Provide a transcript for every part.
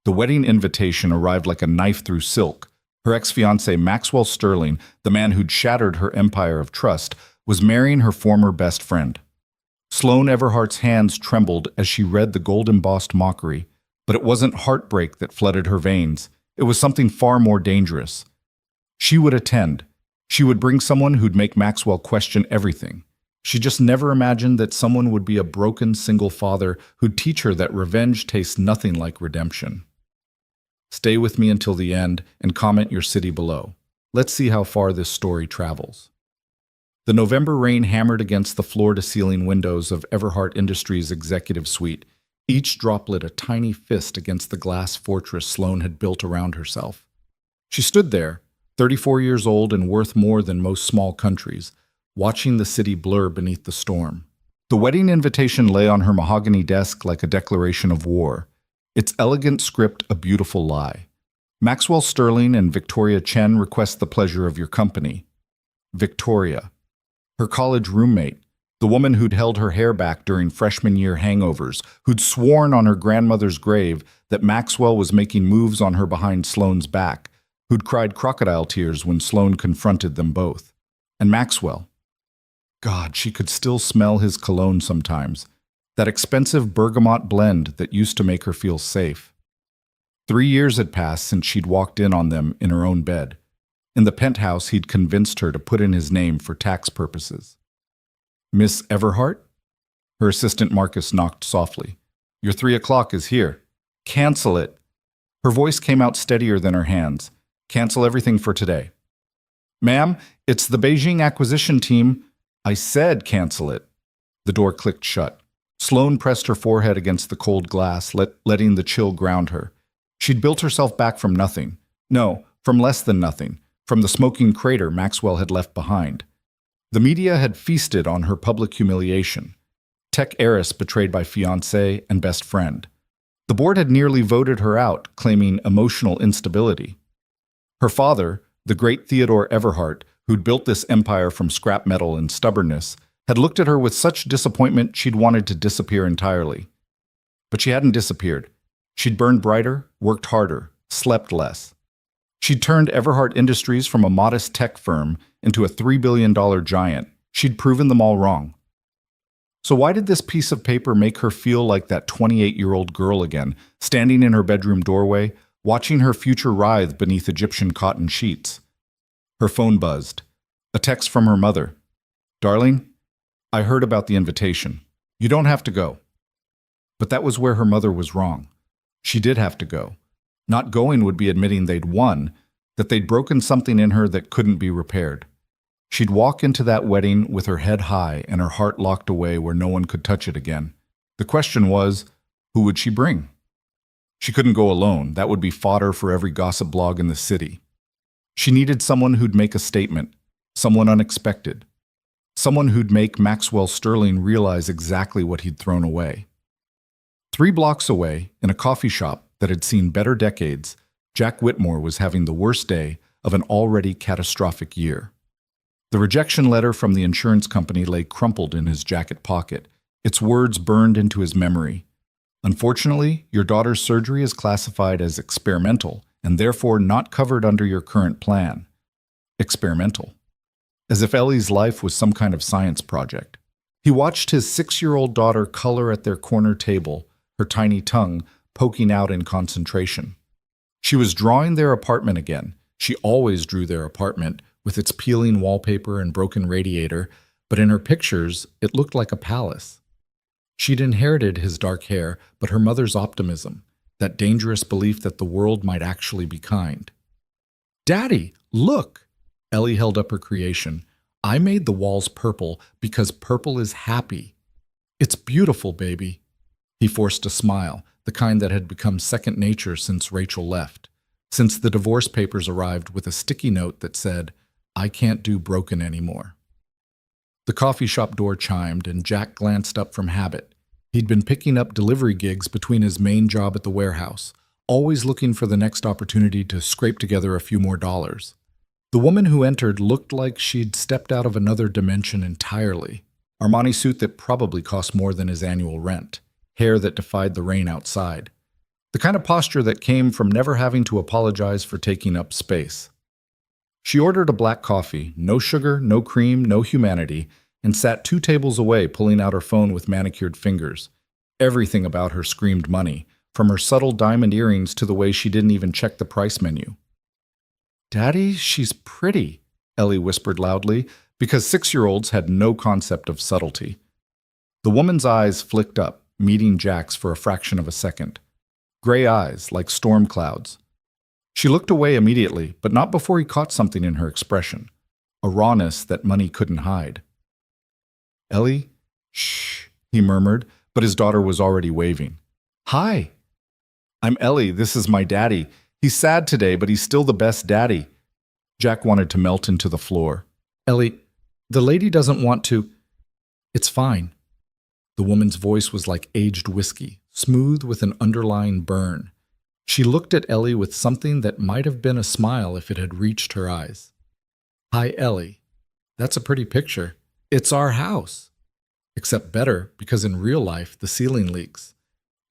The wedding invitation arrived like a knife through silk. Her ex-fiancé Maxwell Sterling, the man who'd shattered her empire of trust, was marrying her former best friend. Sloane Everhart's hands trembled as she read the gold-embossed mockery, but it wasn't heartbreak that flooded her veins. It was something far more dangerous. She would attend. She would bring someone who'd make Maxwell question everything. She just never imagined that someone would be a broken single father who'd teach her that revenge tastes nothing like redemption. Stay with me until the end and comment your city below. Let's see how far this story travels. The November rain hammered against the floor-to-ceiling windows of Everhart Industries' executive suite, each droplet a tiny fist against the glass fortress Sloane had built around herself. She stood there, 34 years old and worth more than most small countries, watching the city blur beneath the storm. The wedding invitation lay on her mahogany desk like a declaration of war, its elegant script a beautiful lie. Maxwell Sterling and Victoria Chen request the pleasure of your company. Victoria, her college roommate, the woman who'd held her hair back during freshman year hangovers, who'd sworn on her grandmother's grave that Maxwell was making moves on her behind Sloane's back, who'd cried crocodile tears when Sloane confronted them both. And Maxwell. God, she could still smell his cologne sometimes, that expensive bergamot blend that used to make her feel safe. 3 years had passed since she'd walked in on them in her own bed. In the penthouse, he'd convinced her to put in his name for tax purposes. Miss Everhart? Her assistant Marcus knocked softly. Your 3 o'clock is here. Cancel it. Her voice came out steadier than her hands. Cancel everything for today. Ma'am, it's the Beijing acquisition team. I said cancel it. The door clicked shut. Sloane pressed her forehead against the cold glass, letting the chill ground her. She'd built herself back from nothing. No, from less than nothing. From the smoking crater Maxwell had left behind. The media had feasted on her public humiliation. Tech heiress betrayed by fiancé and best friend. The board had nearly voted her out, claiming emotional instability. Her father, the great Theodore Everhart, who'd built this empire from scrap metal and stubbornness, had looked at her with such disappointment she'd wanted to disappear entirely. But she hadn't disappeared. She'd burned brighter, worked harder, slept less. She'd turned Everhart Industries from a modest tech firm into a $3 billion giant. She'd proven them all wrong. So why did this piece of paper make her feel like that 28-year-old girl again, standing in her bedroom doorway, watching her future writhe beneath Egyptian cotton sheets? Her phone buzzed. A text from her mother. Darling, I heard about the invitation. You don't have to go. But that was where her mother was wrong. She did have to go. Not going would be admitting they'd won, that they'd broken something in her that couldn't be repaired. She'd walk into that wedding with her head high and her heart locked away where no one could touch it again. The question was, who would she bring? She couldn't go alone. That would be fodder for every gossip blog in the city. She needed someone who'd make a statement, someone unexpected, someone who'd make Maxwell Sterling realize exactly what he'd thrown away. 3 blocks away, in a coffee shop that had seen better decades, Jack Whitmore was having the worst day of an already catastrophic year. The rejection letter from the insurance company lay crumpled in his jacket pocket, its words burned into his memory. Unfortunately, your daughter's surgery is classified as experimental and therefore not covered under your current plan. Experimental. As if Ellie's life was some kind of science project. He watched his 6-year-old daughter color at their corner table, her tiny tongue poking out in concentration. She was drawing their apartment again. She always drew their apartment, with its peeling wallpaper and broken radiator, but in her pictures, it looked like a palace. She'd inherited his dark hair, but her mother's optimism, that dangerous belief that the world might actually be kind. Daddy, look! Ellie held up her creation. I made the walls purple because purple is happy. It's beautiful, baby. He forced a smile, the kind that had become second nature since Rachel left, since the divorce papers arrived with a sticky note that said, I can't do broken anymore. The coffee shop door chimed and Jack glanced up from habit. He'd been picking up delivery gigs between his main job at the warehouse, always looking for the next opportunity to scrape together a few more dollars. The woman who entered looked like she'd stepped out of another dimension entirely. Armani suit that probably cost more than his annual rent. Hair that defied the rain outside. The kind of posture that came from never having to apologize for taking up space. She ordered a black coffee, no sugar, no cream, no humanity, and sat 2 tables away pulling out her phone with manicured fingers. Everything about her screamed money, from her subtle diamond earrings to the way she didn't even check the price menu. "Daddy, she's pretty," Ellie whispered loudly, because 6-year-olds had no concept of subtlety. The woman's eyes flicked up, meeting Jack's for a fraction of a second. Gray eyes, like storm clouds. She looked away immediately, but not before he caught something in her expression, a rawness that money couldn't hide. "Ellie?" "Shh," he murmured, but his daughter was already waving. "Hi. I'm Ellie. This is my daddy. He's sad today, but he's still the best daddy." Jack wanted to melt into the floor. "Ellie, the lady doesn't want to." "It's fine." The woman's voice was like aged whiskey, smooth with an underlying burn. She looked at Ellie with something that might have been a smile if it had reached her eyes. "Hi, Ellie. That's a pretty picture. It's our house. Except better, because in real life, the ceiling leaks.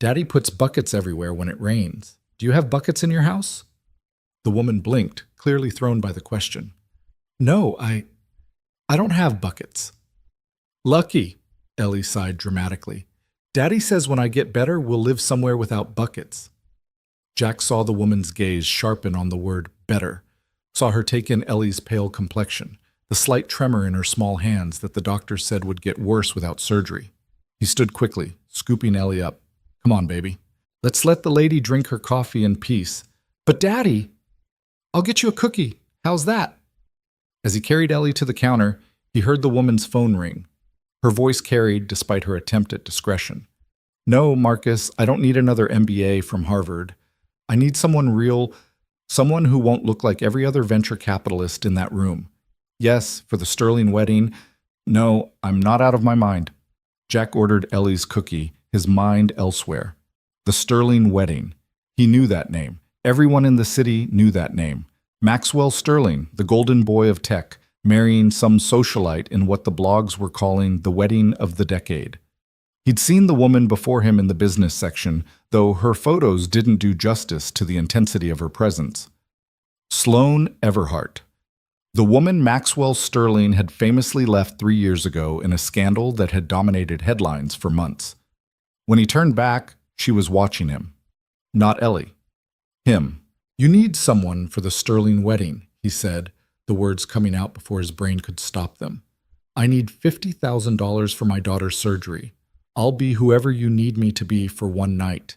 Daddy puts buckets everywhere when it rains. Do you have buckets in your house?" The woman blinked, clearly thrown by the question. "No, I don't have buckets." "Lucky," Ellie sighed dramatically. "Daddy says when I get better, we'll live somewhere without buckets." Jack saw the woman's gaze sharpen on the word better, saw her take in Ellie's pale complexion, the slight tremor in her small hands that the doctor said would get worse without surgery. He stood quickly, scooping Ellie up. "Come on, baby. Let's let the lady drink her coffee in peace." "But Daddy, I'll get you a cookie. How's that?" As he carried Ellie to the counter, he heard the woman's phone ring. Her voice carried despite her attempt at discretion. "No, Marcus, I don't need another MBA from Harvard. I need someone real, someone who won't look like every other venture capitalist in that room. Yes, for the Sterling wedding. No, I'm not out of my mind." Jack ordered Ellie's cookie, his mind elsewhere. The Sterling wedding. He knew that name. Everyone in the city knew that name. Maxwell Sterling, the golden boy of tech, marrying some socialite in what the blogs were calling the wedding of the decade. He'd seen the woman before him in the business section, though her photos didn't do justice to the intensity of her presence. Sloane Everhart. The woman Maxwell Sterling had famously left 3 years ago in a scandal that had dominated headlines for months. When he turned back, she was watching him. Not Ellie. Him. "You need someone for the Sterling wedding," he said, the words coming out before his brain could stop them. "I need $50,000 for my daughter's surgery. I'll be whoever you need me to be for one night."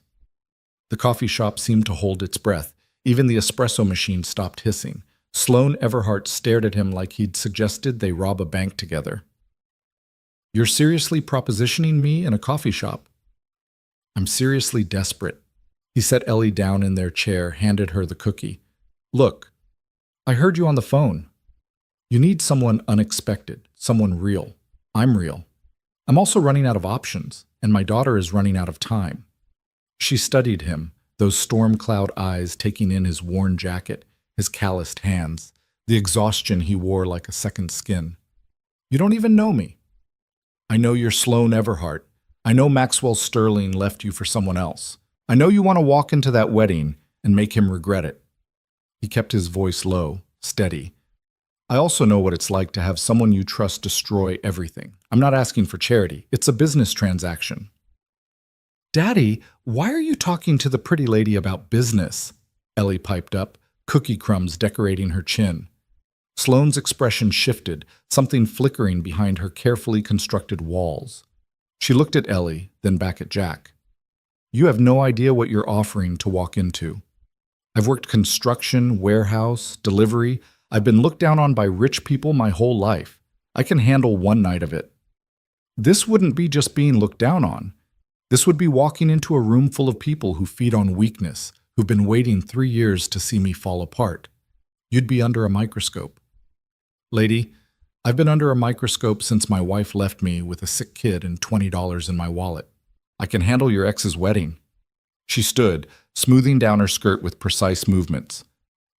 The coffee shop seemed to hold its breath. Even the espresso machine stopped hissing. Sloane Everhart stared at him like he'd suggested they rob a bank together. "You're seriously propositioning me in a coffee shop?" "I'm seriously desperate." He set Ellie down in their chair, handed her the cookie. "Look, I heard you on the phone. You need someone unexpected, someone real. I'm real. I'm also running out of options, and my daughter is running out of time." She studied him, those storm cloud eyes taking in his worn jacket, his calloused hands, the exhaustion he wore like a second skin. "You don't even know me." "I know you're Sloane Everhart. I know Maxwell Sterling left you for someone else. I know you want to walk into that wedding and make him regret it." He kept his voice low, steady. "I also know what it's like to have someone you trust destroy everything. I'm not asking for charity. It's a business transaction." "Daddy, why are you talking to the pretty lady about business?" Ellie piped up, cookie crumbs decorating her chin. Sloane's expression shifted, something flickering behind her carefully constructed walls. She looked at Ellie, then back at Jack. "You have no idea what you're offering to walk into. I've worked construction, warehouse, delivery. I've been looked down on by rich people my whole life. I can handle one night of it. This wouldn't be just being looked down on. This would be walking into a room full of people who feed on weakness, who've been waiting 3 years to see me fall apart. You'd be under a microscope. Lady, I've been under a microscope since my wife left me with a sick kid and $20 in my wallet. I can handle your ex's wedding." She stood, smoothing down her skirt with precise movements.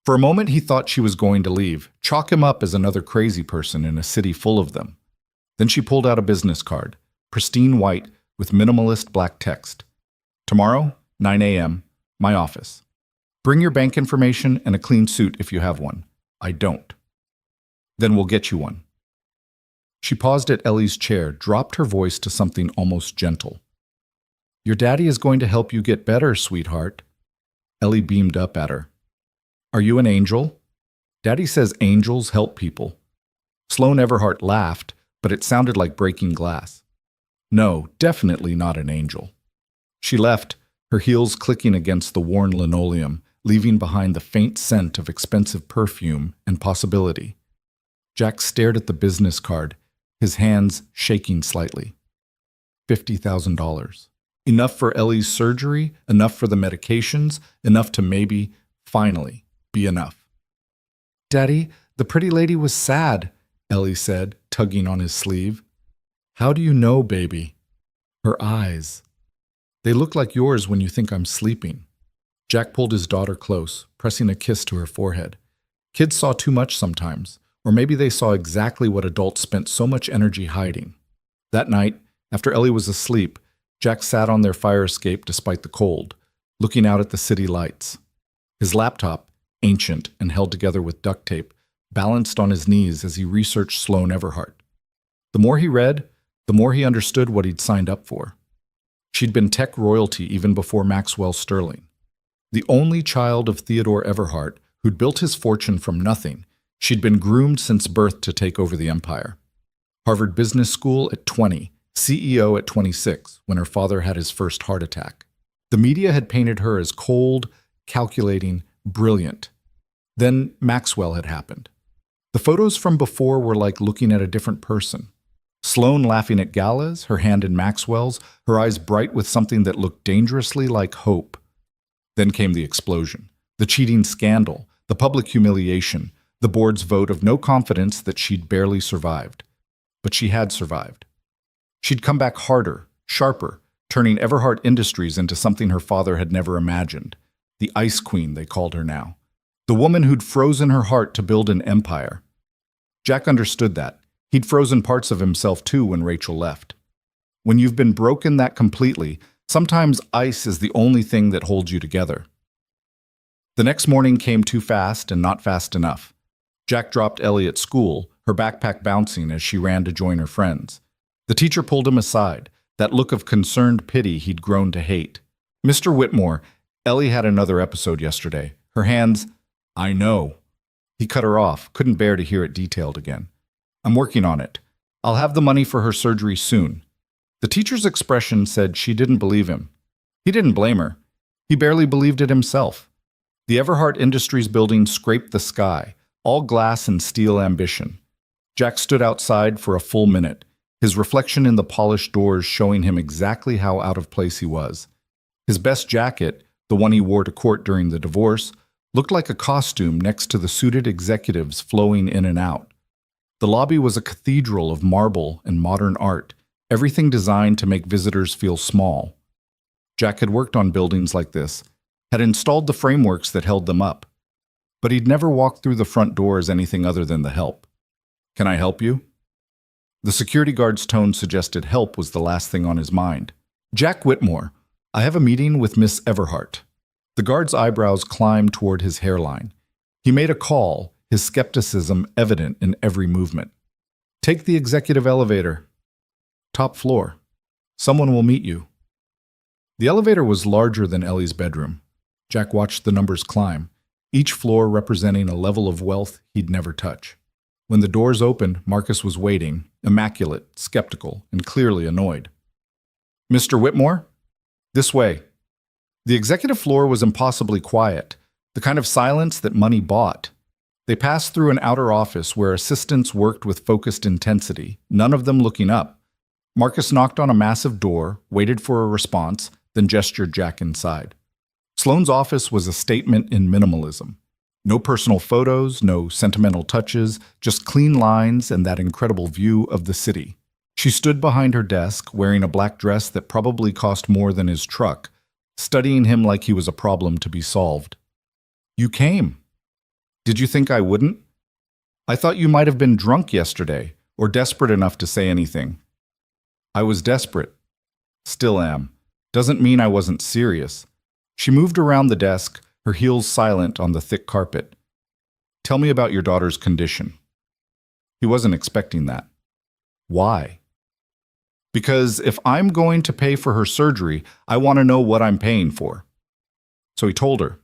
For a moment he thought she was going to leave, chalk him up as another crazy person in a city full of them. Then she pulled out a business card, pristine white with minimalist black text. "Tomorrow, 9 a.m., My office. Bring your bank information and a clean suit if you have one. I don't. Then we'll get you one. She paused at Ellie's chair, dropped her voice to something almost gentle. Your daddy is going to help you get better, sweetheart. Ellie beamed up at her. Are you an angel? Daddy says angels help people. Sloane Everhart laughed, but it sounded like breaking glass. No, definitely not an angel. She left, her heels clicking against the worn linoleum, leaving behind the faint scent of expensive perfume and possibility. Jack stared at the business card, his hands shaking slightly. $50,000. Enough for Ellie's surgery, enough for the medications, enough to maybe, finally, be enough. Daddy, the pretty lady was sad, Ellie said, tugging on his sleeve. How do you know, baby? Her eyes. They look like yours when you think I'm sleeping. Jack pulled his daughter close, pressing a kiss to her forehead. Kids saw too much sometimes, or maybe they saw exactly what adults spent so much energy hiding. That night, after Ellie was asleep, Jack sat on their fire escape despite the cold, looking out at the city lights. His laptop, ancient and held together with duct tape, balanced on his knees as he researched Sloane Everhart. The more he read, the more he understood what he'd signed up for. She'd been tech royalty even before Maxwell Sterling. The only child of Theodore Everhart, who'd built his fortune from nothing, she'd been groomed since birth to take over the empire. Harvard Business School at 20, CEO at 26, when her father had his first heart attack. The media had painted her as cold, calculating, brilliant. Then Maxwell had happened. The photos from before were like looking at a different person. Sloane laughing at galas, her hand in Maxwell's, her eyes bright with something that looked dangerously like hope. Then came the explosion, the cheating scandal, the public humiliation, the board's vote of no confidence that she'd barely survived. But she had survived. She'd come back harder, sharper, turning Everhart Industries into something her father had never imagined. The Ice Queen, they called her now. The woman who'd frozen her heart to build an empire. Jack understood that. He'd frozen parts of himself too when Rachel left. When you've been broken that completely, sometimes ice is the only thing that holds you together. The next morning came too fast and not fast enough. Jack dropped Ellie at school, her backpack bouncing as she ran to join her friends. The teacher pulled him aside, that look of concerned pity he'd grown to hate. Mr. Whitmore, Ellie had another episode yesterday. Her hands, I know. He cut her off, couldn't bear to hear it detailed again. I'm working on it. I'll have the money for her surgery soon. The teacher's expression said she didn't believe him. He didn't blame her. He barely believed it himself. The Everhart Industries building scraped the sky, all glass and steel ambition. Jack stood outside for a full minute, his reflection in the polished doors showing him exactly how out of place he was. His best jacket, the one he wore to court during the divorce, looked like a costume next to the suited executives flowing in and out. The lobby was a cathedral of marble and modern art, everything designed to make visitors feel small. Jack had worked on buildings like this, had installed the frameworks that held them up, but he'd never walked through the front door as anything other than the help. Can I help you? The security guard's tone suggested help was the last thing on his mind. Jack Whitmore, I have a meeting with Miss Everhart. The guard's eyebrows climbed toward his hairline. He made a call, his skepticism evident in every movement. Take the executive elevator. Top floor. Someone will meet you. The elevator was larger than Ellie's bedroom. Jack watched the numbers climb, each floor representing a level of wealth he'd never touch. When the doors opened, Marcus was waiting, immaculate, skeptical, and clearly annoyed. Mr. Whitmore? This way. The executive floor was impossibly quiet, the kind of silence that money bought. They passed through an outer office where assistants worked with focused intensity, none of them looking up. Marcus knocked on a massive door, waited for a response, then gestured Jack inside. Sloane's office was a statement in minimalism. No personal photos, no sentimental touches, just clean lines and that incredible view of the city. She stood behind her desk, wearing a black dress that probably cost more than his truck, studying him like he was a problem to be solved. You came. Did you think I wouldn't? I thought you might have been drunk yesterday, or desperate enough to say anything. I was desperate. Still am. Doesn't mean I wasn't serious. She moved around the desk, her heels silent on the thick carpet. Tell me about your daughter's condition. He wasn't expecting that. Why? Because if I'm going to pay for her surgery, I want to know what I'm paying for. So he told her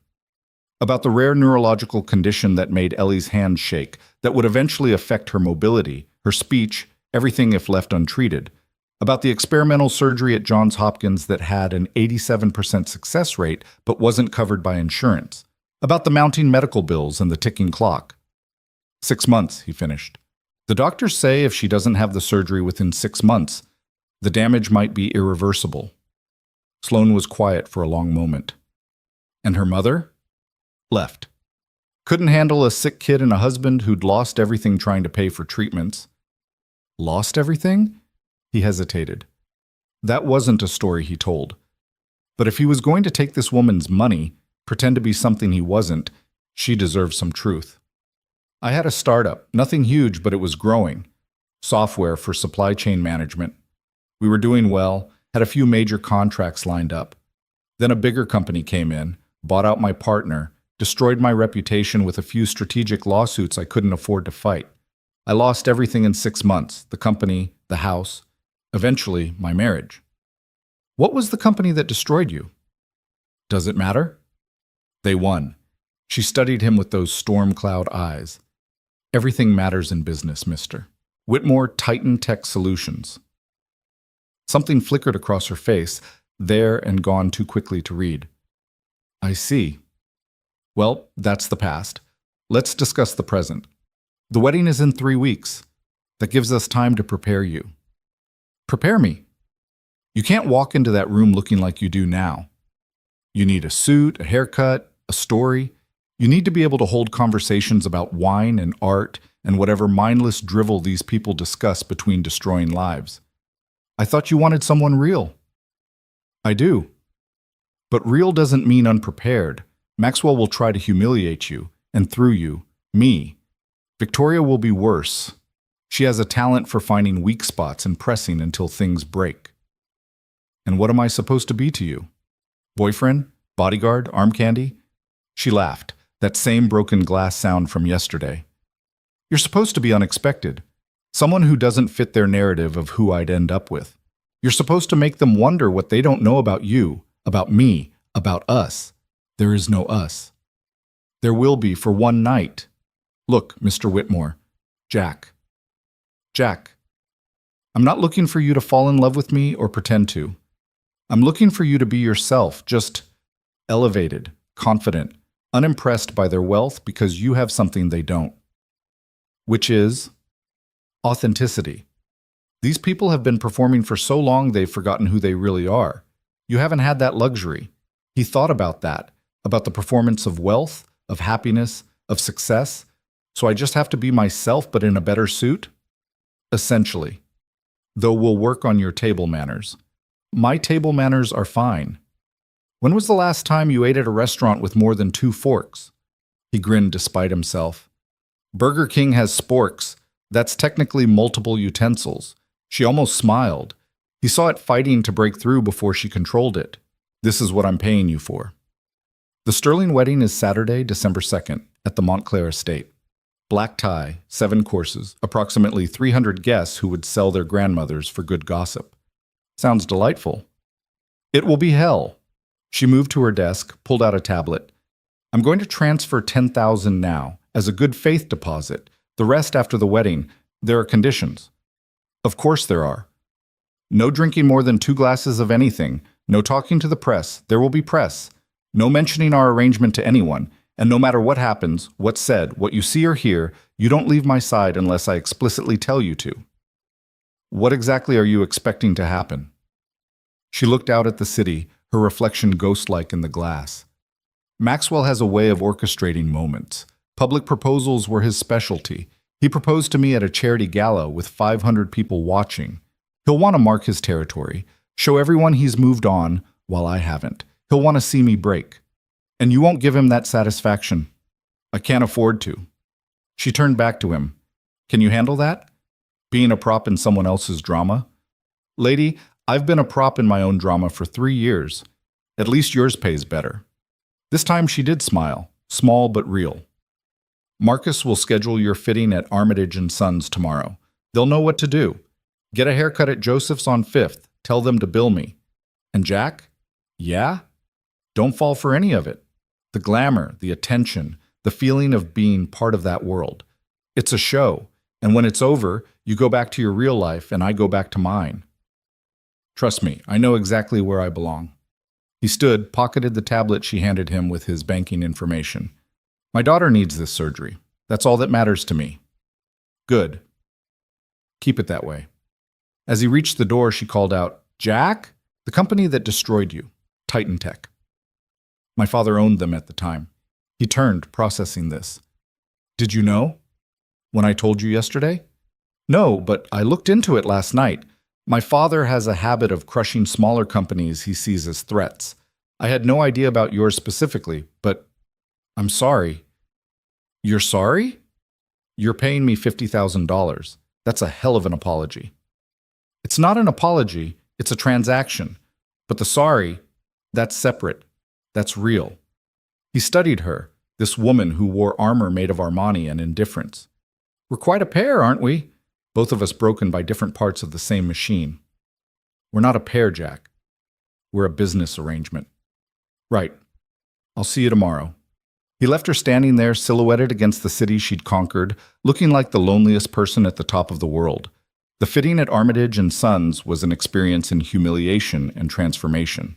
about the rare neurological condition that made Ellie's hand shake, that would eventually affect her mobility, her speech, everything if left untreated. About the experimental surgery at Johns Hopkins that had an 87% success rate but wasn't covered by insurance. About the mounting medical bills and the ticking clock. 6 months, he finished. The doctors say if she doesn't have the surgery within 6 months, the damage might be irreversible. Sloane was quiet for a long moment. And her mother? Left. Couldn't handle a sick kid and a husband who'd lost everything trying to pay for treatments. Lost everything? He hesitated. That wasn't a story he told. But if he was going to take this woman's money, pretend to be something he wasn't, she deserved some truth. I had a startup, nothing huge, but it was growing. Software for supply chain management. We were doing well, had a few major contracts lined up. Then a bigger company came in, bought out my partner, destroyed my reputation with a few strategic lawsuits I couldn't afford to fight. I lost everything in 6 months, the company, the house, eventually my marriage. What was the company that destroyed you? Does it matter? They won. She studied him with those storm cloud eyes. Everything matters in business, mister. Whitmore Titan Tech Solutions. Something flickered across her face, there and gone too quickly to read. I see. Well, that's the past. Let's discuss the present. The wedding is in 3 weeks. That gives us time to prepare you. Prepare me. You can't walk into that room looking like you do now. You need a suit, a haircut, a story. You need to be able to hold conversations about wine and art and whatever mindless drivel these people discuss between destroying lives. I thought you wanted someone real. I do. But real doesn't mean unprepared. Maxwell will try to humiliate you, and through you, me. Victoria will be worse. She has a talent for finding weak spots and pressing until things break. And what am I supposed to be to you? Boyfriend? Bodyguard? Arm candy? She laughed, that same broken glass sound from yesterday. You're supposed to be unexpected. Someone who doesn't fit their narrative of who I'd end up with. You're supposed to make them wonder what they don't know about you, about me, about us. There is no us. There will be for one night. Look, Mr. Whitmore. Jack. Jack. I'm not looking for you to fall in love with me or pretend to. I'm looking for you to be yourself, just elevated, confident, unimpressed by their wealth because you have something they don't. Which is authenticity. These people have been performing for so long they've forgotten who they really are. You haven't had that luxury. He thought about that, about the performance of wealth, of happiness, of success. So I just have to be myself but in a better suit? Essentially. Though we'll work on your table manners. My table manners are fine. When was the last time you ate at a restaurant with more than 2 forks? He grinned despite himself. Burger King has sporks. That's technically multiple utensils. She almost smiled. He saw it fighting to break through before she controlled it. This is what I'm paying you for. The Sterling wedding is Saturday, December 2nd, at the Montclair estate. Black tie, 7 courses, approximately 300 guests who would sell their grandmothers for good gossip. Sounds delightful. It will be hell. She moved to her desk, pulled out a tablet. I'm going to transfer $10,000 now, as a good faith deposit. The rest after the wedding. There are conditions. Of course there are. No drinking more than 2 glasses of anything. No talking to the press. There will be press. No mentioning our arrangement to anyone. And no matter what happens, what's said, what you see or hear, you don't leave my side unless I explicitly tell you to. What exactly are you expecting to happen? She looked out at the city, her reflection ghost-like in the glass. Maxwell has a way of orchestrating moments. Public proposals were his specialty. He proposed to me at a charity gala with 500 people watching. He'll want to mark his territory, show everyone he's moved on while I haven't. He'll want to see me break. And you won't give him that satisfaction. I can't afford to. She turned back to him. Can you handle that? Being a prop in someone else's drama? Lady, I've been a prop in my own drama for 3 years. At least yours pays better. This time she did smile, small but real. Marcus will schedule your fitting at Armitage and Sons tomorrow. They'll know what to do. Get a haircut at Joseph's on 5th. Tell them to bill me. And Jack? Yeah? Don't fall for any of it. The glamour, the attention, the feeling of being part of that world. It's a show, and when it's over, you go back to your real life and I go back to mine. Trust me, I know exactly where I belong. He stood, pocketed the tablet she handed him with his banking information. My daughter needs this surgery. That's all that matters to me. Good. Keep it that way. As he reached the door, she called out, Jack? The company that destroyed you, Titan Tech. My father owned them at the time. He turned, processing this. Did you know? When I told you yesterday? No, but I looked into it last night. My father has a habit of crushing smaller companies he sees as threats. I had no idea about yours specifically, but I'm sorry. You're sorry? You're paying me $50,000. That's a hell of an apology. It's not an apology, it's a transaction. But the sorry, that's separate. That's real. He studied her, this woman who wore armor made of Armani and indifference. We're quite a pair, aren't we? Both of us broken by different parts of the same machine. We're not a pair, Jack. We're a business arrangement. Right. I'll see you tomorrow. He left her standing there, silhouetted against the city she'd conquered, looking like the loneliest person at the top of the world. The fitting at Armitage and Sons was an experience in humiliation and transformation.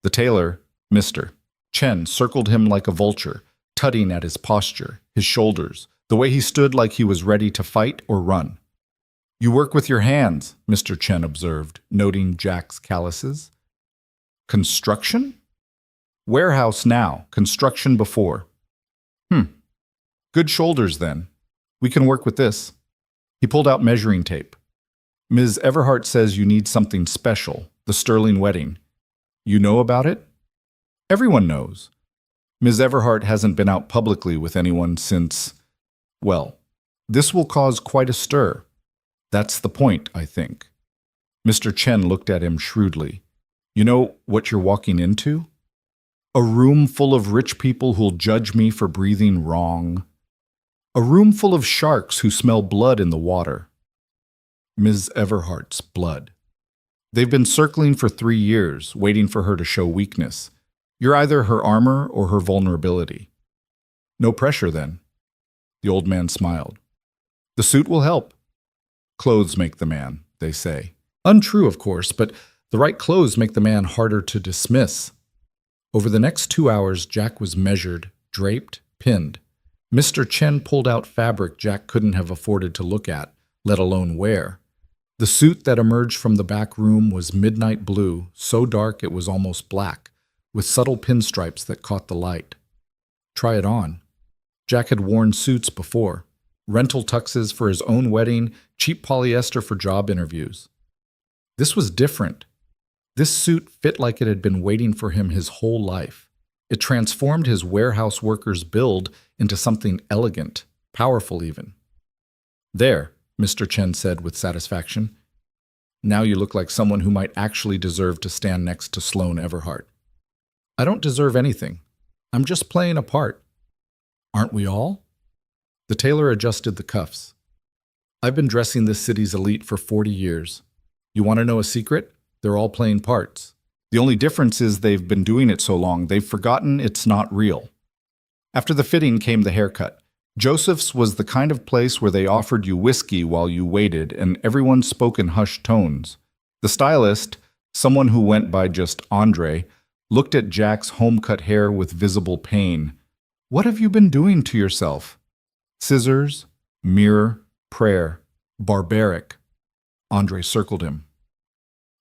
The tailor, Mr. Chen, circled him like a vulture, tutting at his posture, his shoulders, the way he stood like he was ready to fight or run. You work with your hands, Mr. Chen observed, noting Jack's calluses. Construction? Warehouse now, construction before. Good shoulders, then. We can work with this. He pulled out measuring tape. Ms. Everhart says you need something special, the Sterling wedding. You know about it? Everyone knows. Ms. Everhart hasn't been out publicly with anyone since, well, this will cause quite a stir. That's the point, I think. Mr. Chen looked at him shrewdly. You know what you're walking into? A room full of rich people who'll judge me for breathing wrong. A room full of sharks who smell blood in the water. Ms. Everhart's blood. They've been circling for 3 years, waiting for her to show weakness. You're either her armor or her vulnerability. No pressure, then. The old man smiled. The suit will help. Clothes make the man, they say. Untrue, of course, but the right clothes make the man harder to dismiss. Over the next 2 hours, Jack was measured, draped, pinned. Mr. Chen pulled out fabric Jack couldn't have afforded to look at, let alone wear. The suit that emerged from the back room was midnight blue, so dark it was almost black, with subtle pinstripes that caught the light. Try it on. Jack had worn suits before. Rental tuxes for his own wedding, cheap polyester for job interviews. This was different. This suit fit like it had been waiting for him his whole life. It transformed his warehouse worker's build into something elegant, powerful even. There, Mr. Chen said with satisfaction. Now you look like someone who might actually deserve to stand next to Sloane Everhart. I don't deserve anything. I'm just playing a part. Aren't we all? The tailor adjusted the cuffs. I've been dressing this city's elite for 40 years. You want to know a secret? They're all playing parts. The only difference is they've been doing it so long, they've forgotten it's not real. After the fitting came the haircut. Joseph's was the kind of place where they offered you whiskey while you waited, and everyone spoke in hushed tones. The stylist, someone who went by just Andre, looked at Jack's home-cut hair with visible pain. What have you been doing to yourself? Scissors, mirror, prayer, barbaric. Andre circled him.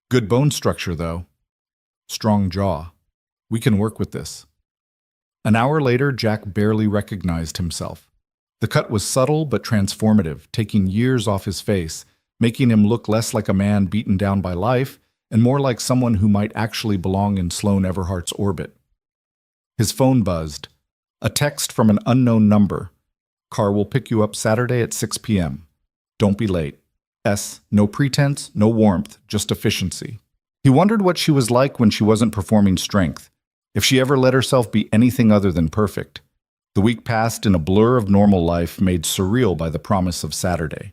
Good bone structure, though. Strong jaw. We can work with this. An hour later, Jack barely recognized himself. The cut was subtle but transformative, taking years off his face, making him look less like a man beaten down by life and more like someone who might actually belong in Sloane Everhart's orbit. His phone buzzed. A text from an unknown number. Car will pick you up Saturday at 6 p.m. Don't be late. S. No pretense, no warmth, just efficiency. He wondered what she was like when she wasn't performing strength. if she ever let herself be anything other than perfect. The week passed in a blur of normal life made surreal by the promise of Saturday.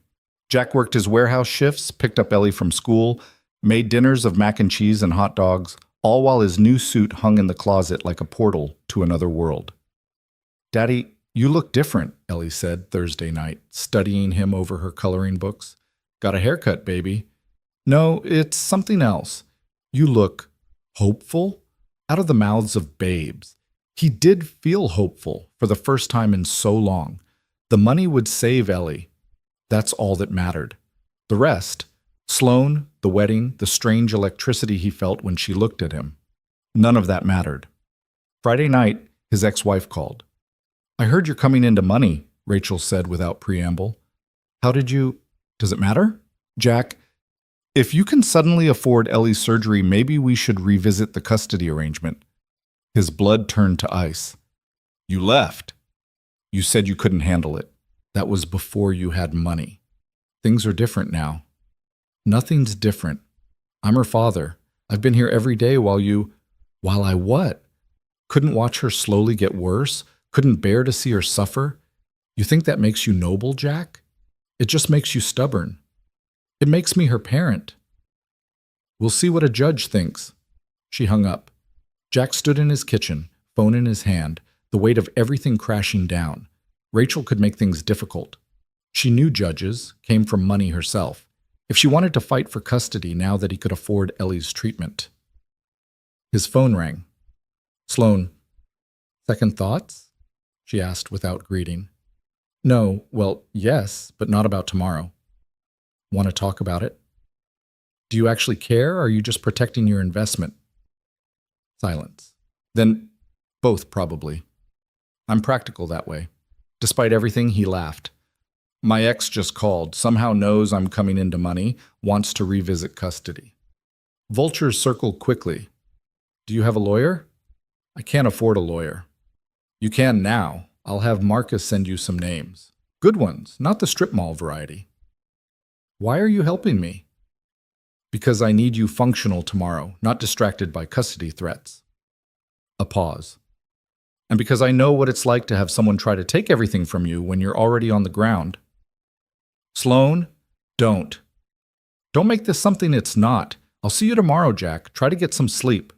Jack worked his warehouse shifts, picked up Ellie from school, made dinners of mac and cheese and hot dogs, all while his new suit hung in the closet like a portal to another world. "Daddy, you look different," Ellie said Thursday night, studying him over her coloring books. "Got a haircut, baby." "No, it's something else. You look hopeful?" Out of the mouths of babes. He did feel hopeful for the first time in so long. The money would save Ellie. That's all that mattered. The rest, Sloane, the wedding, the strange electricity he felt when she looked at him, none of that mattered. Friday night, his ex-wife called. "I heard you're coming into money," Rachel said without preamble. "How did you... Does it matter?" "Jack, if you can suddenly afford Ellie's surgery, maybe we should revisit the custody arrangement." His blood turned to ice. "You left. You said you couldn't handle it. That was before you had money. Things are different now." "Nothing's different. I'm her father. I've been here every day while you..." "While I what? Couldn't watch her slowly get worse? Couldn't bear to see her suffer? You think that makes you noble, Jack? It just makes you stubborn. It makes me her parent." "We'll see what a judge thinks." She hung up. Jack stood in his kitchen, phone in his hand, the weight of everything crashing down. Rachel could make things difficult. She knew judges, came from money herself. If she wanted to fight for custody now that he could afford Ellie's treatment. His phone rang. "Sloane, second thoughts?" she asked without greeting. "No, well, yes, but not about tomorrow." "Want to talk about it?" "Do you actually care, or are you just protecting your investment?" Silence. "Then both, probably. I'm practical that way." Despite everything, he laughed. "My ex just called, somehow knows I'm coming into money, wants to revisit custody." Vultures circled quickly. "Do you have a lawyer?" "I can't afford a lawyer." "You can now. I'll have Marcus send you some names. Good ones, not the strip mall variety." "Why are you helping me?" "Because I need you functional tomorrow, not distracted by custody threats." A pause. "And because I know what it's like to have someone try to take everything from you when you're already on the ground." "Sloane, don't. Don't make this something it's not. I'll see you tomorrow, Jack. Try to get some sleep."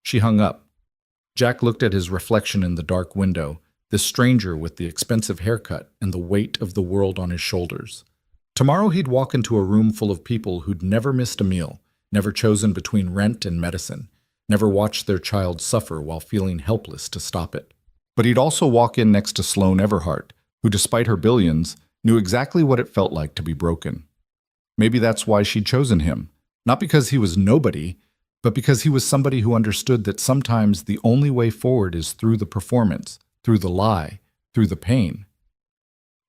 She hung up. Jack looked at his reflection in the dark window, this stranger with the expensive haircut and the weight of the world on his shoulders. Tomorrow he'd walk into a room full of people who'd never missed a meal, never chosen between rent and medicine, never watched their child suffer while feeling helpless to stop it. But he'd also walk in next to Sloane Everhart, who, despite her billions, knew exactly what it felt like to be broken. Maybe that's why she'd chosen him, not because he was nobody, but because he was somebody who understood that sometimes the only way forward is through the performance, through the lie, through the pain.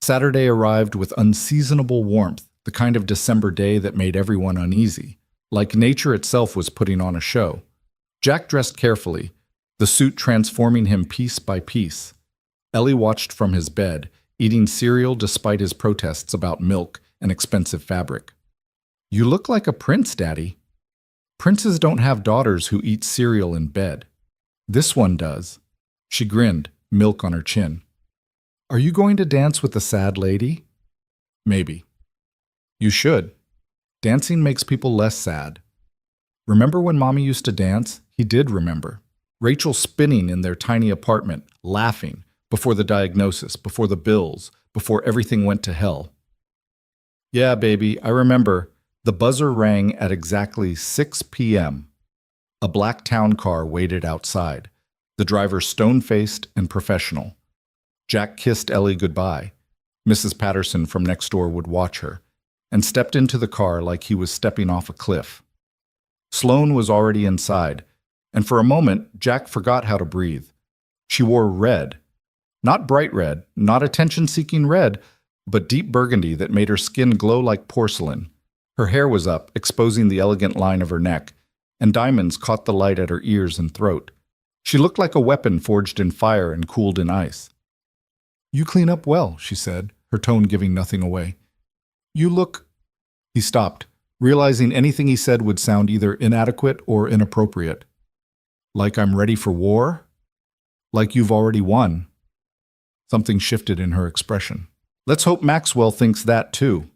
Saturday arrived with unseasonable warmth, the kind of December day that made everyone uneasy, like nature itself was putting on a show. Jack dressed carefully, the suit transforming him piece by piece. Ellie watched from his bed, eating cereal despite his protests about milk and expensive fabric. "You look like a prince, Daddy." "Princes don't have daughters who eat cereal in bed. This one does." She grinned, milk on her chin. "Are you going to dance with the sad lady?" "Maybe." "You should. Dancing makes people less sad." "Remember when Mommy used to dance?" He did remember. Rachel spinning in their tiny apartment, laughing, before the diagnosis, before the bills, before everything went to hell. "Yeah, baby, I remember." The buzzer rang at exactly 6 p.m. A black town car waited outside, the driver stone-faced and professional. Jack kissed Ellie goodbye. Mrs. Patterson from next door would watch her, and stepped into the car like he was stepping off a cliff. Sloane was already inside, and for a moment, Jack forgot how to breathe. She wore red. Not bright red, not attention-seeking red, but deep burgundy that made her skin glow like porcelain. Her hair was up, exposing the elegant line of her neck, and diamonds caught the light at her ears and throat. She looked like a weapon forged in fire and cooled in ice. "You clean up well," she said, her tone giving nothing away. "You look..." He stopped, realizing anything he said would sound either inadequate or inappropriate. Like I'm ready for war? Like you've already won? Something shifted in her expression. Let's hope Maxwell thinks that too.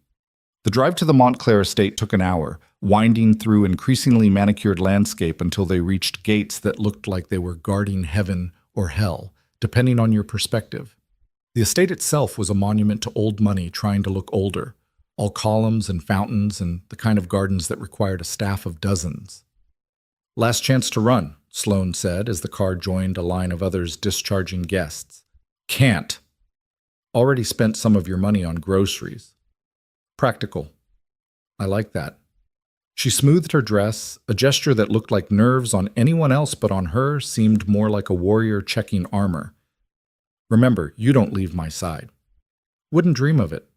The drive to the Montclair estate took an hour, winding through increasingly manicured landscape until they reached gates that looked like they were guarding heaven or hell, depending on your perspective. The estate itself was a monument to old money trying to look older, all columns and fountains and the kind of gardens that required a staff of dozens. Last chance to run, Sloane said as the car joined a line of others discharging guests. Can't. Already spent some of your money on groceries. Practical. I like that. She smoothed her dress, a gesture that looked like nerves on anyone else but on her seemed more like a warrior checking armor. Remember, you don't leave my side. Wouldn't dream of it.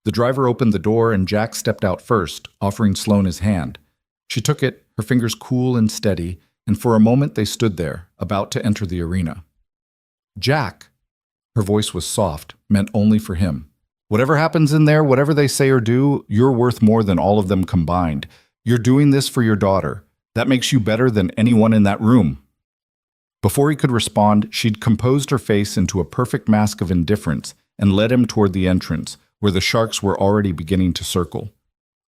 The driver opened the door and Jack stepped out first, offering Sloane his hand. She took it, her fingers cool and steady, and for a moment they stood there, about to enter the arena. Jack! Her voice was soft, meant only for him. Whatever happens in there, whatever they say or do, you're worth more than all of them combined. You're doing this for your daughter. That makes you better than anyone in that room. Before he could respond, she'd composed her face into a perfect mask of indifference and led him toward the entrance, where the sharks were already beginning to circle.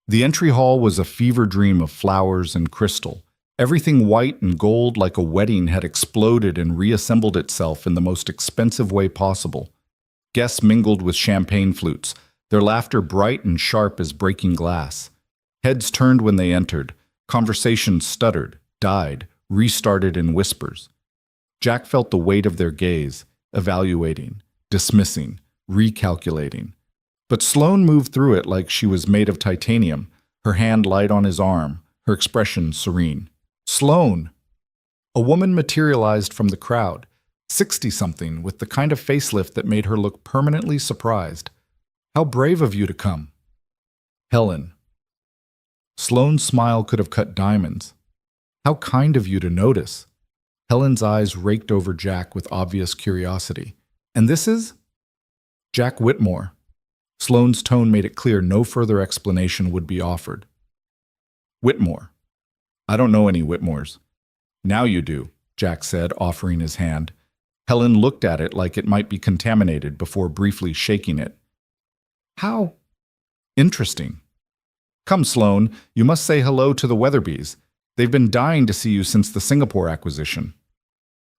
The entry hall was a fever dream of flowers and crystal. Everything white and gold like a wedding had exploded and reassembled itself in the most expensive way possible. Guests mingled with champagne flutes, their laughter bright and sharp as breaking glass. Heads turned when they entered. Conversations stuttered, died, restarted in whispers. Jack felt the weight of their gaze, evaluating, dismissing, recalculating. But Sloane moved through it like she was made of titanium, her hand light on his arm, her expression serene. Sloane! A woman materialized from the crowd, 60-something, with the kind of facelift that made her look permanently surprised. How brave of you to come. Helen. Sloane's smile could have cut diamonds. How kind of you to notice. Helen's eyes raked over Jack with obvious curiosity. And this is? Jack Whitmore. Sloane's tone made it clear no further explanation would be offered. Whitmore. I don't know any Whitmores. Now you do, Jack said, offering his hand. Helen looked at it like it might be contaminated before briefly shaking it. How interesting. Come, Sloane, you must say hello to the Weatherbys. They've been dying to see you since the Singapore acquisition.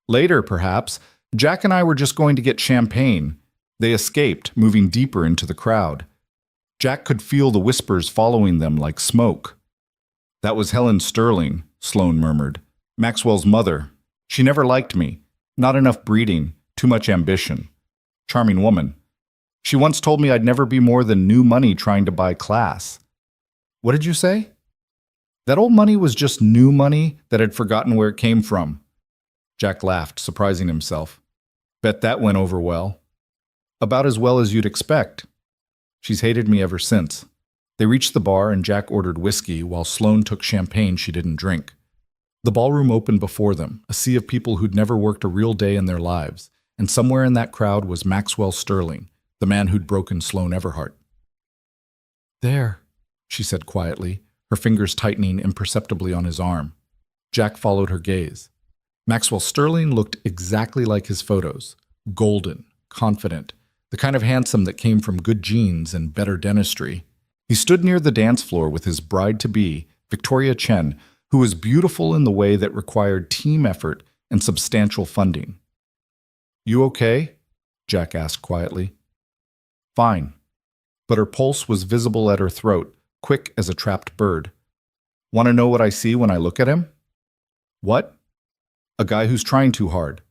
Later, perhaps, Jack and I were just going to get champagne. They escaped, moving deeper into the crowd. Jack could feel the whispers following them like smoke. That was Helen Sterling, Sloane murmured. Maxwell's mother. She never liked me. Not enough breeding, too much ambition. Charming woman. She once told me I'd never be more than new money trying to buy class. What did you say? That old money was just new money that had forgotten where it came from. Jack laughed, surprising himself. Bet that went over well. About as well as you'd expect. She's hated me ever since. They reached the bar and Jack ordered whiskey while Sloane took champagne she didn't drink. The ballroom opened before them, a sea of people who'd never worked a real day in their lives, and somewhere in that crowd was Maxwell Sterling, the man who'd broken Sloane Everhart. There, she said quietly, her fingers tightening imperceptibly on his arm. Jack followed her gaze. Maxwell Sterling looked exactly like his photos, golden, confident, the kind of handsome that came from good genes and better dentistry. He stood near the dance floor with his bride-to-be, Victoria Chen, who was beautiful in the way that required team effort and substantial funding. You okay? Jack asked quietly. Fine. But her pulse was visible at her throat, quick as a trapped bird. Want to know what I see when I look at him? What? A guy who's trying too hard.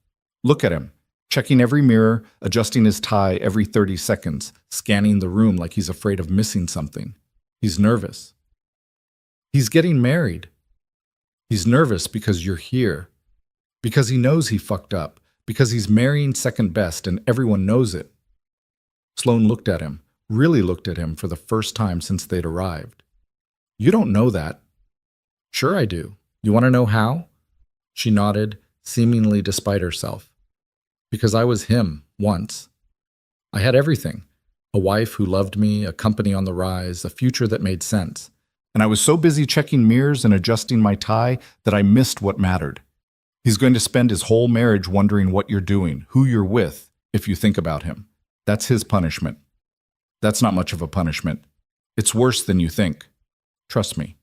Look at him, checking every mirror, adjusting his tie every 30 seconds, scanning the room like he's afraid of missing something. He's nervous. He's getting married. He's nervous because you're here. Because he knows he fucked up. Because he's marrying second best and everyone knows it. Sloane looked at him, really looked at him for the first time since they'd arrived. You don't know that. Sure I do. You want to know how? She nodded, seemingly despite herself. Because I was him, once. I had everything. A wife who loved me, a company on the rise, a future that made sense. And I was so busy checking mirrors and adjusting my tie that I missed what mattered. He's going to spend his whole marriage wondering what you're doing, who you're with, if you think about him. That's his punishment. That's not much of a punishment. It's worse than you think. Trust me."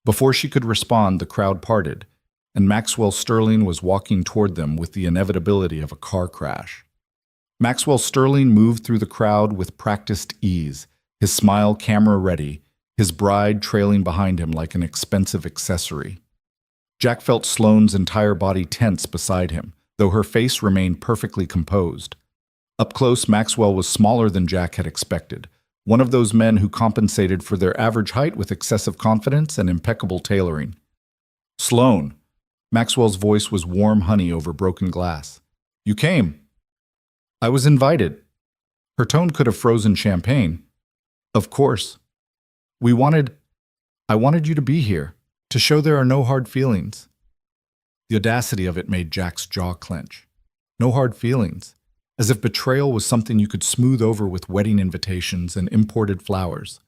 Before she could respond, the crowd parted, and Maxwell Sterling was walking toward them with the inevitability of a car crash. Maxwell Sterling moved through the crowd with practiced ease, his smile camera ready, his bride trailing behind him like an expensive accessory. Jack felt Sloane's entire body tense beside him, though her face remained perfectly composed. Up close, Maxwell was smaller than Jack had expected, one of those men who compensated for their average height with excessive confidence and impeccable tailoring. "Sloane." Maxwell's voice was warm honey over broken glass. "You came." "I was invited." Her tone could have frozen champagne. "Of course. I wanted you to be here, to show there are no hard feelings." The audacity of it made Jack's jaw clench. No hard feelings, as if betrayal was something you could smooth over with wedding invitations and imported flowers.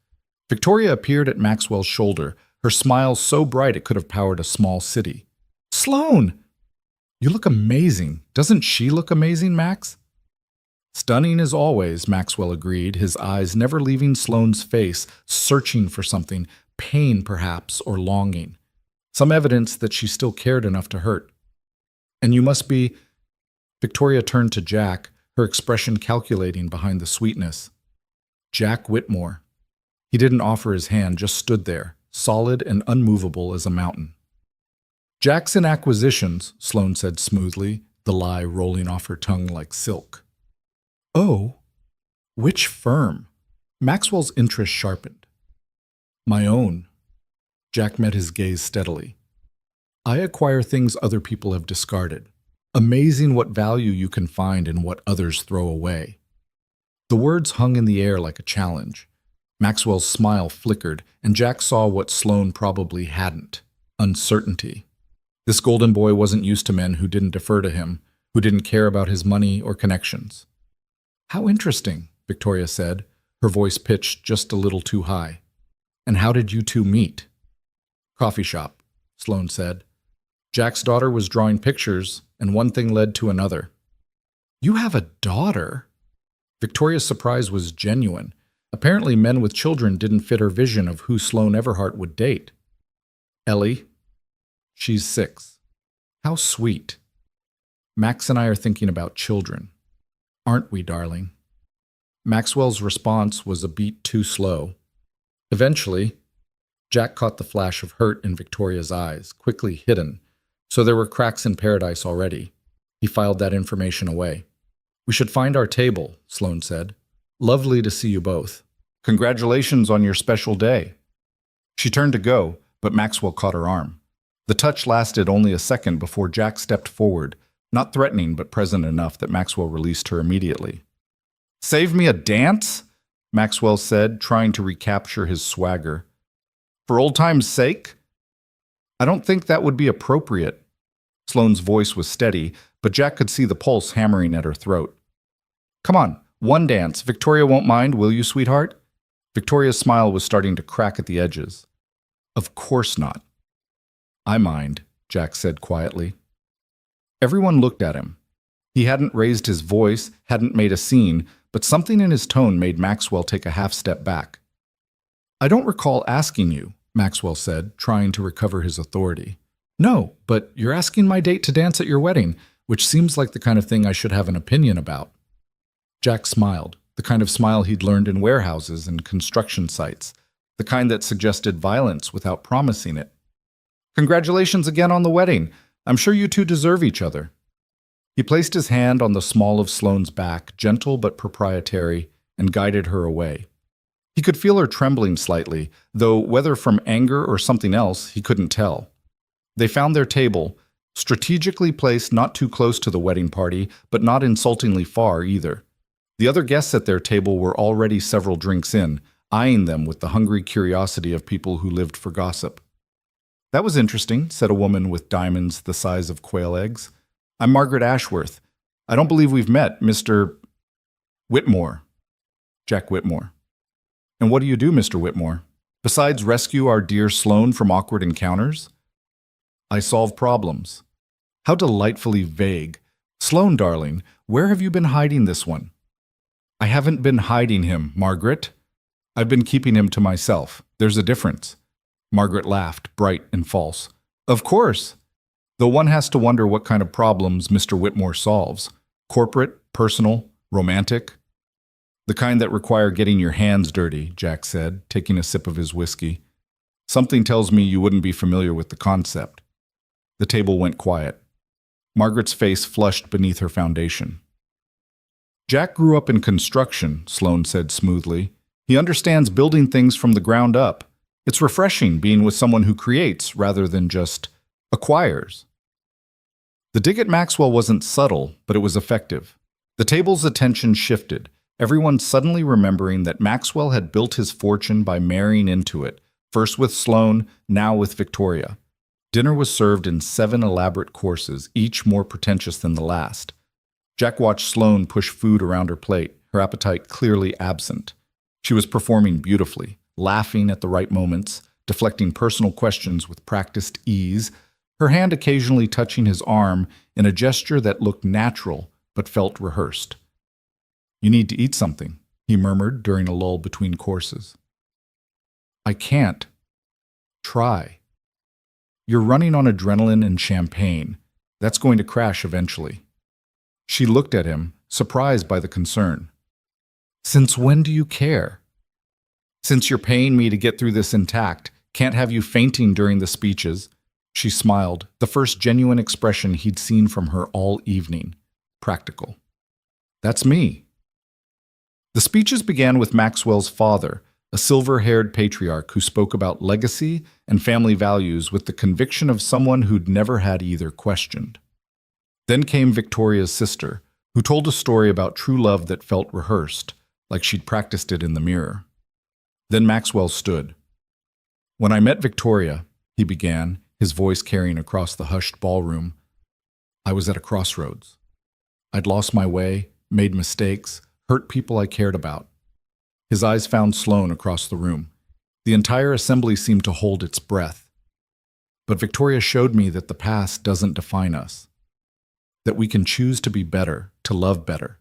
Victoria appeared at Maxwell's shoulder, her smile so bright it could have powered a small city. "Sloane! You look amazing. Doesn't she look amazing, Max?" "Stunning as always," Maxwell agreed, his eyes never leaving Sloane's face, searching for something, pain perhaps, or longing. Some evidence that she still cared enough to hurt. "And you must be—" Victoria turned to Jack, her expression calculating behind the sweetness. "Jack Whitmore." He didn't offer his hand, just stood there, solid and unmovable as a mountain. "Jack's in acquisitions," Sloane said smoothly, the lie rolling off her tongue like silk. "Oh, which firm?" Maxwell's interest sharpened. "My own." Jack met his gaze steadily. "I acquire things other people have discarded. Amazing what value you can find in what others throw away." The words hung in the air like a challenge. Maxwell's smile flickered, and Jack saw what Sloane probably hadn't: uncertainty. This golden boy wasn't used to men who didn't defer to him, who didn't care about his money or connections. "How interesting," Victoria said, her voice pitched just a little too high. "And how did you two meet?" "Coffee shop," Sloane said. Jack's daughter was drawing pictures, and one thing led to another. "You have a daughter?" Victoria's surprise was genuine. Apparently men with children didn't fit her vision of who Sloane Everhart would date. "Ellie. She's 6. How sweet. Max and I are thinking about children. Aren't we, darling?" Maxwell's response was a beat too slow. Eventually, Jack caught the flash of hurt in Victoria's eyes, quickly hidden, so there were cracks in paradise already. He filed that information away. "We should find our table," Sloane said. "Lovely to see you both. Congratulations on your special day." She turned to go, but Maxwell caught her arm. The touch lasted only a second before Jack stepped forward, not threatening but present enough that Maxwell released her immediately. "Save me a dance?" Maxwell said, trying to recapture his swagger. "For old time's sake?" "I don't think that would be appropriate." Sloane's voice was steady, but Jack could see the pulse hammering at her throat. "Come on, one dance. Victoria won't mind, will you, sweetheart?" Victoria's smile was starting to crack at the edges. "Of course not." "I mind," Jack said quietly. Everyone looked at him. He hadn't raised his voice, hadn't made a scene, but something in his tone made Maxwell take a half step back. "I don't recall asking you," Maxwell said, trying to recover his authority. "No, but you're asking my date to dance at your wedding, which seems like the kind of thing I should have an opinion about." Jack smiled, the kind of smile he'd learned in warehouses and construction sites, the kind that suggested violence without promising it. "Congratulations again on the wedding. I'm sure you two deserve each other." He placed his hand on the small of Sloane's back, gentle but proprietary, and guided her away. He could feel her trembling slightly, though whether from anger or something else, he couldn't tell. They found their table, strategically placed not too close to the wedding party, but not insultingly far either. The other guests at their table were already several drinks in, eyeing them with the hungry curiosity of people who lived for gossip. "That was interesting," said a woman with diamonds the size of quail eggs. "I'm Margaret Ashworth. I don't believe we've met, Mr. Whitmore." "Jack Whitmore." "And what do you do, Mr. Whitmore? Besides rescue our dear Sloane from awkward encounters?" "I solve problems." How delightfully vague. Sloane, darling, where have you been hiding this one? I haven't been hiding him, Margaret. I've been keeping him to myself. There's a difference. Margaret laughed, bright and false. Of course. Though one has to wonder what kind of problems Mr. Whitmore solves. Corporate, personal, romantic. The kind that require getting your hands dirty, Jack said, taking a sip of his whiskey. Something tells me you wouldn't be familiar with the concept. The table went quiet. Margaret's face flushed beneath her foundation. Jack grew up in construction, Sloane said smoothly. He understands building things from the ground up. It's refreshing being with someone who creates rather than just acquires. The dig at Maxwell wasn't subtle, but it was effective. The table's attention shifted, everyone suddenly remembering that Maxwell had built his fortune by marrying into it, first with Sloane, now with Victoria. Dinner was served in 7 elaborate courses, each more pretentious than the last. Jack watched Sloane push food around her plate, her appetite clearly absent. She was performing beautifully, laughing at the right moments, deflecting personal questions with practiced ease, her hand occasionally touching his arm in a gesture that looked natural but felt rehearsed. You need to eat something, he murmured during a lull between courses. I can't. Try. You're running on adrenaline and champagne. That's going to crash eventually. She looked at him, surprised by the concern. Since when do you care? Since you're paying me to get through this intact, can't have you fainting during the speeches. She smiled, the first genuine expression he'd seen from her all evening. Practical. That's me. The speeches began with Maxwell's father, a silver-haired patriarch who spoke about legacy and family values with the conviction of someone who'd never had either questioned. Then came Victoria's sister, who told a story about true love that felt rehearsed, like she'd practiced it in the mirror. Then Maxwell stood. When I met Victoria, he began, his voice carrying across the hushed ballroom, I was at a crossroads. I'd lost my way, made mistakes, hurt people I cared about. His eyes found Sloane across the room. The entire assembly seemed to hold its breath. But Victoria showed me that the past doesn't define us, that we can choose to be better, to love better.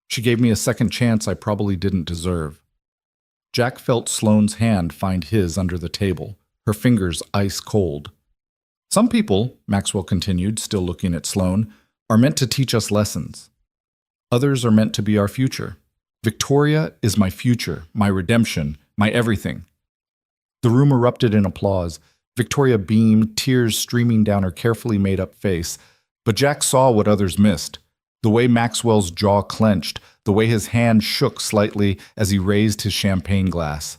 She gave me a second chance I probably didn't deserve. Jack felt Sloane's hand find his under the table, her fingers ice cold. Some people, Maxwell continued, still looking at Sloane, are meant to teach us lessons. Others are meant to be our future. Victoria is my future, my redemption, my everything. The room erupted in applause. Victoria beamed, tears streaming down her carefully made-up face. But Jack saw what others missed. The way Maxwell's jaw clenched, the way his hand shook slightly as he raised his champagne glass.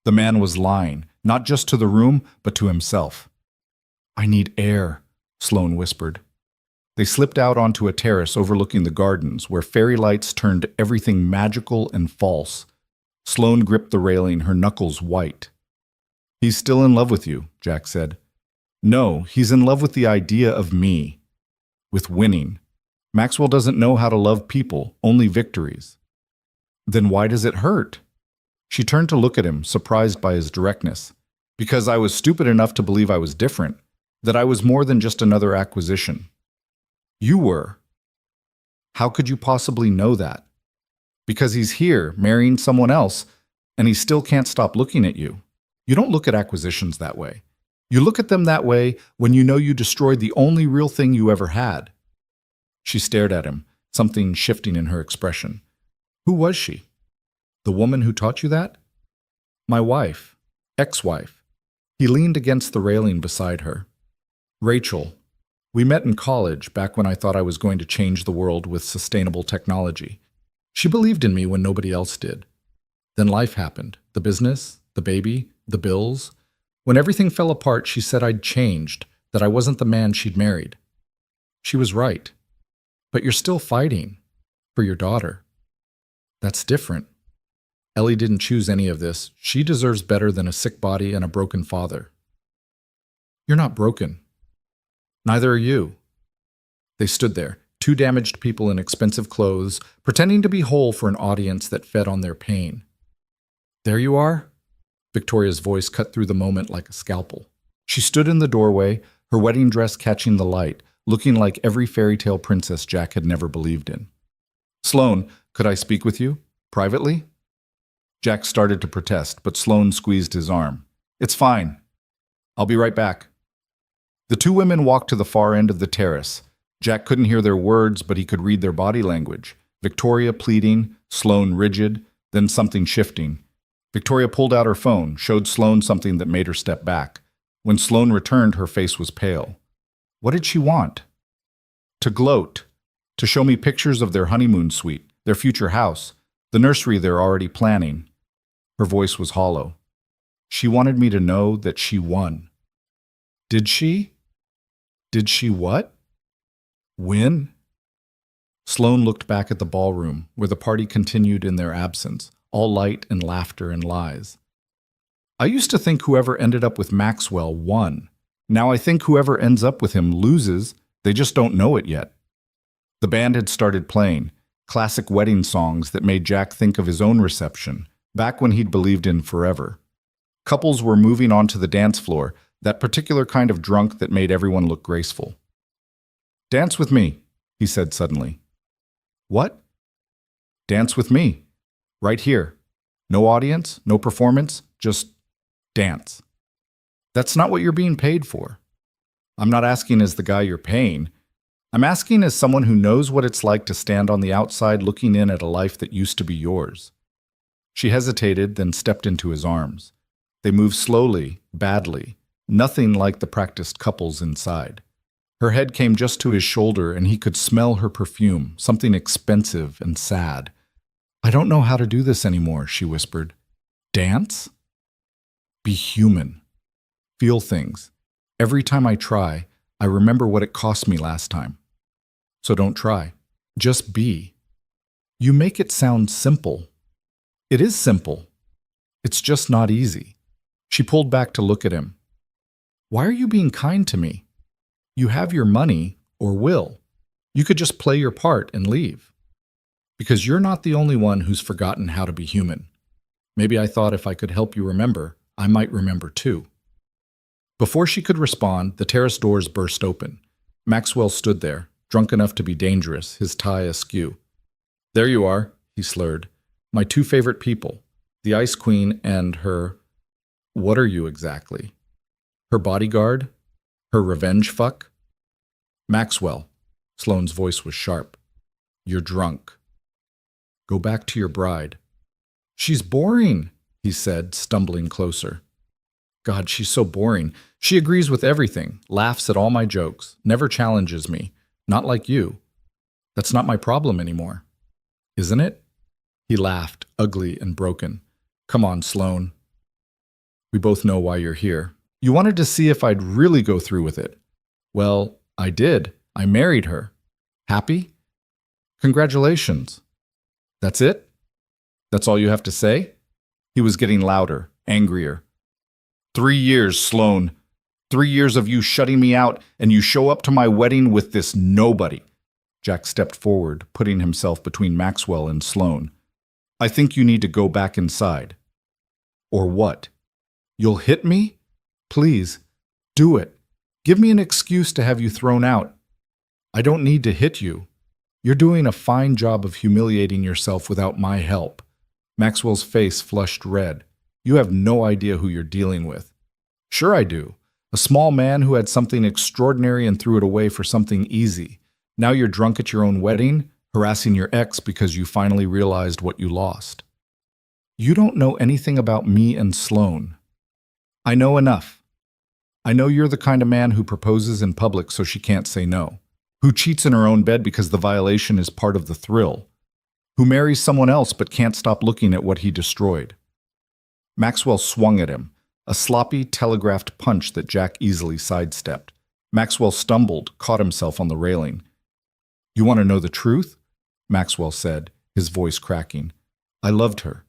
The man was lying, not just to the room, but to himself. I need air, Sloane whispered. They slipped out onto a terrace overlooking the gardens, where fairy lights turned everything magical and false. Sloane gripped the railing, her knuckles white. He's still in love with you, Jack said. No, he's in love with the idea of me. With winning. Maxwell doesn't know how to love people, only victories. Then why does it hurt? She turned to look at him, surprised by his directness. Because I was stupid enough to believe I was different, that I was more than just another acquisition. You were. How could you possibly know that? Because he's here, marrying someone else, and he still can't stop looking at you. You don't look at acquisitions that way. You look at them that way when you know you destroyed the only real thing you ever had. She stared at him, something shifting in her expression. Who was she? The woman who taught you that? My wife. Ex-wife. He leaned against the railing beside her. Rachel. We met in college, back when I thought I was going to change the world with sustainable technology. She believed in me when nobody else did. Then life happened. The business, the baby, the bills. When everything fell apart, she said I'd changed, that I wasn't the man she'd married. She was right. But you're still fighting. For your daughter. That's different. Ellie didn't choose any of this. She deserves better than a sick body and a broken father. You're not broken. Neither are you. They stood there, 2 damaged people in expensive clothes, pretending to be whole for an audience that fed on their pain. There you are? Victoria's voice cut through the moment like a scalpel. She stood in the doorway, her wedding dress catching the light, looking like every fairy tale princess Jack had never believed in. "Sloane, could I speak with you? Privately?" Jack started to protest, but Sloane squeezed his arm. "It's fine. I'll be right back." The two women walked to the far end of the terrace. Jack couldn't hear their words, but he could read their body language. Victoria pleading, Sloane rigid, then something shifting. Victoria pulled out her phone, showed Sloane something that made her step back. When Sloane returned, her face was pale. What did she want? To gloat. To show me pictures of their honeymoon suite, their future house, the nursery they're already planning. Her voice was hollow. She wanted me to know that she won. Did she? Did she what? Win? Sloane looked back at the ballroom, where the party continued in their absence, all light and laughter and lies. I used to think whoever ended up with Maxwell won. Now I think whoever ends up with him loses, they just don't know it yet. The band had started playing, classic wedding songs that made Jack think of his own reception, back when he'd believed in forever. Couples were moving onto the dance floor, that particular kind of drunk that made everyone look graceful. "Dance with me," he said suddenly. "What?" "Dance with me. Right here. No audience, no performance, just dance." "That's not what you're being paid for." "I'm not asking as the guy you're paying. I'm asking as someone who knows what it's like to stand on the outside looking in at a life that used to be yours." She hesitated, then stepped into his arms. They moved slowly, badly, nothing like the practiced couples inside. Her head came just to his shoulder, and he could smell her perfume, something expensive and sad. "I don't know how to do this anymore," she whispered. "Dance? Be human. Feel things. Every time I try, I remember what it cost me last time. So don't try. Just be." "You make it sound simple." "It is simple. It's just not easy." She pulled back to look at him. "Why are you being kind to me? You have your money, or will. You could just play your part and leave. Because you're not the only one who's forgotten how to be human. Maybe I thought if I could help you remember, I might remember too." Before she could respond, the terrace doors burst open. Maxwell stood there, drunk enough to be dangerous, his tie askew. "There you are," he slurred. "My two favorite people, the Ice Queen and her... What are you exactly? Her bodyguard? Her revenge fuck?" "Maxwell." Sloane's voice was sharp. "You're drunk. Go back to your bride." "She's boring," he said, stumbling closer. "God, she's so boring. She agrees with everything, laughs at all my jokes, never challenges me. Not like you. That's not my problem anymore. Isn't it?" He laughed, ugly and broken. "Come on, Sloane. We both know why you're here. You wanted to see if I'd really go through with it. Well, I did. I married her. Happy? Congratulations. That's it? That's all you have to say?" He was getting louder, angrier. 3 years, Sloane. 3 years of you shutting me out, and you show up to my wedding with this nobody." Jack stepped forward, putting himself between Maxwell and Sloane. "I think you need to go back inside." "Or what? You'll hit me? Please, do it. Give me an excuse to have you thrown out." "I don't need to hit you. You're doing a fine job of humiliating yourself without my help." Maxwell's face flushed red. "You have no idea who you're dealing with." "Sure I do. A small man who had something extraordinary and threw it away for something easy. Now you're drunk at your own wedding, harassing your ex because you finally realized what you lost." "You don't know anything about me and Sloane." "I know enough. I know you're the kind of man who proposes in public so she can't say no, who cheats in her own bed because the violation is part of the thrill, who marries someone else but can't stop looking at what he destroyed." Maxwell swung at him, a sloppy, telegraphed punch that Jack easily sidestepped. Maxwell stumbled, caught himself on the railing. "You want to know the truth?" Maxwell said, his voice cracking. "I loved her.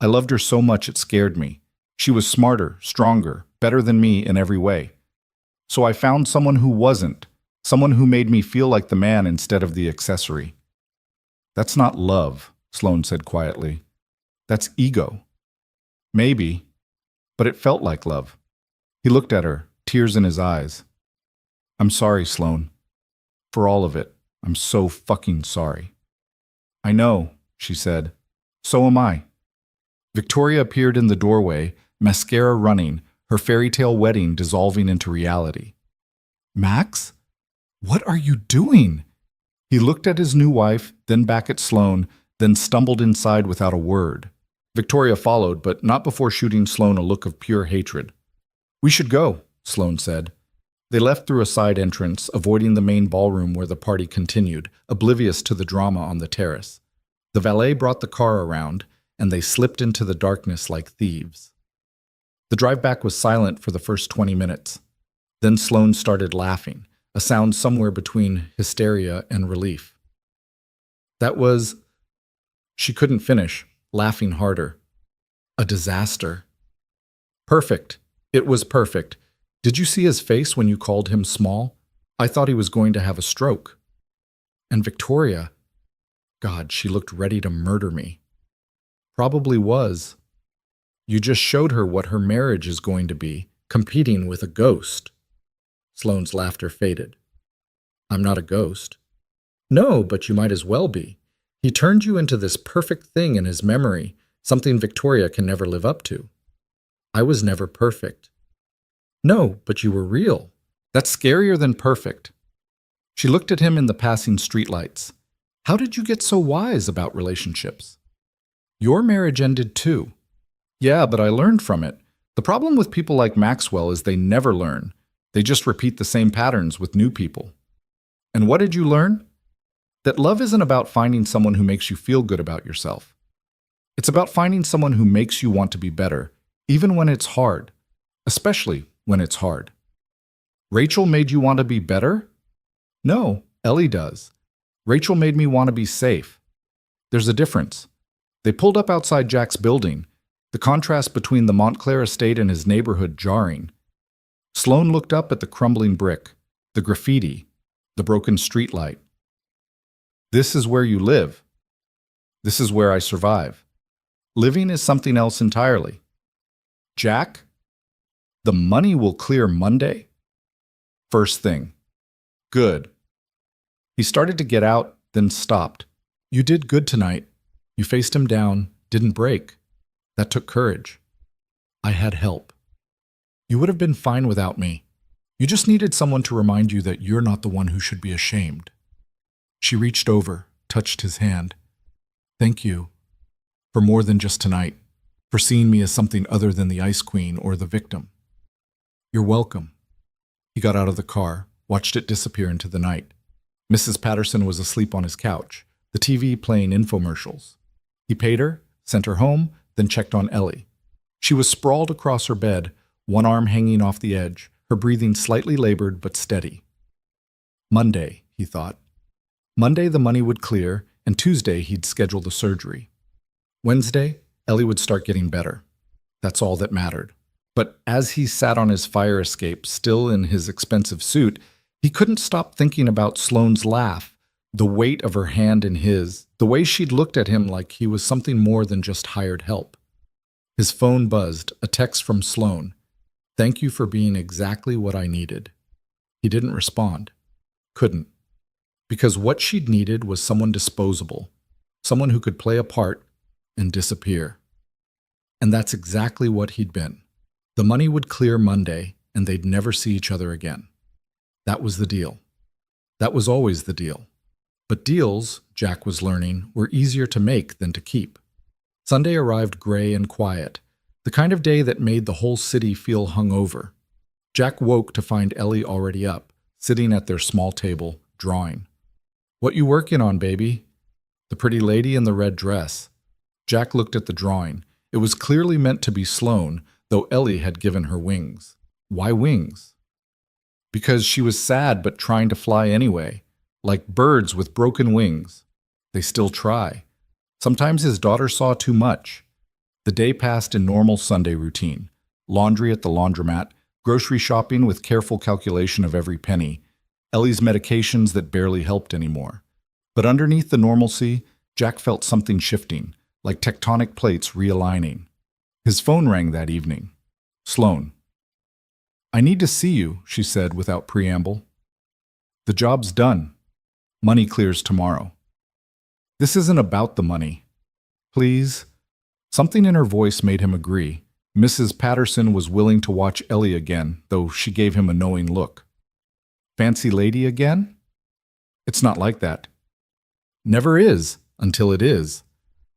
I loved her so much it scared me. She was smarter, stronger, better than me in every way. So I found someone who wasn't, someone who made me feel like the man instead of the accessory." "That's not love," Sloane said quietly. "That's ego." "Maybe, but it felt like love." He looked at her, tears in his eyes. "I'm sorry, Sloane. For all of it. I'm so fucking sorry. I know, she said. So am I. Victoria appeared in the doorway, mascara running, her fairy tale wedding dissolving into reality. Max? What are you doing? He looked at his new wife, then back at Sloane, then stumbled inside without a word. Victoria followed, but not before shooting Sloane a look of pure hatred. We should go, Sloane said. They left through a side entrance, avoiding the main ballroom where the party continued, oblivious to the drama on the terrace. The valet brought the car around, and they slipped into the darkness like thieves. The drive back was silent for the first 20 minutes. Then Sloane started laughing, a sound somewhere between hysteria and relief. That was... She couldn't finish, laughing harder. A disaster. Perfect. It was perfect. Did you see his face when you called him small? I thought he was going to have a stroke. And Victoria... God, she looked ready to murder me. Probably was. You just showed her what her marriage is going to be, competing with a ghost. Sloane's laughter faded. I'm not a ghost. No, but you might as well be. He turned you into this perfect thing in his memory, something Victoria can never live up to. I was never perfect. No, but you were real. That's scarier than perfect. She looked at him in the passing streetlights. How did you get so wise about relationships? Your marriage ended too. Yeah, but I learned from it. The problem with people like Maxwell is they never learn. They just repeat the same patterns with new people. And what did you learn? That love isn't about finding someone who makes you feel good about yourself. It's about finding someone who makes you want to be better, even when it's hard, especially when it's hard. Rachel made you want to be better? No, Ellie does. Rachel made me want to be safe. There's a difference. They pulled up outside Jack's building, the contrast between the Montclair estate and his neighborhood jarring. Sloane looked up at the crumbling brick, the graffiti, the broken streetlight. This is where you live. This is where I survive. Living is something else entirely. Jack, the money will clear Monday? First thing. Good. He started to get out, then stopped. You did good tonight. You faced him down, didn't break. That took courage. I had help. You would have been fine without me. You just needed someone to remind you that you're not the one who should be ashamed. She reached over, touched his hand. Thank you. For more than just tonight. For seeing me as something other than the Ice Queen or the victim. You're welcome. He got out of the car, watched it disappear into the night. Mrs. Patterson was asleep on his couch, the TV playing infomercials. He paid her, sent her home, then checked on Ellie. She was sprawled across her bed, one arm hanging off the edge, her breathing slightly labored but steady. Monday, he thought. Monday the money would clear, and Tuesday he'd schedule the surgery. Wednesday, Ellie would start getting better. That's all that mattered. But as he sat on his fire escape, still in his expensive suit, he couldn't stop thinking about Sloane's laugh, the weight of her hand in his, the way she'd looked at him like he was something more than just hired help. His phone buzzed, a text from Sloane. Thank you for being exactly what I needed. He didn't respond. Couldn't. Because what she'd needed was someone disposable, someone who could play a part and disappear. And that's exactly what he'd been. The money would clear Monday, and they'd never see each other again. That was the deal. That was always the deal. But deals, Jack was learning, were easier to make than to keep. Sunday arrived gray and quiet, the kind of day that made the whole city feel hungover. Jack woke to find Ellie already up, sitting at their small table, drawing. What you working on, baby? The pretty lady in the red dress. Jack looked at the drawing. It was clearly meant to be Sloane, though Ellie had given her wings. Why wings? Because she was sad but trying to fly anyway, like birds with broken wings. They still try. Sometimes his daughter saw too much. The day passed in normal Sunday routine. Laundry at the laundromat, grocery shopping with careful calculation of every penny, Ellie's medications that barely helped anymore. But underneath the normalcy, Jack felt something shifting, like tectonic plates realigning. His phone rang that evening. Sloane. I need to see you, she said without preamble. The job's done, Money clears tomorrow. This isn't about the money. Please? Something in her voice made him agree. Mrs. Patterson was willing to watch Ellie again, though she gave him a knowing look. Fancy lady again? It's not like that. Never is, until it is.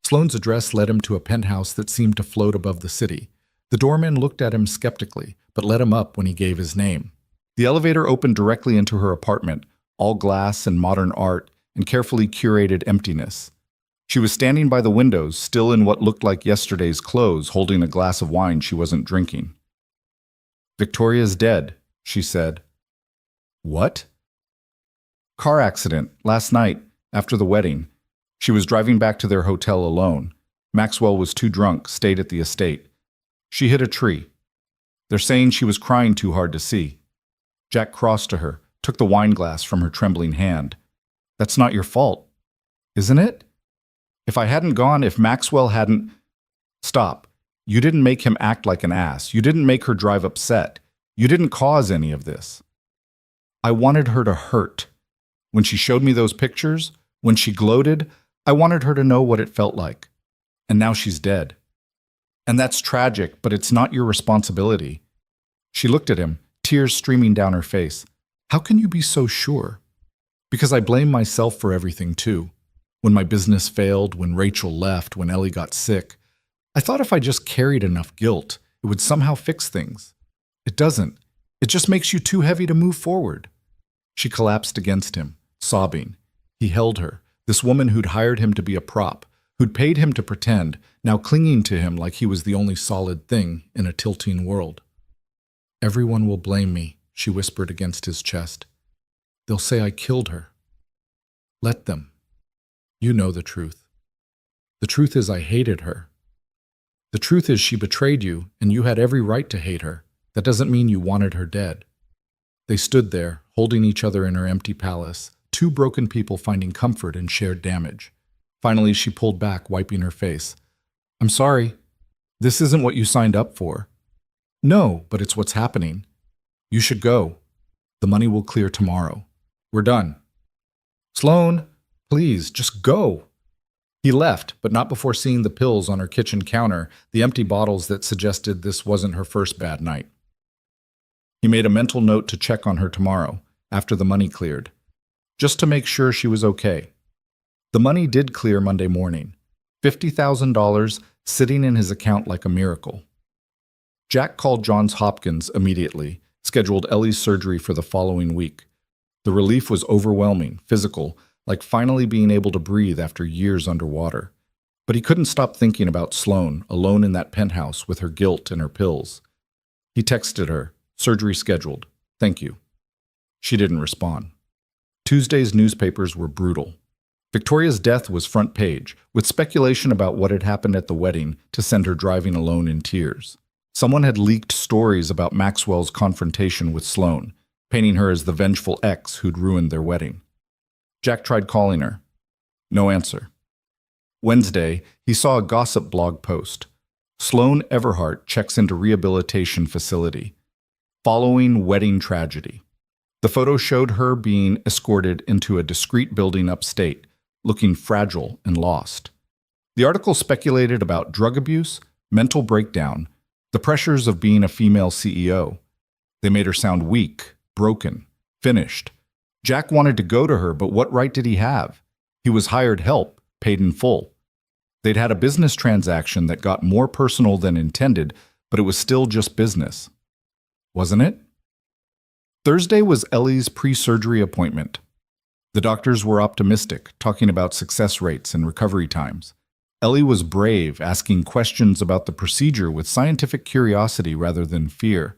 Sloane's address led him to a penthouse that seemed to float above the city. The doorman looked at him skeptically, but let him up when he gave his name. The elevator opened directly into her apartment, all glass and modern art and carefully curated emptiness. She was standing by the windows, still in what looked like yesterday's clothes, holding a glass of wine she wasn't drinking. "Victoria's dead," she said. "What?" "Car accident, last night, after the wedding. She was driving back to their hotel alone. Maxwell was too drunk, stayed at the estate. She hit a tree. They're saying she was crying too hard to see." Jack crossed to her, took the wine glass from her trembling hand. "That's not your fault, isn't it? If I hadn't gone, if Maxwell hadn't—" "Stop. You didn't make him act like an ass. You didn't make her drive upset. You didn't cause any of this. I wanted her to hurt. When she showed me those pictures, when she gloated, I wanted her to know what it felt like. And now she's dead. And that's tragic, but it's not your responsibility." She looked at him, tears streaming down her face. "How can you be so sure?" "Because I blame myself for everything, too. When my business failed, when Rachel left, when Ellie got sick. I thought if I just carried enough guilt, it would somehow fix things. It doesn't. It just makes you too heavy to move forward." She collapsed against him, sobbing. He held her, this woman who'd hired him to be a prop, who'd paid him to pretend, now clinging to him like he was the only solid thing in a tilting world. "Everyone will blame me," she whispered against his chest. "They'll say I killed her. Let them. You know the truth. The truth is I hated her. The truth is she betrayed you, and you had every right to hate her. That doesn't mean you wanted her dead." They stood there, holding each other in her empty palace, two broken people finding comfort in shared damage. Finally, she pulled back, wiping her face. "I'm sorry. This isn't what you signed up for." "No, but it's what's happening. You should go. The money will clear tomorrow. We're done." "Sloane, please, just go." He left, but not before seeing the pills on her kitchen counter, the empty bottles that suggested this wasn't her first bad night. He made a mental note to check on her tomorrow, after the money cleared, just to make sure she was okay. The money did clear Monday morning, $50,000 sitting in his account like a miracle. Jack called Johns Hopkins immediately, scheduled Ellie's surgery for the following week. The relief was overwhelming, physical, like finally being able to breathe after years underwater. But he couldn't stop thinking about Sloane, alone in that penthouse with her guilt and her pills. He texted her, "Surgery scheduled. Thank you." She didn't respond. Tuesday's newspapers were brutal. Victoria's death was front page, with speculation about what had happened at the wedding to send her driving alone in tears. Someone had leaked stories about Maxwell's confrontation with Sloane, painting her as the vengeful ex who'd ruined their wedding. Jack tried calling her. No answer. Wednesday, he saw a gossip blog post. Sloane Everhart checks into rehabilitation facility. Following wedding tragedy. The photo showed her being escorted into a discreet building upstate, looking fragile and lost. The article speculated about drug abuse, mental breakdown, the pressures of being a female CEO. They made her sound weak, broken, finished. Jack wanted to go to her, but what right did he have? He was hired help, paid in full. They'd had a business transaction that got more personal than intended, but it was still just business. Wasn't it? Thursday was Ellie's pre-surgery appointment. The doctors were optimistic, talking about success rates and recovery times. Ellie was brave, asking questions about the procedure with scientific curiosity rather than fear.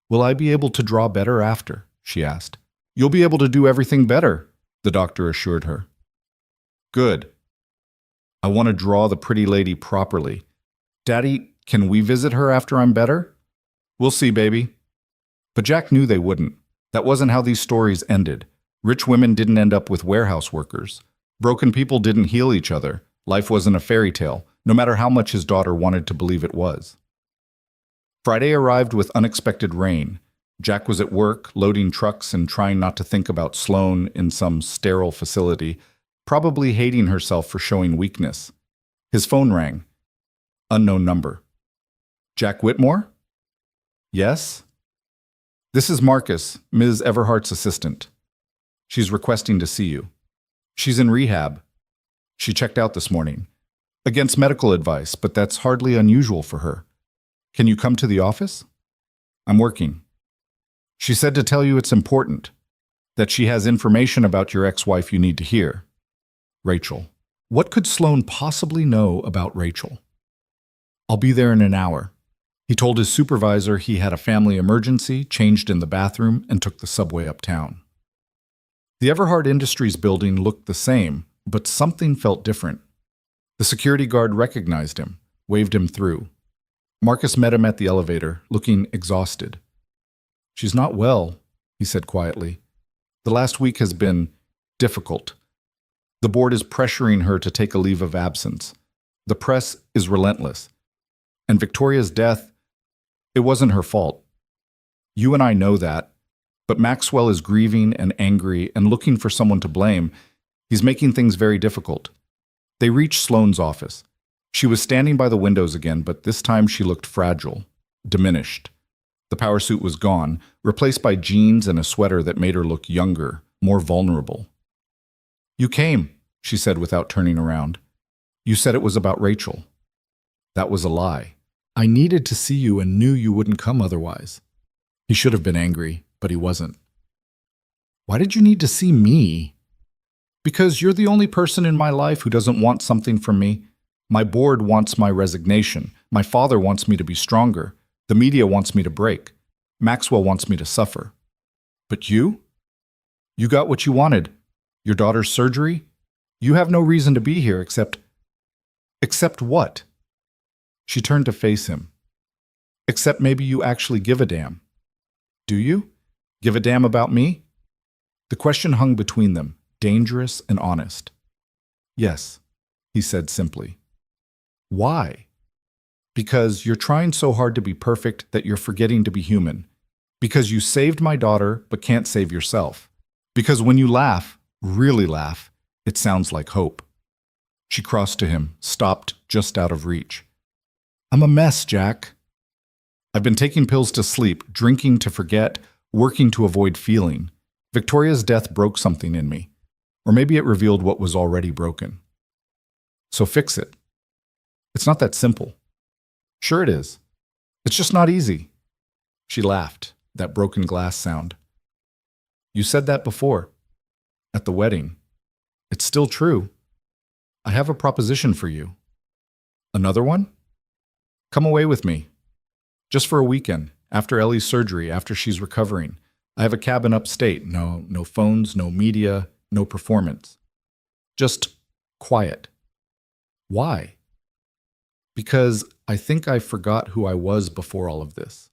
"Will I be able to draw better after?" she asked. "You'll be able to do everything better," the doctor assured her. "Good. I want to draw the pretty lady properly. Daddy, can we visit her after I'm better?" "We'll see, baby." But Jack knew they wouldn't. That wasn't how these stories ended. Rich women didn't end up with warehouse workers. Broken people didn't heal each other. Life wasn't a fairy tale, no matter how much his daughter wanted to believe it was. Friday arrived with unexpected rain. Jack was at work, loading trucks and trying not to think about Sloane in some sterile facility, probably hating herself for showing weakness. His phone rang. Unknown number. Jack Whitmore? Yes? This is Marcus, Ms. Everhart's assistant. She's requesting to see you. She's in rehab. She checked out this morning. Against medical advice, but that's hardly unusual for her. Can you come to the office? I'm working. She said to tell you it's important, that she has information about your ex-wife you need to hear. Rachel. What could Sloane possibly know about Rachel? I'll be there in an hour. He told his supervisor he had a family emergency, changed in the bathroom, and took the subway uptown. The Everhart Industries building looked the same, but something felt different. The security guard recognized him, waved him through. Marcus met him at the elevator, looking exhausted. She's not well, he said quietly. The last week has been difficult. The board is pressuring her to take a leave of absence. The press is relentless. And Victoria's death, it wasn't her fault. You and I know that, but Maxwell is grieving and angry and looking for someone to blame. He's making things very difficult. They reached Sloane's office. She was standing by the windows again, but this time she looked fragile, diminished. The power suit was gone, replaced by jeans and a sweater that made her look younger, more vulnerable. You came, she said without turning around. You said it was about Rachel. That was a lie. I needed to see you and knew you wouldn't come otherwise. He should have been angry, but he wasn't. Why did you need to see me? Because you're the only person in my life who doesn't want something from me. My board wants my resignation. My father wants me to be stronger. The media wants me to break. Maxwell wants me to suffer. But you? You got what you wanted. Your daughter's surgery? You have no reason to be here except... Except what? She turned to face him. Except maybe you actually give a damn. Do you? Give a damn about me? The question hung between them, dangerous and honest. Yes, he said simply. Why? Because you're trying so hard to be perfect that you're forgetting to be human. Because you saved my daughter but can't save yourself. Because when you laugh, really laugh, it sounds like hope. She crossed to him, stopped just out of reach. I'm a mess, Jack. I've been taking pills to sleep, drinking to forget, working to avoid feeling. Victoria's death broke something in me. Or maybe it revealed what was already broken. So fix it. It's not that simple. Sure it is. It's just not easy. She laughed, that broken glass sound. You said that before. At the wedding. It's still true. I have a proposition for you. Another one? Come away with me. Just for a weekend, after Ellie's surgery, after she's recovering. I have a cabin upstate. No phones, no media, no performance. Just quiet. Why? Because I think I forgot who I was before all of this.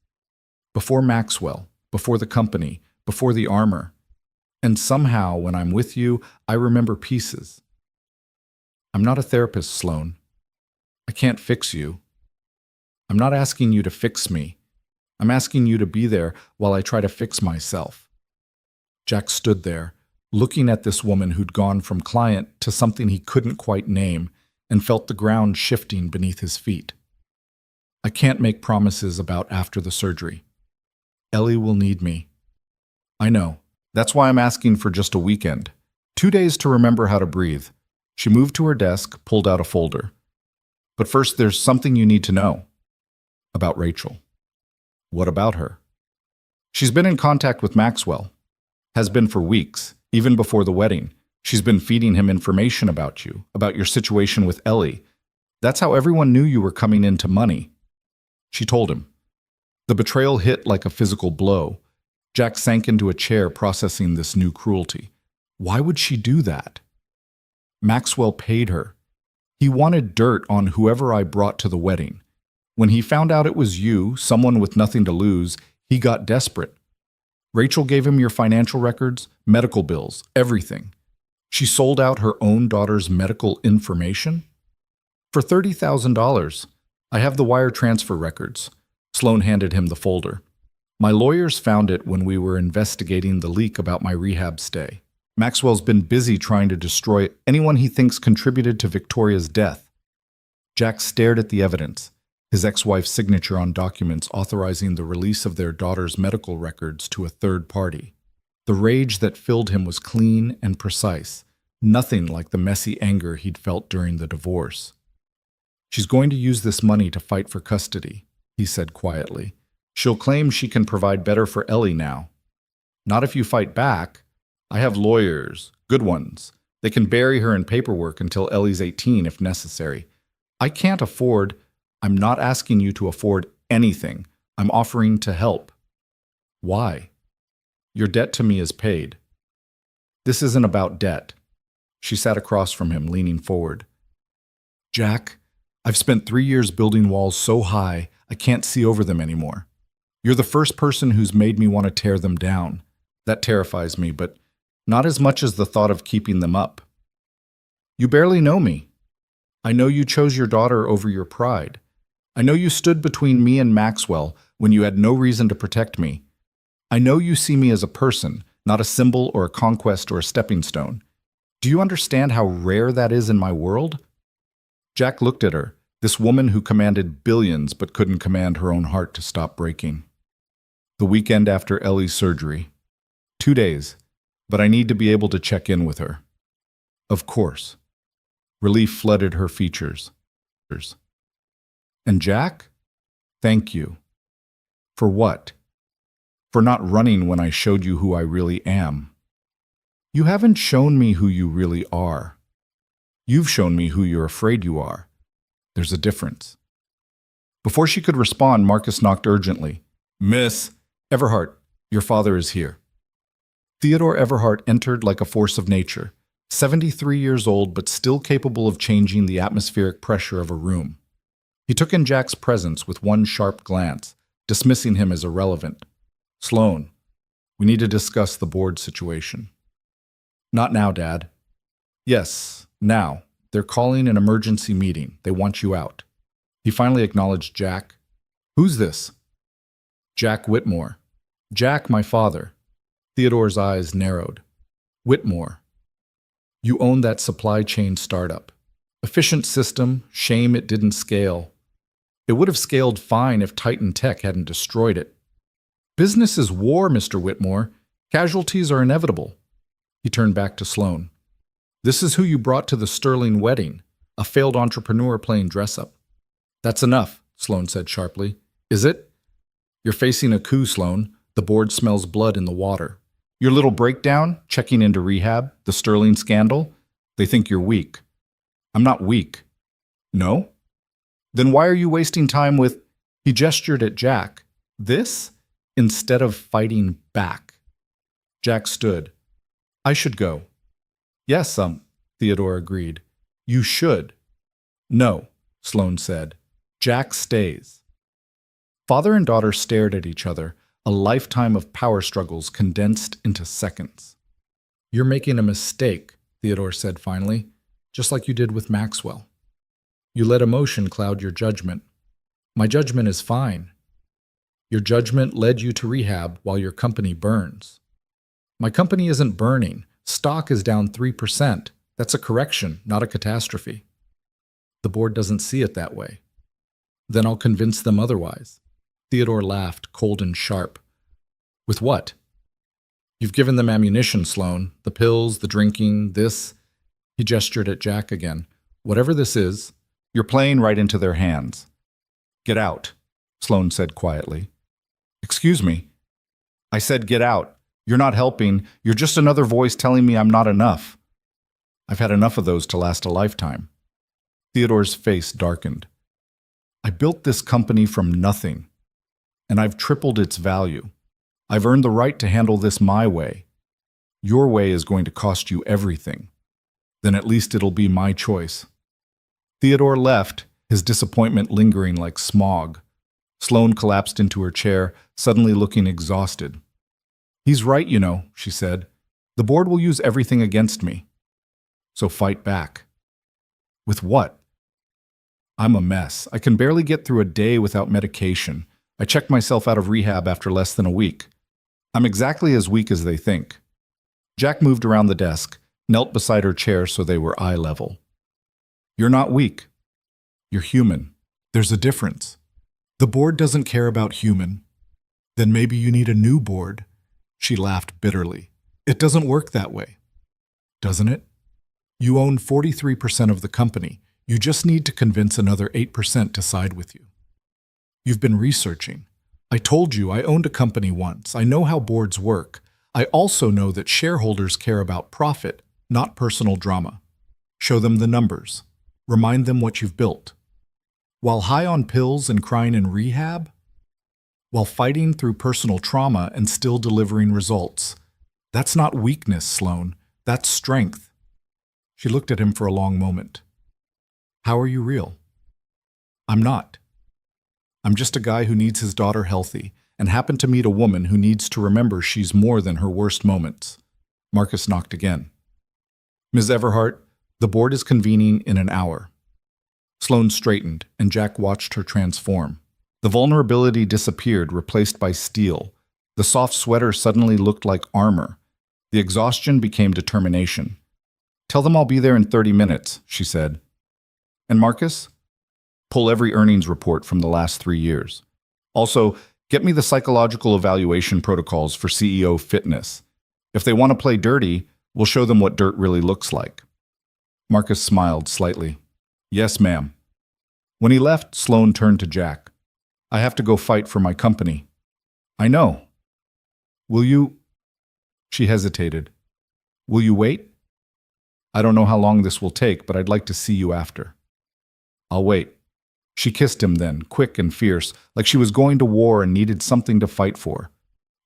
Before Maxwell, before the company, before the armor. And somehow, when I'm with you, I remember pieces. I'm not a therapist, Sloane. I can't fix you. I'm not asking you to fix me. I'm asking you to be there while I try to fix myself. Jack stood there, looking at this woman who'd gone from client to something he couldn't quite name, and felt the ground shifting beneath his feet. I can't make promises about after the surgery. Ellie will need me. I know. That's why I'm asking for just a weekend. 2 days to remember how to breathe. She moved to her desk, pulled out a folder. But first, there's something you need to know. About Rachel. What about her? She's been in contact with Maxwell. Has been for weeks, even before the wedding. She's been feeding him information about you, about your situation with Ellie. That's how everyone knew you were coming into money. She told him. The betrayal hit like a physical blow. Jack sank into a chair processing this new cruelty. Why would she do that? Maxwell paid her. He wanted dirt on whoever I brought to the wedding. When he found out it was you, someone with nothing to lose, he got desperate. Rachel gave him your financial records, medical bills, everything. She sold out her own daughter's medical information? For $30,000. I have the wire transfer records. Sloane handed him the folder. My lawyers found it when we were investigating the leak about my rehab stay. Maxwell's been busy trying to destroy anyone he thinks contributed to Victoria's death. Jack stared at the evidence, his ex-wife's signature on documents authorizing the release of their daughter's medical records to a third party. The rage that filled him was clean and precise, nothing like the messy anger he'd felt during the divorce. "She's going to use this money to fight for custody," he said quietly. "She'll claim she can provide better for Ellie now. Not if you fight back. I have lawyers, good ones. They can bury her in paperwork until Ellie's 18 if necessary. I can't afford. I'm not asking you to afford anything. I'm offering to help." "Why?" "Your debt to me is paid." "This isn't about debt." She sat across from him, leaning forward. "Jack, I've spent 3 years building walls so high I can't see over them anymore. You're the first person who's made me want to tear them down. That terrifies me, but not as much as the thought of keeping them up. You barely know me. I know you chose your daughter over your pride. I know you stood between me and Maxwell when you had no reason to protect me. I know you see me as a person, not a symbol or a conquest or a stepping stone. Do you understand how rare that is in my world?" Jack looked at her, this woman who commanded billions but couldn't command her own heart to stop breaking. "The weekend after Ellie's surgery. 2 days, but I need to be able to check in with her." "Of course." Relief flooded her features. "And Jack? Thank you." "For what?" "For not running when I showed you who I really am." "You haven't shown me who you really are. You've shown me who you're afraid you are. There's a difference." Before she could respond, Marcus knocked urgently. "Miss Everhart, your father is here." Theodore Everhart entered like a force of nature, 73 years old but still capable of changing the atmospheric pressure of a room. He took in Jack's presence with one sharp glance, dismissing him as irrelevant. "Sloan, we need to discuss the board situation." "Not now, Dad." "Yes, now. They're calling an emergency meeting. They want you out." He finally acknowledged Jack. "Who's this?" "Jack Whitmore." "Jack, my father." Theodore's eyes narrowed. "Whitmore. You own that supply chain startup. Efficient system, shame it didn't scale. It would have scaled fine if Titan Tech hadn't destroyed it. Business is war, Mr. Whitmore. Casualties are inevitable." He turned back to Sloan. "This is who you brought to the Sterling wedding, a failed entrepreneur playing dress-up." "That's enough," Sloan said sharply. "Is it?" "You're facing a coup, Sloan. The board smells blood in the water. Your little breakdown, checking into rehab, the Sterling scandal, they think you're weak." "I'm not weak." "No? Then why are you wasting time with—" He gestured at Jack. "This? Instead of fighting back." Jack stood. "I should go." "Yes, Theodore agreed. "You should." "No," Sloan said. "Jack stays." Father and daughter stared at each other, a lifetime of power struggles condensed into seconds. "You're making a mistake," Theodore said finally, "just like you did with Maxwell. You let emotion cloud your judgment. My judgment is fine. Your judgment led you to rehab while your company burns. My company isn't burning. Stock is down 3%. That's a correction, not a catastrophe. The board doesn't see it that way. Then I'll convince them otherwise." Theodore laughed, cold and sharp. "With what?" "You've given them ammunition, Sloan. The pills, the drinking, this." He gestured at Jack again. "Whatever this is, you're playing right into their hands." "Get out," Sloan said quietly. "Excuse me." "I said get out. You're not helping. You're just another voice telling me I'm not enough." "I've had enough of those to last a lifetime." Theodore's face darkened. "I built this company from nothing, and I've tripled its value. I've earned the right to handle this my way. Your way is going to cost you everything. Then at least it'll be my choice." Theodore left, his disappointment lingering like smog. Sloan collapsed into her chair, suddenly looking exhausted. "He's right, you know," she said. "The board will use everything against me. So fight back." "With what?" "I'm a mess. I can barely get through a day without medication. I checked myself out of rehab after less than a week. I'm exactly as weak as they think. Jack moved around the desk, knelt beside her chair so they were eye level. You're not weak. You're human. There's a difference. The board doesn't care about human. Then maybe you need a new board. She laughed bitterly. It doesn't work that way. Doesn't it? You own 43% of the company. You just need to convince another 8% to side with you. You've been researching. I told you I owned a company once. I know how boards work. I also know that shareholders care about profit, not personal drama. Show them the numbers. Remind them what you've built. While high on pills and crying in rehab? While fighting through personal trauma and still delivering results. That's not weakness, Sloan. That's strength. She looked at him for a long moment. How are you real? I'm not. I'm just a guy who needs his daughter healthy and happened to meet a woman who needs to remember she's more than her worst moments. Marcus knocked again. Ms. Everhart, the board is convening in an hour. Sloan straightened, and Jack watched her transform. The vulnerability disappeared, replaced by steel. The soft sweater suddenly looked like armor. The exhaustion became determination. Tell them I'll be there in 30 minutes, she said. And Marcus? Pull every earnings report from the last 3 years. Also, get me the psychological evaluation protocols for CEO fitness. If they want to play dirty, we'll show them what dirt really looks like. Marcus smiled slightly. Yes, ma'am. When he left, Sloan turned to Jack. I have to go fight for my company. I know. Will you? She hesitated. Will you wait? I don't know how long this will take, but I'd like to see you after. I'll wait. She kissed him then, quick and fierce, like she was going to war and needed something to fight for.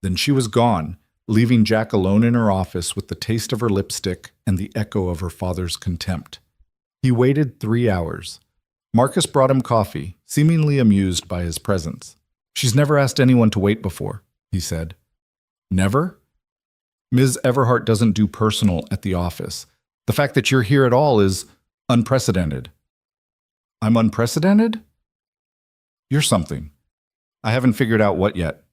Then she was gone, leaving Jack alone in her office with the taste of her lipstick and the echo of her father's contempt. He waited 3 hours. Marcus brought him coffee, seemingly amused by his presence. She's never asked anyone to wait before, he said. Never? Ms. Everhart doesn't do personal at the office. The fact that you're here at all is unprecedented. I'm unprecedented? You're something. I haven't figured out what yet.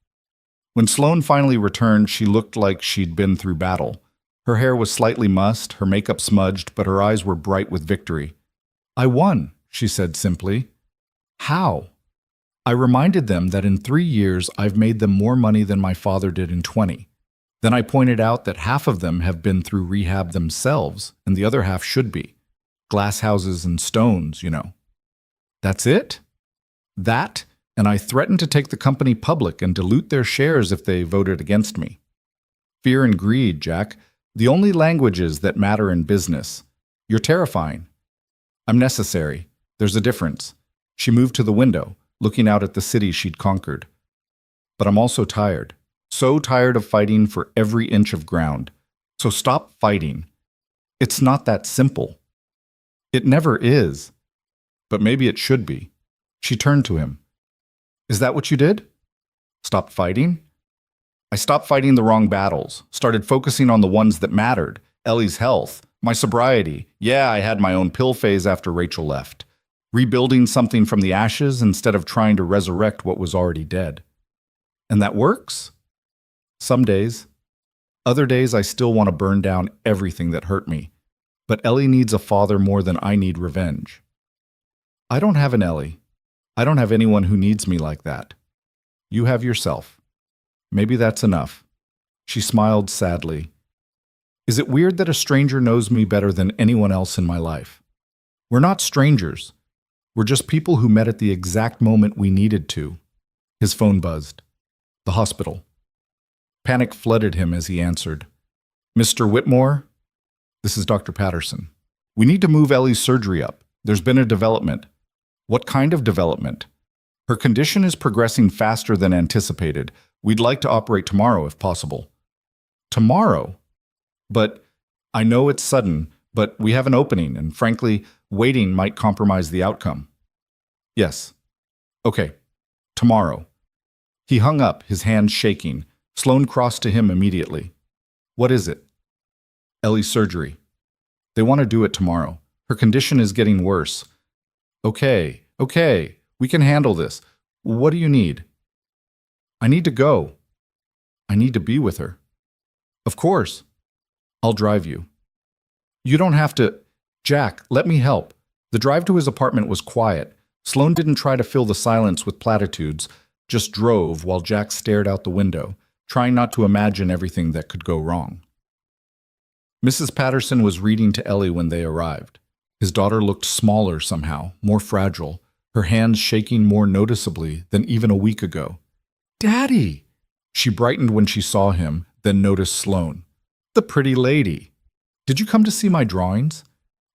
When Sloan finally returned, she looked like she'd been through battle. Her hair was slightly mussed, her makeup smudged, but her eyes were bright with victory. I won, she said simply. How? I reminded them that in 3 years I've made them more money than my father did in 20. Then I pointed out that half of them have been through rehab themselves, and the other half should be. Glass houses and stones, you know. That's it? That, and I threatened to take the company public and dilute their shares if they voted against me. Fear and greed, Jack, the only languages that matter in business. You're terrifying. I'm necessary. There's a difference. She moved to the window, looking out at the city she'd conquered. But I'm also tired. So tired of fighting for every inch of ground. So stop fighting. It's not that simple. It never is. But maybe it should be. She turned to him. Is that what you did? Stopped fighting? I stopped fighting the wrong battles, started focusing on the ones that mattered. Ellie's health, my sobriety. Yeah, I had my own pill phase after Rachel left. Rebuilding something from the ashes instead of trying to resurrect what was already dead. And that works? Some days. Other days I still want to burn down everything that hurt me. But Ellie needs a father more than I need revenge. I don't have an Ellie. I don't have anyone who needs me like that. You have yourself. Maybe that's enough. She smiled sadly. Is it weird that a stranger knows me better than anyone else in my life? We're not strangers. We're just people who met at the exact moment we needed to. His phone buzzed. The hospital. Panic flooded him as he answered. Mr. Whitmore? This is Dr. Patterson. We need to move Ellie's surgery up. There's been a development. What kind of development? Her condition is progressing faster than anticipated. We'd like to operate tomorrow if possible. Tomorrow? But I know it's sudden, but we have an opening, and frankly, waiting might compromise the outcome. Yes. Okay. Tomorrow. He hung up, his hands shaking. Sloan crossed to him immediately. What is it? Ellie's surgery. They want to do it tomorrow. Her condition is getting worse. Okay, we can handle this. What do you need? I need to go. I need to be with her. Of course. I'll drive you. You don't have to. Jack, let me help. The drive to his apartment was quiet. Sloane didn't try to fill the silence with platitudes, just drove while Jack stared out the window, trying not to imagine everything that could go wrong. Mrs. Patterson was reading to Ellie when they arrived. His daughter looked smaller somehow, more fragile, her hands shaking more noticeably than even a week ago. "Daddy!" She brightened when she saw him, then noticed Sloane. "The pretty lady. Did you come to see my drawings?"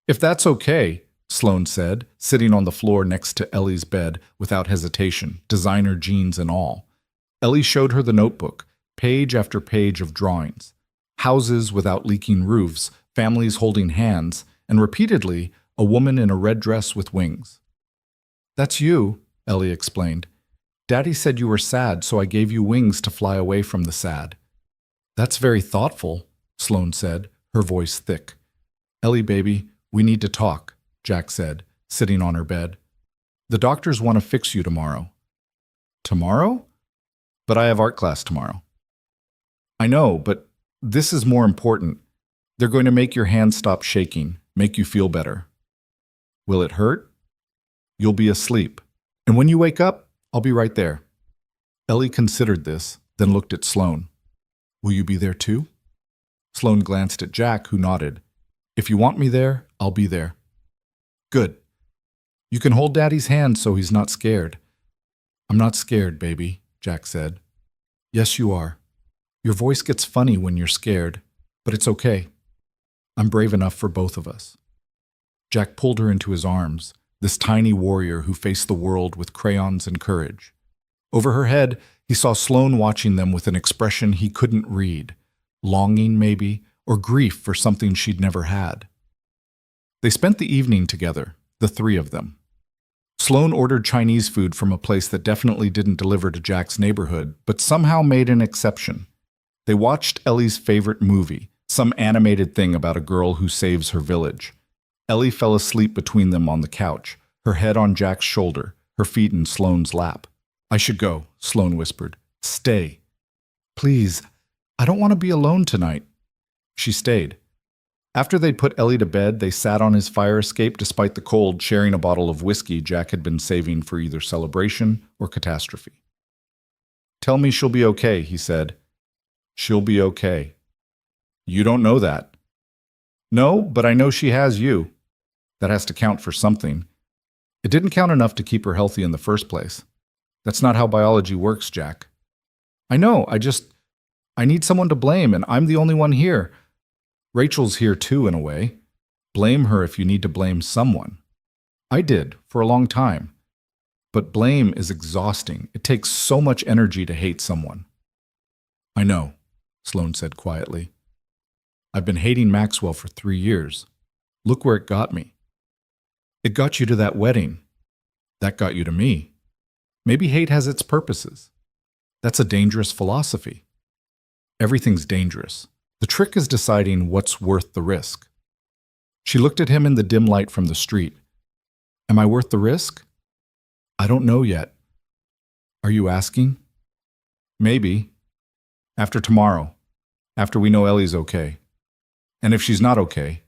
"If that's okay," Sloane said, sitting on the floor next to Ellie's bed without hesitation, designer jeans and all. Ellie showed her the notebook, page after page of drawings. Houses without leaking roofs, families holding hands, and repeatedly, a woman in a red dress with wings. "That's you," Ellie explained. "Daddy said you were sad, so I gave you wings to fly away from the sad." "That's very thoughtful," Sloane said, her voice thick. "Ellie, baby, we need to talk," Jack said, sitting on her bed. "The doctors want to fix you tomorrow." "Tomorrow?" "But I have art class tomorrow." "I know, but this is more important. They're going to make your hands stop shaking, make you feel better." "Will it hurt?" "You'll be asleep. And when you wake up, I'll be right there." Ellie considered this, then looked at Sloane. "Will you be there too?" Sloane glanced at Jack, who nodded. "If you want me there, I'll be there." "Good. You can hold Daddy's hand so he's not scared." "I'm not scared, baby," Jack said. "Yes, you are. Your voice gets funny when you're scared, but it's okay. I'm brave enough for both of us." Jack pulled her into his arms, this tiny warrior who faced the world with crayons and courage. Over her head, he saw Sloane watching them with an expression he couldn't read, longing maybe, or grief for something she'd never had. They spent the evening together, the three of them. Sloane ordered Chinese food from a place that definitely didn't deliver to Jack's neighborhood, but somehow made an exception. They watched Ellie's favorite movie, some animated thing about a girl who saves her village. Ellie fell asleep between them on the couch, her head on Jack's shoulder, her feet in Sloane's lap. "I should go," Sloane whispered. "Stay." "Please, I don't want to be alone tonight." She stayed. After they'd put Ellie to bed, they sat on his fire escape despite the cold, sharing a bottle of whiskey Jack had been saving for either celebration or catastrophe. "Tell me she'll be okay," he said. "She'll be okay." "You don't know that." "No, but I know she has you." "That has to count for something." "It didn't count enough to keep her healthy in the first place." "That's not how biology works, Jack." "I know, I need someone to blame, and I'm the only one here." "Rachel's here too, in a way. Blame her if you need to blame someone." "I did, for a long time." "But blame is exhausting. It takes so much energy to hate someone." "I know," Sloane said quietly. "I've been hating Maxwell for 3 years. Look where it got me." "It got you to that wedding. That got you to me. Maybe hate has its purposes. That's a dangerous philosophy." "Everything's dangerous. The trick is deciding what's worth the risk." She looked at him in the dim light from the street. "Am I worth the risk?" "I don't know yet." "Are you asking?" "Maybe. After tomorrow. After we know Ellie's okay. And if she's not okay,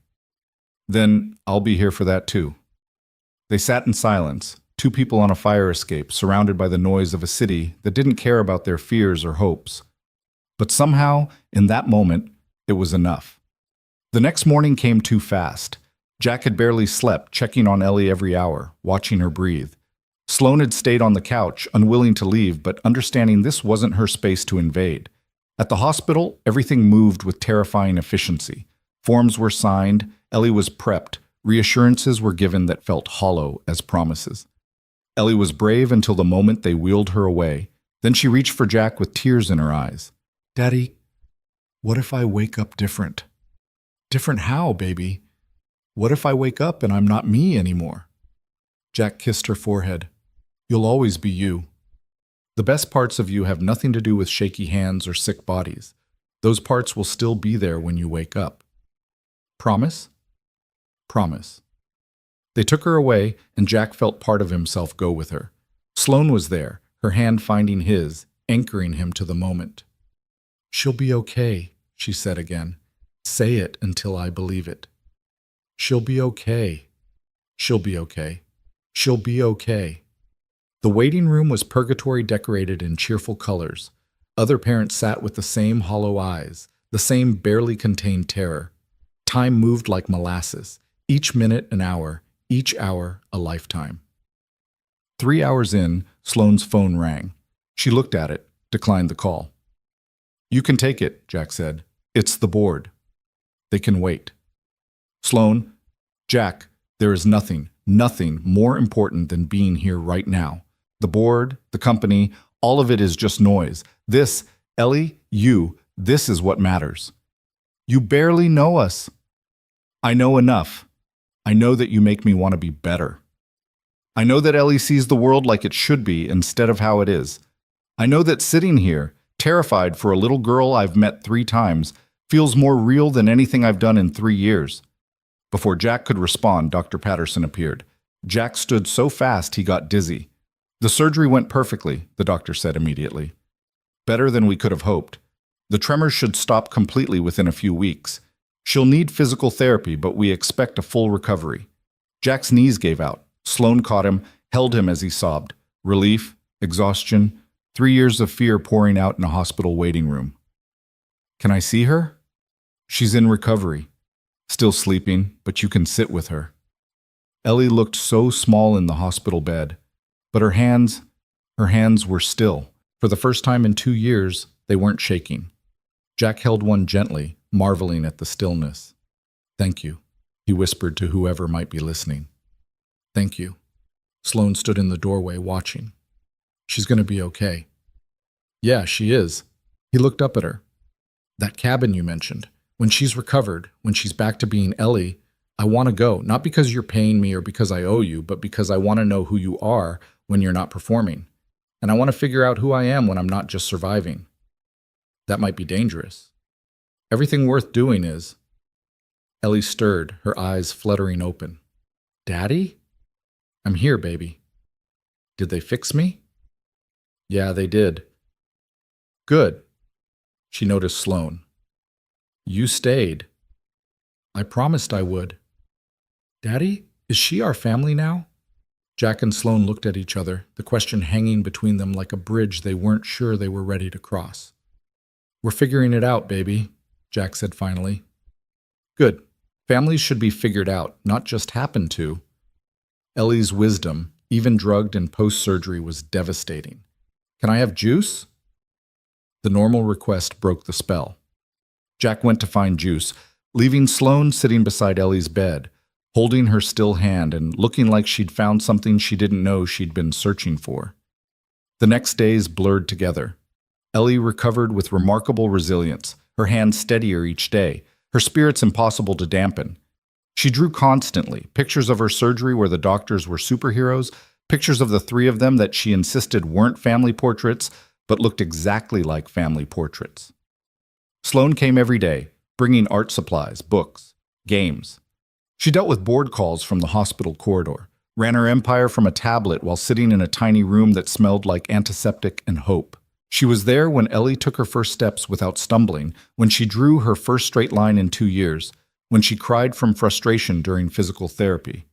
then I'll be here for that too." They sat in silence, two people on a fire escape, surrounded by the noise of a city that didn't care about their fears or hopes. But somehow, in that moment, it was enough. The next morning came too fast. Jack had barely slept, checking on Ellie every hour, watching her breathe. Sloane had stayed on the couch, unwilling to leave, but understanding this wasn't her space to invade. At the hospital, everything moved with terrifying efficiency. Forms were signed, Ellie was prepped, reassurances were given that felt hollow as promises. Ellie was brave until the moment they wheeled her away. Then she reached for Jack with tears in her eyes. "Daddy, what if I wake up different?" "Different how, baby? What if I wake up and I'm not me anymore?" Jack kissed her forehead. "You'll always be you. The best parts of you have nothing to do with shaky hands or sick bodies. Those parts will still be there when you wake up. Promise?" "Promise." They took her away, and Jack felt part of himself go with her. Sloane was there, her hand finding his, anchoring him to the moment. "She'll be okay," she said again. "Say it until I believe it. She'll be okay. She'll be okay. She'll be okay." The waiting room was purgatory decorated in cheerful colors. Other parents sat with the same hollow eyes, the same barely contained terror. Time moved like molasses, each minute an hour, each hour a lifetime. 3 hours in, Sloane's phone rang. She looked at it, declined the call. "You can take it," Jack said. "It's the board. They can wait." "Sloane, Jack, there is nothing more important than being here right now. The board, the company, all of it is just noise. This, Ellie, this is what matters. You barely know us." "I know enough. I know that you make me want to be better. I know that Ellie sees the world like it should be instead of how it is. I know that sitting here, terrified for a little girl I've met 3 times, feels more real than anything I've done in 3 years." Before Jack could respond, Dr. Patterson appeared. Jack stood so fast he got dizzy. "The surgery went perfectly," the doctor said immediately. "Better than we could have hoped. The tremors should stop completely within a few weeks. She'll need physical therapy, but we expect a full recovery." Jack's knees gave out. Sloane caught him, held him as he sobbed. Relief, exhaustion, 3 years of fear pouring out in a hospital waiting room. "Can I see her?" "She's in recovery. Still sleeping, but you can sit with her." Ellie looked so small in the hospital bed, but her hands were still. For the first time in 2 years, they weren't shaking. Jack held one gently, marveling at the stillness. "Thank you," he whispered to whoever might be listening. "Thank you." Sloane stood in the doorway watching. "She's going to be okay." "Yeah, she is." He looked up at her. "That cabin you mentioned, when she's recovered, when she's back to being Ellie, I want to go, not because you're paying me or because I owe you, but because I want to know who you are when you're not performing. And I want to figure out who I am when I'm not just surviving. That might be dangerous. Everything worth doing is." Ellie stirred, her eyes fluttering open. "Daddy? I'm here, baby." "Did they fix me?" "Yeah, they did." "Good." She noticed Sloane. "You stayed." "I promised I would." "Daddy, is she our family now?" Jack and Sloane looked at each other, the question hanging between them like a bridge they weren't sure they were ready to cross. "We're figuring it out, baby," Jack said finally. "Good. Families should be figured out, not just happen to." Ellie's wisdom, even drugged and post-surgery, was devastating. "Can I have juice?" The normal request broke the spell. Jack went to find juice, leaving Sloane sitting beside Ellie's bed, holding her still hand and looking like she'd found something she didn't know she'd been searching for. The next days blurred together. Ellie recovered with remarkable resilience, her hand steadier each day, her spirits impossible to dampen. She drew constantly, pictures of her surgery where the doctors were superheroes, pictures of the 3 of them that she insisted weren't family portraits, but looked exactly like family portraits. Sloane came every day, bringing art supplies, books, games. She dealt with board calls from the hospital corridor, ran her empire from a tablet while sitting in a tiny room that smelled like antiseptic and hope. She was there when Ellie took her first steps without stumbling, when she drew her first straight line in 2 years, when she cried from frustration during physical therapy.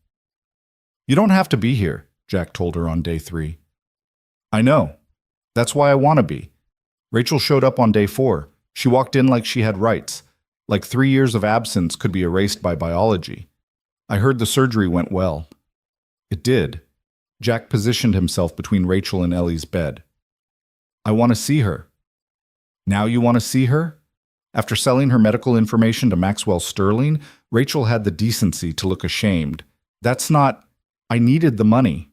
"You don't have to be here," Jack told her on day 3. "I know. That's why I want to be." Rachel showed up on day 4. She walked in like she had rights, like 3 years of absence could be erased by biology. "I heard the surgery went well." It did. Jack positioned himself between Rachel and Ellie's bed. "I want to see her." "Now you want to see her?" After selling her medical information to Maxwell Sterling, Rachel had the decency to look ashamed. "That's not... I needed the money."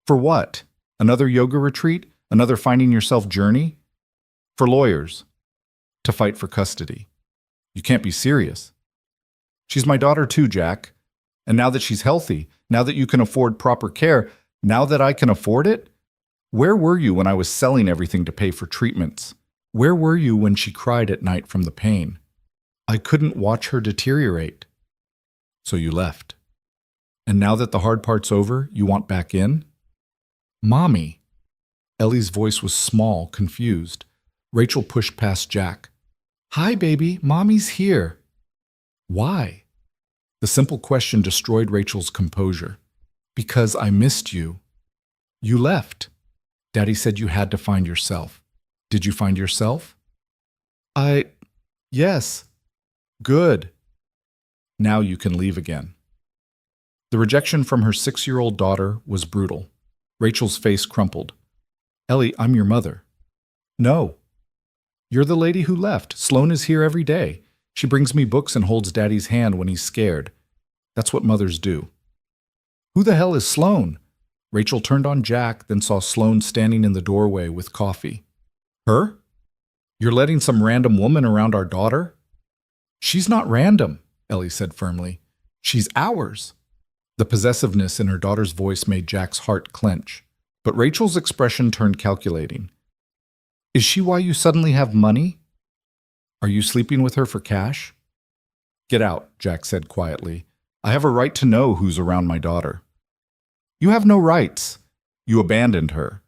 "For what? Another yoga retreat? Another finding yourself journey?" "For lawyers. To fight for custody." "You can't be serious." "She's my daughter too, Jack. And now that she's healthy, now that you can afford proper care, now that I can afford it? Where were you when I was selling everything to pay for treatments? Where were you when she cried at night from the pain? I couldn't watch her deteriorate." "So you left. And now that the hard part's over, you want back in?" "Mommy." Ellie's voice was small, confused. Rachel pushed past Jack. Hi, baby, Mommy's here. Why? The simple question destroyed Rachel's composure. Because I missed you. You left. Daddy said you had to find yourself. Did you find yourself? Yes. Good. Now you can leave again. The rejection from her 6-year-old daughter was brutal. Rachel's face crumpled. Ellie, I'm your mother. No. You're the lady who left. Sloane is here every day. She brings me books and holds Daddy's hand when he's scared. That's what mothers do. Who the hell is Sloane? Rachel turned on Jack, then saw Sloane standing in the doorway with coffee. Her? You're letting some random woman around our daughter? She's not random, Ellie said firmly. She's ours. The possessiveness in her daughter's voice made Jack's heart clench, but Rachel's expression turned calculating. Is she why you suddenly have money? Are you sleeping with her for cash? Get out, Jack said quietly. I have a right to know who's around my daughter. You have no rights. You abandoned her.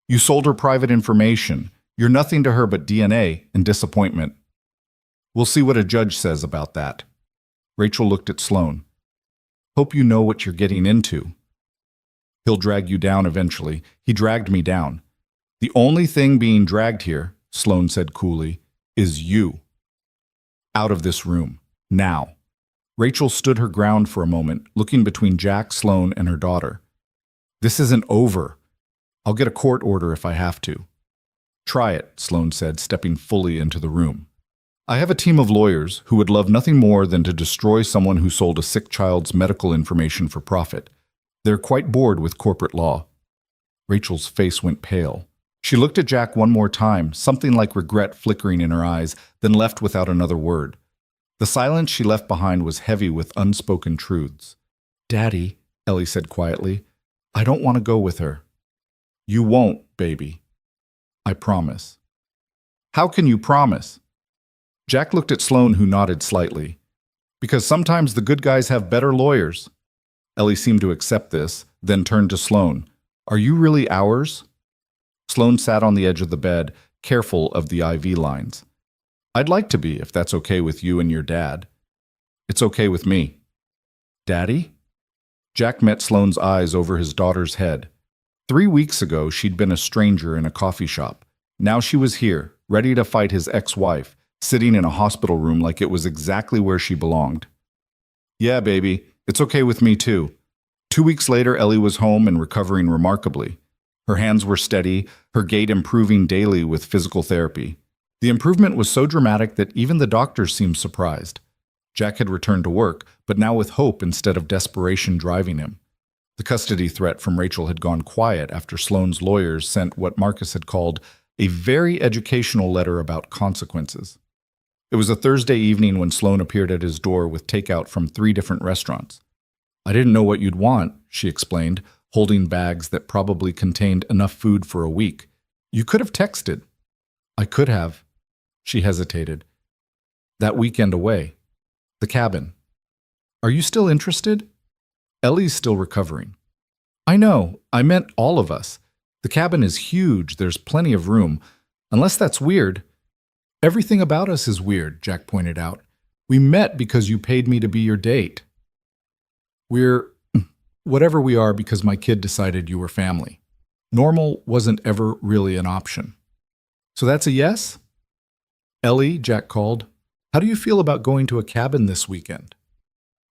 You sold her private information. You're nothing to her but DNA and disappointment. We'll see what a judge says about that. Rachel looked at Sloane. Hope you know what you're getting into. He'll drag you down eventually. He dragged me down. The only thing being dragged here, Sloane said coolly, is you. Out of this room. Now. Rachel stood her ground for a moment, looking between Jack, Sloane, and her daughter. This isn't over. I'll get a court order if I have to. Try it, Sloane said, stepping fully into the room. I have a team of lawyers who would love nothing more than to destroy someone who sold a sick child's medical information for profit. They're quite bored with corporate law. Rachel's face went pale. She looked at Jack one more time, something like regret flickering in her eyes, then left without another word. The silence she left behind was heavy with unspoken truths. Daddy, Ellie said quietly, I don't want to go with her. You won't, baby. I promise. How can you promise? Jack looked at Sloane, who nodded slightly. Because sometimes the good guys have better lawyers. Ellie seemed to accept this, then turned to Sloane. Are you really ours? Sloane sat on the edge of the bed, careful of the IV lines. I'd like to be, if that's okay with you and your dad. It's okay with me. Daddy? Jack met Sloane's eyes over his daughter's head. 3 weeks ago, she'd been a stranger in a coffee shop. Now she was here, ready to fight his ex-wife, sitting in a hospital room like it was exactly where she belonged. Yeah, baby, it's okay with me too. 2 weeks later, Ellie was home and recovering remarkably. Her hands were steady, her gait improving daily with physical therapy. The improvement was so dramatic that even the doctors seemed surprised. Jack had returned to work, but now with hope instead of desperation driving him. The custody threat from Rachel had gone quiet after Sloane's lawyers sent what Marcus had called a very educational letter about consequences. It was a Thursday evening when Sloane appeared at his door with takeout from 3 different restaurants. I didn't know what you'd want, she explained, holding bags that probably contained enough food for a week. You could have texted. I could have. She hesitated. That weekend away. The cabin. Are you still interested? Ellie's still recovering. I know. I meant all of us. The cabin is huge. There's plenty of room. Unless that's weird. Everything about us is weird, Jack pointed out. We met because you paid me to be your date. We're whatever we are because my kid decided you were family. Normal wasn't ever really an option. So that's a yes? Ellie, Jack called. How do you feel about going to a cabin this weekend?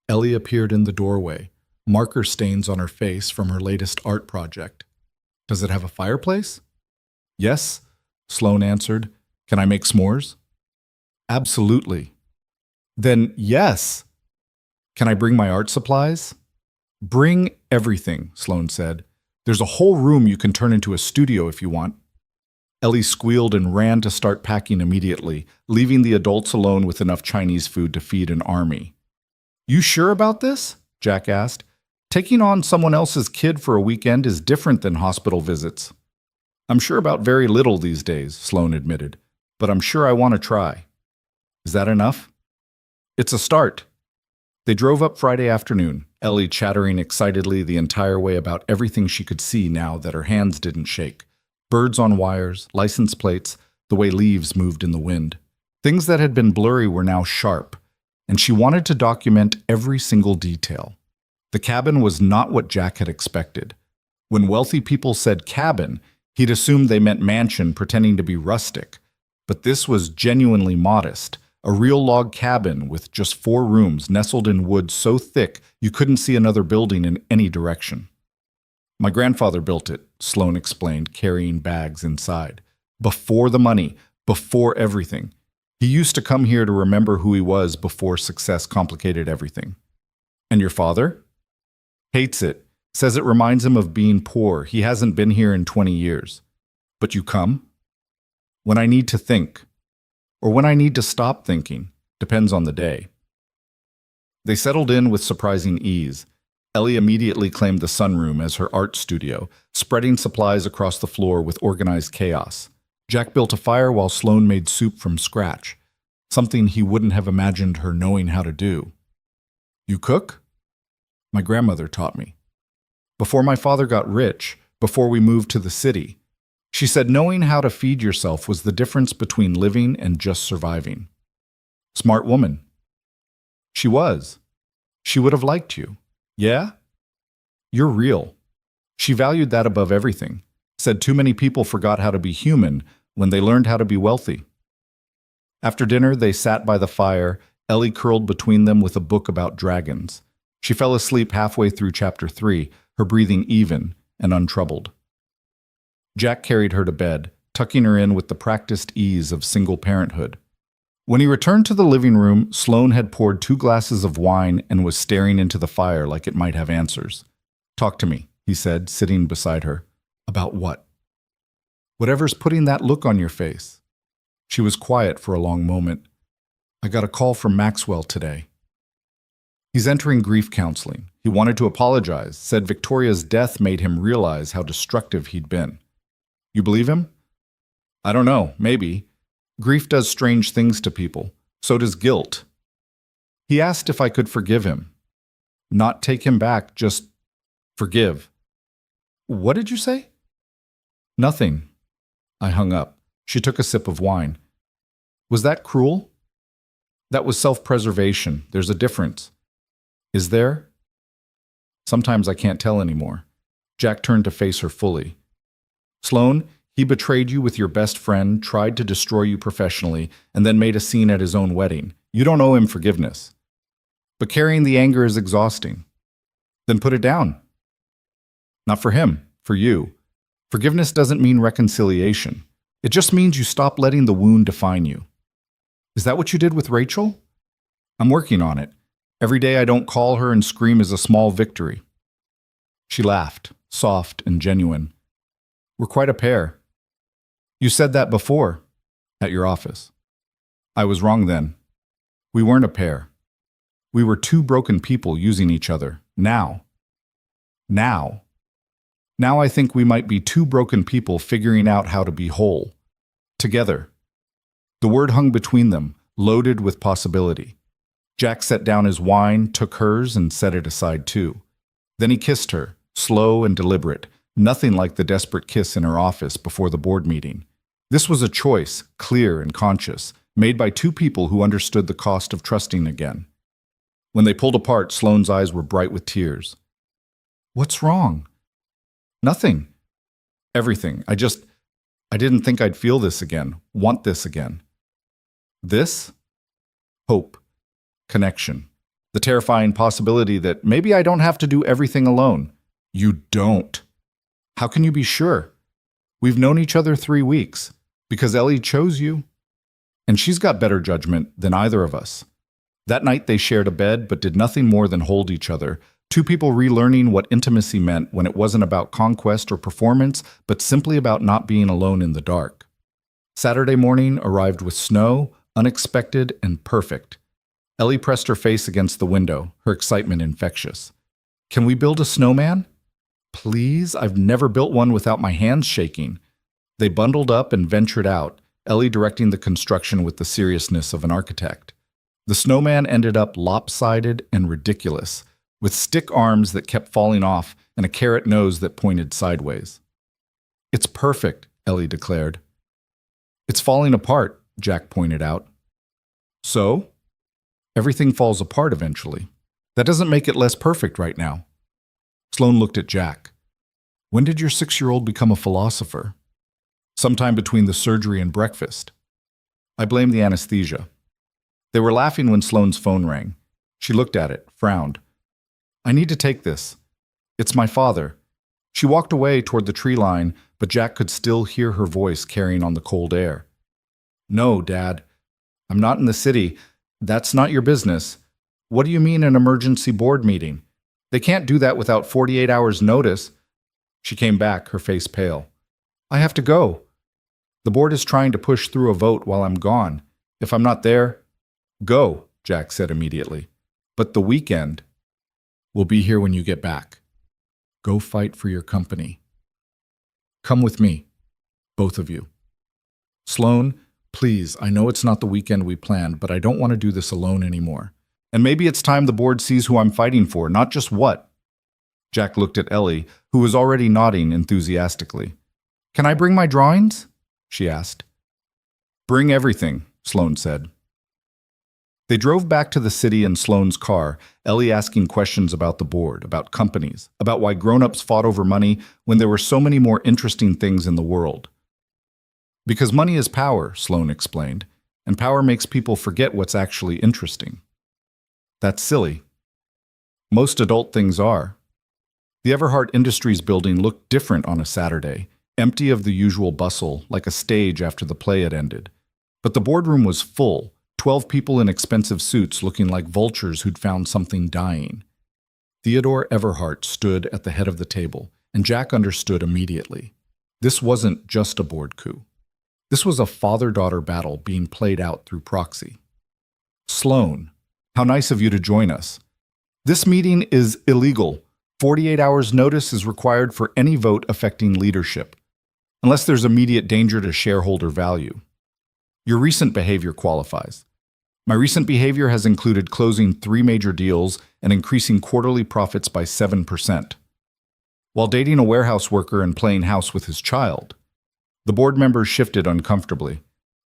Ellie appeared in the doorway, marker stains on her face from her latest art project. Does it have a fireplace? Yes, Sloane answered. Can I make s'mores? Absolutely. Then yes. Can I bring my art supplies? Bring everything, Sloane said. There's a whole room you can turn into a studio if you want. Ellie squealed and ran to start packing immediately, leaving the adults alone with enough Chinese food to feed an army. You sure about this? Jack asked. Taking on someone else's kid for a weekend is different than hospital visits. I'm sure about very little these days, Sloane admitted, but I'm sure I want to try. Is that enough? It's a start. They drove up Friday afternoon, Ellie chattering excitedly the entire way about everything she could see now that her hands didn't shake. Birds on wires, license plates, the way leaves moved in the wind. Things that had been blurry were now sharp, and she wanted to document every single detail. The cabin was not what Jack had expected. When wealthy people said cabin, he'd assumed they meant mansion pretending to be rustic. But this was genuinely modest, a real log cabin with just 4 rooms nestled in wood so thick you couldn't see another building in any direction. My grandfather built it, Sloane explained, carrying bags inside. Before the money, before everything. He used to come here to remember who he was before success complicated everything. And your father? Hates it. Says it reminds him of being poor. He hasn't been here in 20 years. But you come? When I need to think. Or when I need to stop thinking. Depends on the day. They settled in with surprising ease. Ellie immediately claimed the sunroom as her art studio, spreading supplies across the floor with organized chaos. Jack built a fire while Sloane made soup from scratch, something he wouldn't have imagined her knowing how to do. You cook? My grandmother taught me. Before my father got rich, before we moved to the city, she said knowing how to feed yourself was the difference between living and just surviving. Smart woman. She was. She would have liked you. Yeah? You're real. She valued that above everything. Said too many people forgot how to be human when they learned how to be wealthy. After dinner, they sat by the fire, Ellie curled between them with a book about dragons. She fell asleep halfway through chapter 3, her breathing even and untroubled. Jack carried her to bed, tucking her in with the practiced ease of single parenthood. When he returned to the living room, Sloane had poured 2 glasses of wine and was staring into the fire like it might have answers. Talk to me, he said, sitting beside her. About what? Whatever's putting that look on your face. She was quiet for a long moment. I got a call from Maxwell today. He's entering grief counseling. He wanted to apologize, said Victoria's death made him realize how destructive he'd been. You believe him? I don't know, maybe. Grief does strange things to people. So does guilt. He asked if I could forgive him. Not take him back, just forgive. What did you say? Nothing. I hung up. She took a sip of wine. Was that cruel? That was self-preservation. There's a difference. Is there? Sometimes I can't tell anymore. Jack turned to face her fully. Sloane, he betrayed you with your best friend, tried to destroy you professionally, and then made a scene at his own wedding. You don't owe him forgiveness. But carrying the anger is exhausting. Then put it down. Not for him, for you. Forgiveness doesn't mean reconciliation. It just means you stop letting the wound define you. Is that what you did with Rachel? I'm working on it. Every day I don't call her and scream is a small victory. She laughed, soft and genuine. We're quite a pair. You said that before, at your office. I was wrong then. We weren't a pair. We were 2 broken people using each other. Now I think we might be 2 broken people figuring out how to be whole. Together. The word hung between them, loaded with possibility. Jack set down his wine, took hers, and set it aside too. Then he kissed her, slow and deliberate, nothing like the desperate kiss in her office before the board meeting. This was a choice, clear and conscious, made by 2 people who understood the cost of trusting again. When they pulled apart, Sloane's eyes were bright with tears. What's wrong? Nothing. Everything. I didn't think I'd feel this again, want this again. This? Hope. Connection. The terrifying possibility that maybe I don't have to do everything alone. You don't. How can you be sure? We've known each other 3 weeks. Because Ellie chose you. And she's got better judgment than either of us. That night they shared a bed but did nothing more than hold each other. 2 people relearning what intimacy meant when it wasn't about conquest or performance, but simply about not being alone in the dark. Saturday morning arrived with snow, unexpected and perfect. Ellie pressed her face against the window, her excitement infectious. Can we build a snowman? Please, I've never built one without my hands shaking. They bundled up and ventured out, Ellie directing the construction with the seriousness of an architect. The snowman ended up lopsided and ridiculous, with stick arms that kept falling off and a carrot nose that pointed sideways. It's perfect, Ellie declared. It's falling apart, Jack pointed out. So? Everything falls apart eventually. That doesn't make it less perfect right now. Sloane looked at Jack. When did your 6-year-old become a philosopher? Sometime between the surgery and breakfast. I blame the anesthesia. They were laughing when Sloane's phone rang. She looked at it, frowned. I need to take this. It's my father. She walked away toward the tree line, but Jack could still hear her voice carrying on the cold air. No, Dad. I'm not in the city. That's not your business. What do you mean an emergency board meeting? They can't do that without 48 hours' notice. She came back, her face pale. I have to go. The board is trying to push through a vote while I'm gone. If I'm not there, go, Jack said immediately. But the weekend, we'll be here when you get back. Go fight for your company. Come with me, both of you. Sloane, please, I know it's not the weekend we planned, but I don't want to do this alone anymore. And maybe it's time the board sees who I'm fighting for, not just what. Jack looked at Ellie, who was already nodding enthusiastically. Can I bring my drawings? She asked. Bring everything, Sloane said. They drove back to the city in Sloane's car, Ellie asking questions about the board, about companies, about why grown-ups fought over money when there were so many more interesting things in the world. Because money is power, Sloane explained, and power makes people forget what's actually interesting. That's silly. Most adult things are. The Everhart Industries building looked different on a Saturday, empty of the usual bustle, like a stage after the play had ended. But the boardroom was full, 12 people in expensive suits looking like vultures who'd found something dying. Theodore Everhart stood at the head of the table, and Jack understood immediately. This wasn't just a board coup. This was a father-daughter battle being played out through proxy. Sloane, how nice of you to join us. This meeting is illegal. 48 hours notice is required for any vote affecting leadership, unless there's immediate danger to shareholder value. Your recent behavior qualifies. My recent behavior has included closing 3 major deals and increasing quarterly profits by 7%, while dating a warehouse worker and playing house with his child. The board members shifted uncomfortably.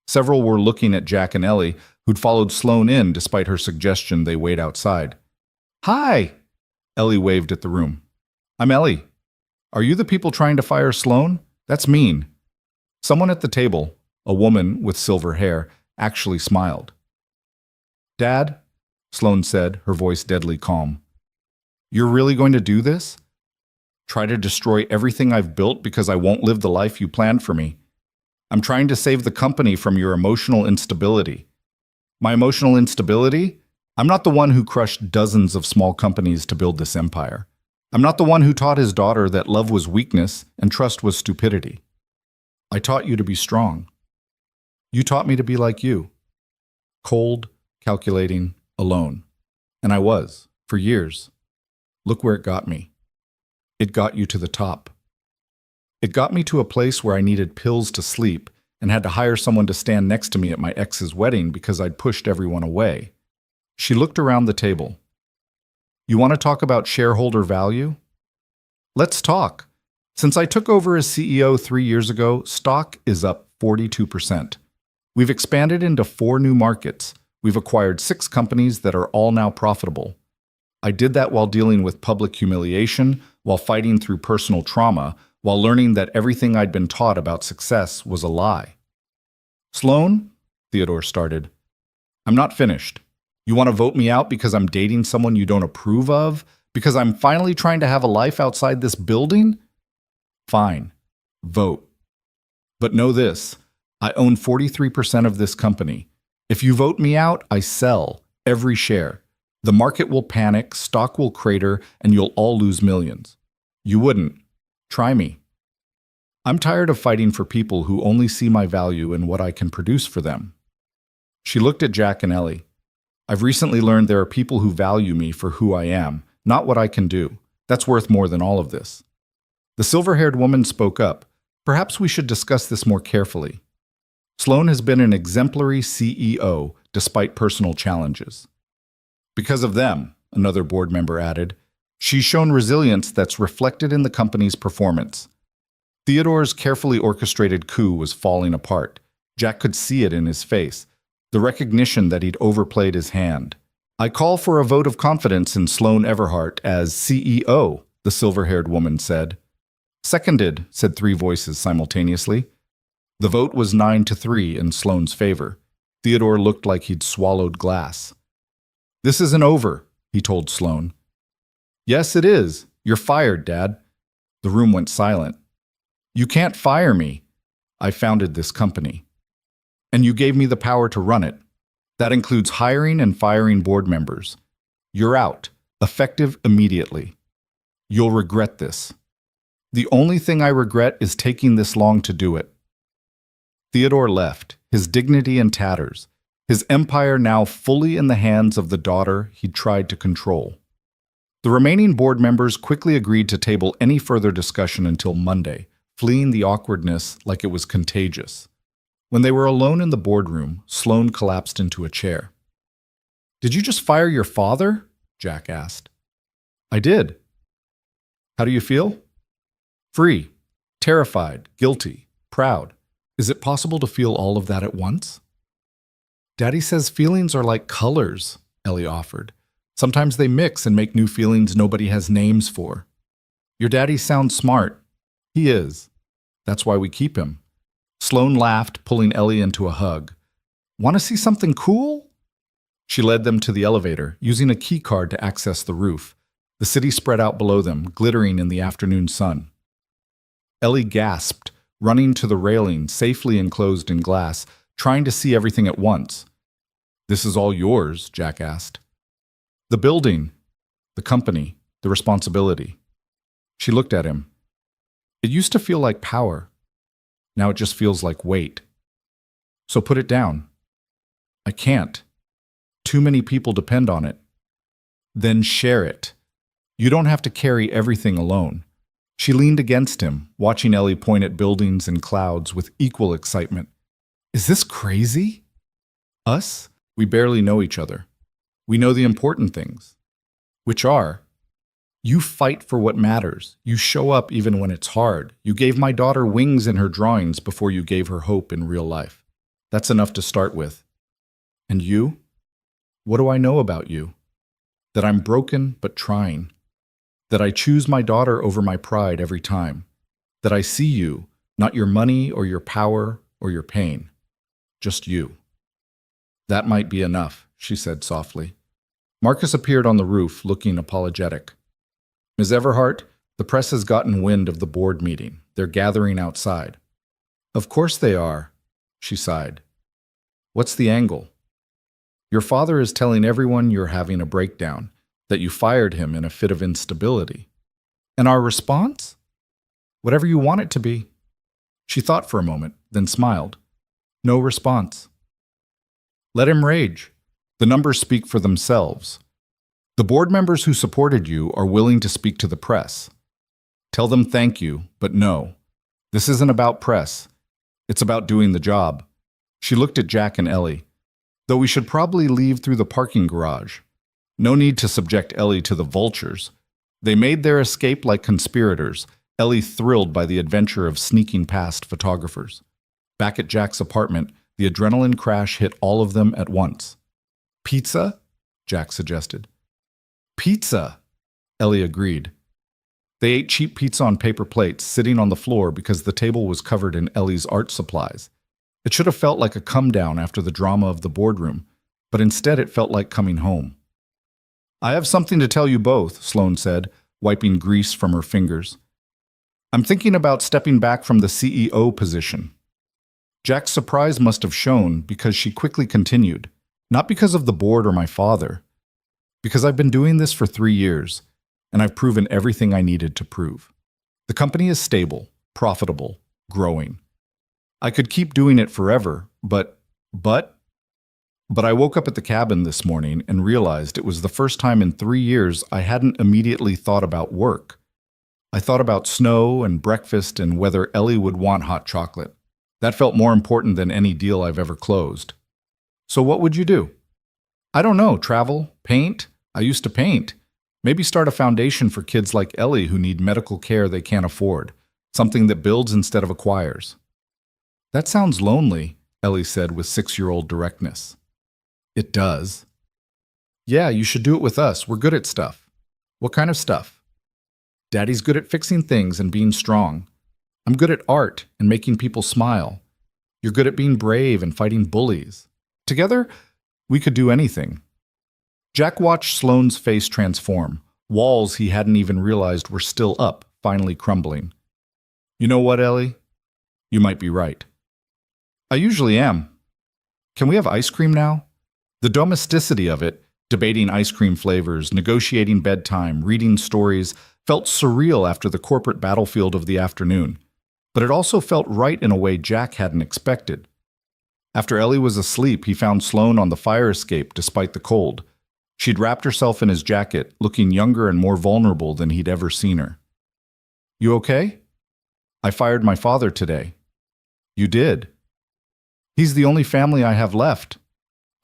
Several were looking at Jack and Ellie, who'd followed Sloane in despite her suggestion they wait outside. Hi! Ellie waved at the room. I'm Ellie. Are you the people trying to fire Sloane? That's mean. Someone at the table, a woman with silver hair, actually smiled. Dad, Sloane said, her voice deadly calm. You're really going to do this? Try to destroy everything I've built because I won't live the life you planned for me. I'm trying to save the company from your emotional instability. My emotional instability? I'm not the one who crushed dozens of small companies to build this empire. I'm not the one who taught his daughter that love was weakness and trust was stupidity. I taught you to be strong. You taught me to be like you. Cold, calculating, alone. And I was, for years. Look where it got me. It got you to the top. It got me to a place where I needed pills to sleep and had to hire someone to stand next to me at my ex's wedding because I'd pushed everyone away. She looked around the table. You want to talk about shareholder value? Let's talk. Since I took over as CEO 3 years ago, stock is up 42%. We've expanded into 4 new markets. We've acquired 6 companies that are all now profitable. I did that while dealing with public humiliation, while fighting through personal trauma, while learning that everything I'd been taught about success was a lie. Sloane, Theodore started, I'm not finished. You want to vote me out because I'm dating someone you don't approve of? Because I'm finally trying to have a life outside this building? Fine. Vote. But know this, I own 43% of this company. If you vote me out, I sell every share. The market will panic, stock will crater, and you'll all lose millions. You wouldn't. Try me. I'm tired of fighting for people who only see my value in what I can produce for them. She looked at Jack and Ellie. I've recently learned there are people who value me for who I am, not what I can do. That's worth more than all of this. The silver-haired woman spoke up. Perhaps we should discuss this more carefully. Sloane has been an exemplary CEO despite personal challenges. Because of them, another board member added, she's shown resilience that's reflected in the company's performance. Theodore's carefully orchestrated coup was falling apart. Jack could see it in his face, the recognition that he'd overplayed his hand. "I call for a vote of confidence in Sloane Everhart as CEO," the silver-haired woman said. "Seconded," said three voices simultaneously. The vote was 9-3 in Sloane's favor. Theodore looked like he'd swallowed glass. "This isn't over," he told Sloane. "Yes, it is. You're fired, Dad." The room went silent. "You can't fire me. I founded this company. And you gave me the power to run it. That includes hiring and firing board members. You're out, effective immediately. You'll regret this. The only thing I regret is taking this long to do it." Theodore left, his dignity in tatters, his empire now fully in the hands of the daughter he'd tried to control. The remaining board members quickly agreed to table any further discussion until Monday, fleeing the awkwardness like it was contagious. When they were alone in the boardroom, Sloane collapsed into a chair. "Did you just fire your father?" Jack asked. "I did." "How do you feel?" "Free, terrified, guilty, proud. Is it possible to feel all of that at once?" "Daddy says feelings are like colors," Ellie offered. "Sometimes they mix and make new feelings nobody has names for." "Your daddy sounds smart." "He is. That's why we keep him." Sloane laughed, pulling Ellie into a hug. "Want to see something cool?" She led them to the elevator, using a key card to access the roof. The city spread out below them, glittering in the afternoon sun. Ellie gasped, running to the railing, safely enclosed in glass, trying to see everything at once. "This is all yours?" Jack asked. "The building, the company, the responsibility." She looked at him. "It used to feel like power. Now it just feels like weight. So put it down." "I can't. Too many people depend on it." "Then share it. You don't have to carry everything alone." She leaned against him, watching Ellie point at buildings and clouds with equal excitement. "Is this crazy?" "Us? We barely know each other. We know the important things. Which are, you fight for what matters. You show up even when it's hard. You gave my daughter wings in her drawings before you gave her hope in real life. That's enough to start with. And you? What do I know about you? That I'm broken but trying. That I choose my daughter over my pride every time. That I see you, not your money or your power or your pain. Just you." "That might be enough," she said softly. Marcus appeared on the roof, looking apologetic. "Ms. Everhart, the press has gotten wind of the board meeting. They're gathering outside." "Of course they are," she sighed. "What's the angle?" "Your father is telling everyone you're having a breakdown, that you fired him in a fit of instability." "And our response?" "Whatever you want it to be." She thought for a moment, then smiled. "No response." "Let him rage. The numbers speak for themselves. The board members who supported you are willing to speak to the press. Tell them thank you, but no. This isn't about press. It's about doing the job." She looked at Jack and Ellie. "Though we should probably leave through the parking garage. No need to subject Ellie to the vultures. They made their escape like conspirators, Ellie thrilled by the adventure of sneaking past photographers. Back at Jack's apartment, the adrenaline crash hit all of them at once. "Pizza?" Jack suggested. "Pizza," Ellie agreed. They ate cheap pizza on paper plates, sitting on the floor because the table was covered in Ellie's art supplies. It should have felt like a come-down after the drama of the boardroom, but instead it felt like coming home. "I have something to tell you both," Sloane said, wiping grease from her fingers. "I'm thinking about stepping back from the CEO position." Jack's surprise must have shown because she quickly continued, "Not because of the board or my father. Because I've been doing this for 3 years, and I've proven everything I needed to prove. The company is stable, profitable, growing. I could keep doing it forever, but I woke up at the cabin this morning and realized it was the first time in 3 years I hadn't immediately thought about work. I thought about snow and breakfast and whether Ellie would want hot chocolate. That felt more important than any deal I've ever closed. So what would you do?" "I don't know, travel, paint. I used to paint. Maybe start a foundation for kids like Ellie who need medical care they can't afford. something that builds instead of acquires. That sounds lonely, Ellie said with 6-year-old directness. It does. Yeah, you should do it with us. We're good at stuff. What kind of stuff? Daddy's good at fixing things and being strong. I'm good at art and making people smile. You're good at being brave and fighting bullies. Together, we could do anything. Jack watched Sloane's face transform. Walls he hadn't even realized were still up, finally crumbling. You know what, Ellie? You might be right. I usually am. Can we have ice cream now? The domesticity of it, debating ice cream flavors, negotiating bedtime, reading stories, felt surreal after the corporate battlefield of the afternoon. But it also felt right in a way Jack hadn't expected. After Ellie was asleep, he found Sloane on the fire escape despite the cold. She'd wrapped herself in his jacket, looking younger and more vulnerable than he'd ever seen her. You okay? I fired my father today. You did? He's the only family I have left.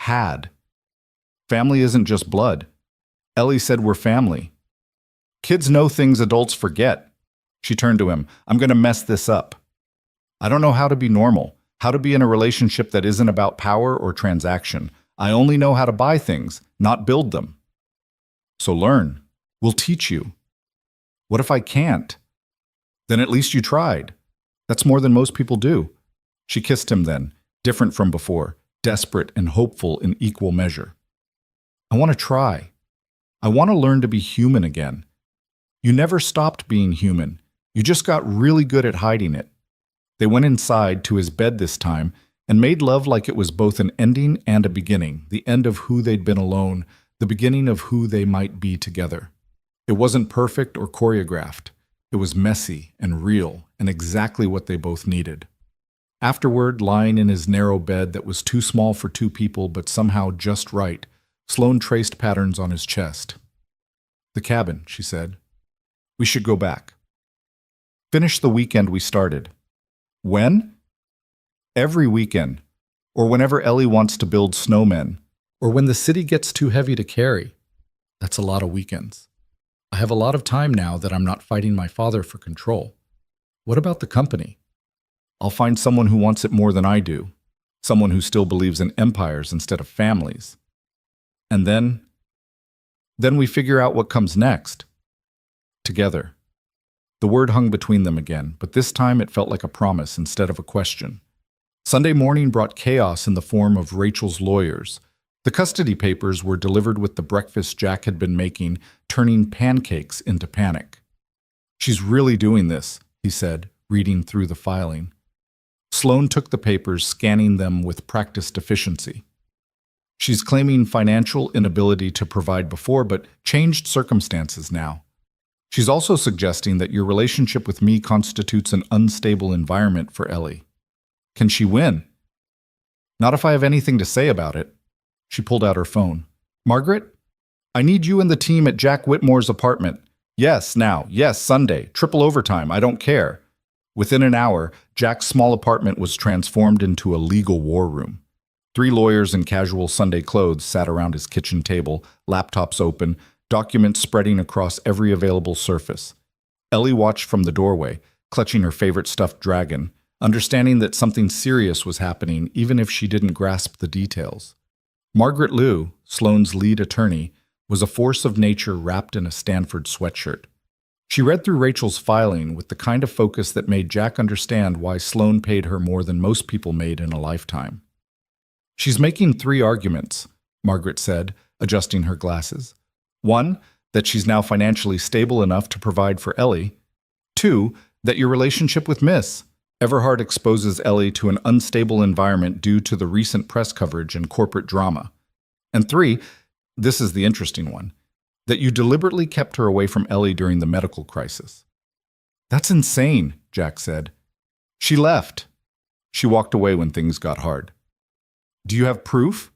Had. Family isn't just blood. Ellie said we're family. Kids know things adults forget. She turned to him. I'm going to mess this up. I don't know how to be normal, how to be in a relationship that isn't about power or transaction. I only know how to buy things, not build them. So learn. We'll teach you. What if I can't? Then at least you tried. That's more than most people do. She kissed him then, different from before, desperate and hopeful in equal measure. I want to try. I want to learn to be human again. You never stopped being human. You just got really good at hiding it. They went inside to his bed this time and made love like it was both an ending and a beginning, the end of who they'd been alone, the beginning of who they might be together. It wasn't perfect or choreographed. It was messy and real and exactly what they both needed. Afterward, lying in his narrow bed that was too small for two people but somehow just right, Sloane traced patterns on his chest. The cabin, she said. We should go back. Finish the weekend we started. When? Every weekend, or whenever Ellie wants to build snowmen, or when the city gets too heavy to carry. That's a lot of weekends. I have a lot of time now that I'm not fighting my father for control. What about the company? I'll find someone who wants it more than I do, someone who still believes in empires instead of families. And then we figure out what comes next. Together. The word hung between them again, but this time it felt like a promise instead of a question. Sunday morning brought chaos in the form of Rachel's lawyers. The custody papers were delivered with the breakfast Jack had been making, turning pancakes into panic. She's really doing this, he said, reading through the filing. Sloane took the papers, scanning them with practiced efficiency. She's claiming financial inability to provide before, but changed circumstances now. She's also suggesting that your relationship with me constitutes an unstable environment for Ellie. Can she win? Not if I have anything to say about it. She pulled out her phone. Margaret? I need you and the team at Jack Whitmore's apartment. Yes, now. Yes, Sunday. Triple overtime. I don't care. Within an hour, Jack's small apartment was transformed into a legal war room. 3 lawyers in casual Sunday clothes sat around his kitchen table, laptops open, documents spreading across every available surface. Ellie watched from the doorway, clutching her favorite stuffed dragon, understanding that something serious was happening even if she didn't grasp the details. Margaret Liu, Sloane's lead attorney, was a force of nature wrapped in a Stanford sweatshirt. She read through Rachel's filing with the kind of focus that made Jack understand why Sloane paid her more than most people made in a lifetime. She's making 3 arguments, Margaret said, adjusting her glasses. 1, that she's now financially stable enough to provide for Ellie. 2, that your relationship with Miss Everhart exposes Ellie to an unstable environment due to the recent press coverage and corporate drama. And 3, this is the interesting one, that you deliberately kept her away from Ellie during the medical crisis. That's insane, Jack said. She left. She walked away when things got hard. Do you have proof?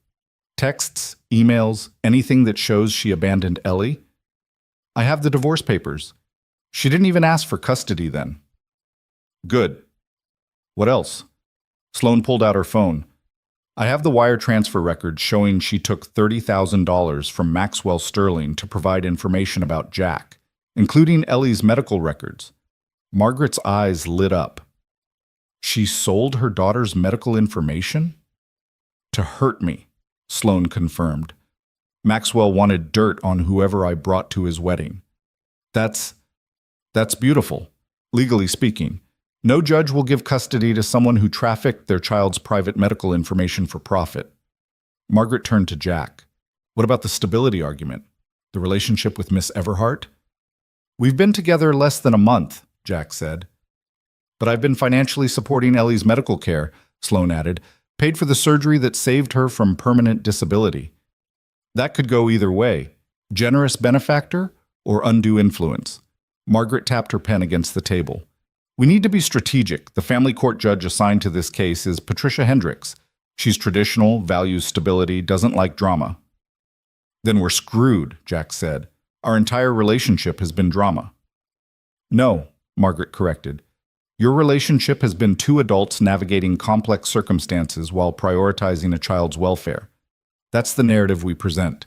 Texts, emails, anything that shows she abandoned Ellie? I have the divorce papers. She didn't even ask for custody then. Good. What else? Sloane pulled out her phone. I have the wire transfer record showing she took $30,000 from Maxwell Sterling to provide information about Jack, including Ellie's medical records. Margaret's eyes lit up. She sold her daughter's medical information? To hurt me, Sloan confirmed. Maxwell wanted dirt on whoever I brought to his wedding. That's beautiful, legally speaking. No judge will give custody to someone who trafficked their child's private medical information for profit. Margaret turned to Jack. What about the stability argument? The relationship with Miss Everhart? We've been together less than a month, Jack said. But I've been financially supporting Ellie's medical care, Sloan added, paid for the surgery that saved her from permanent disability. That could go either way, generous benefactor or undue influence. Margaret tapped her pen against the table. We need to be strategic. The family court judge assigned to this case is Patricia Hendricks. She's traditional, values stability, doesn't like drama. Then we're screwed, Jack said. Our entire relationship has been drama. No, Margaret corrected. Your relationship has been two adults navigating complex circumstances while prioritizing a child's welfare. That's the narrative we present.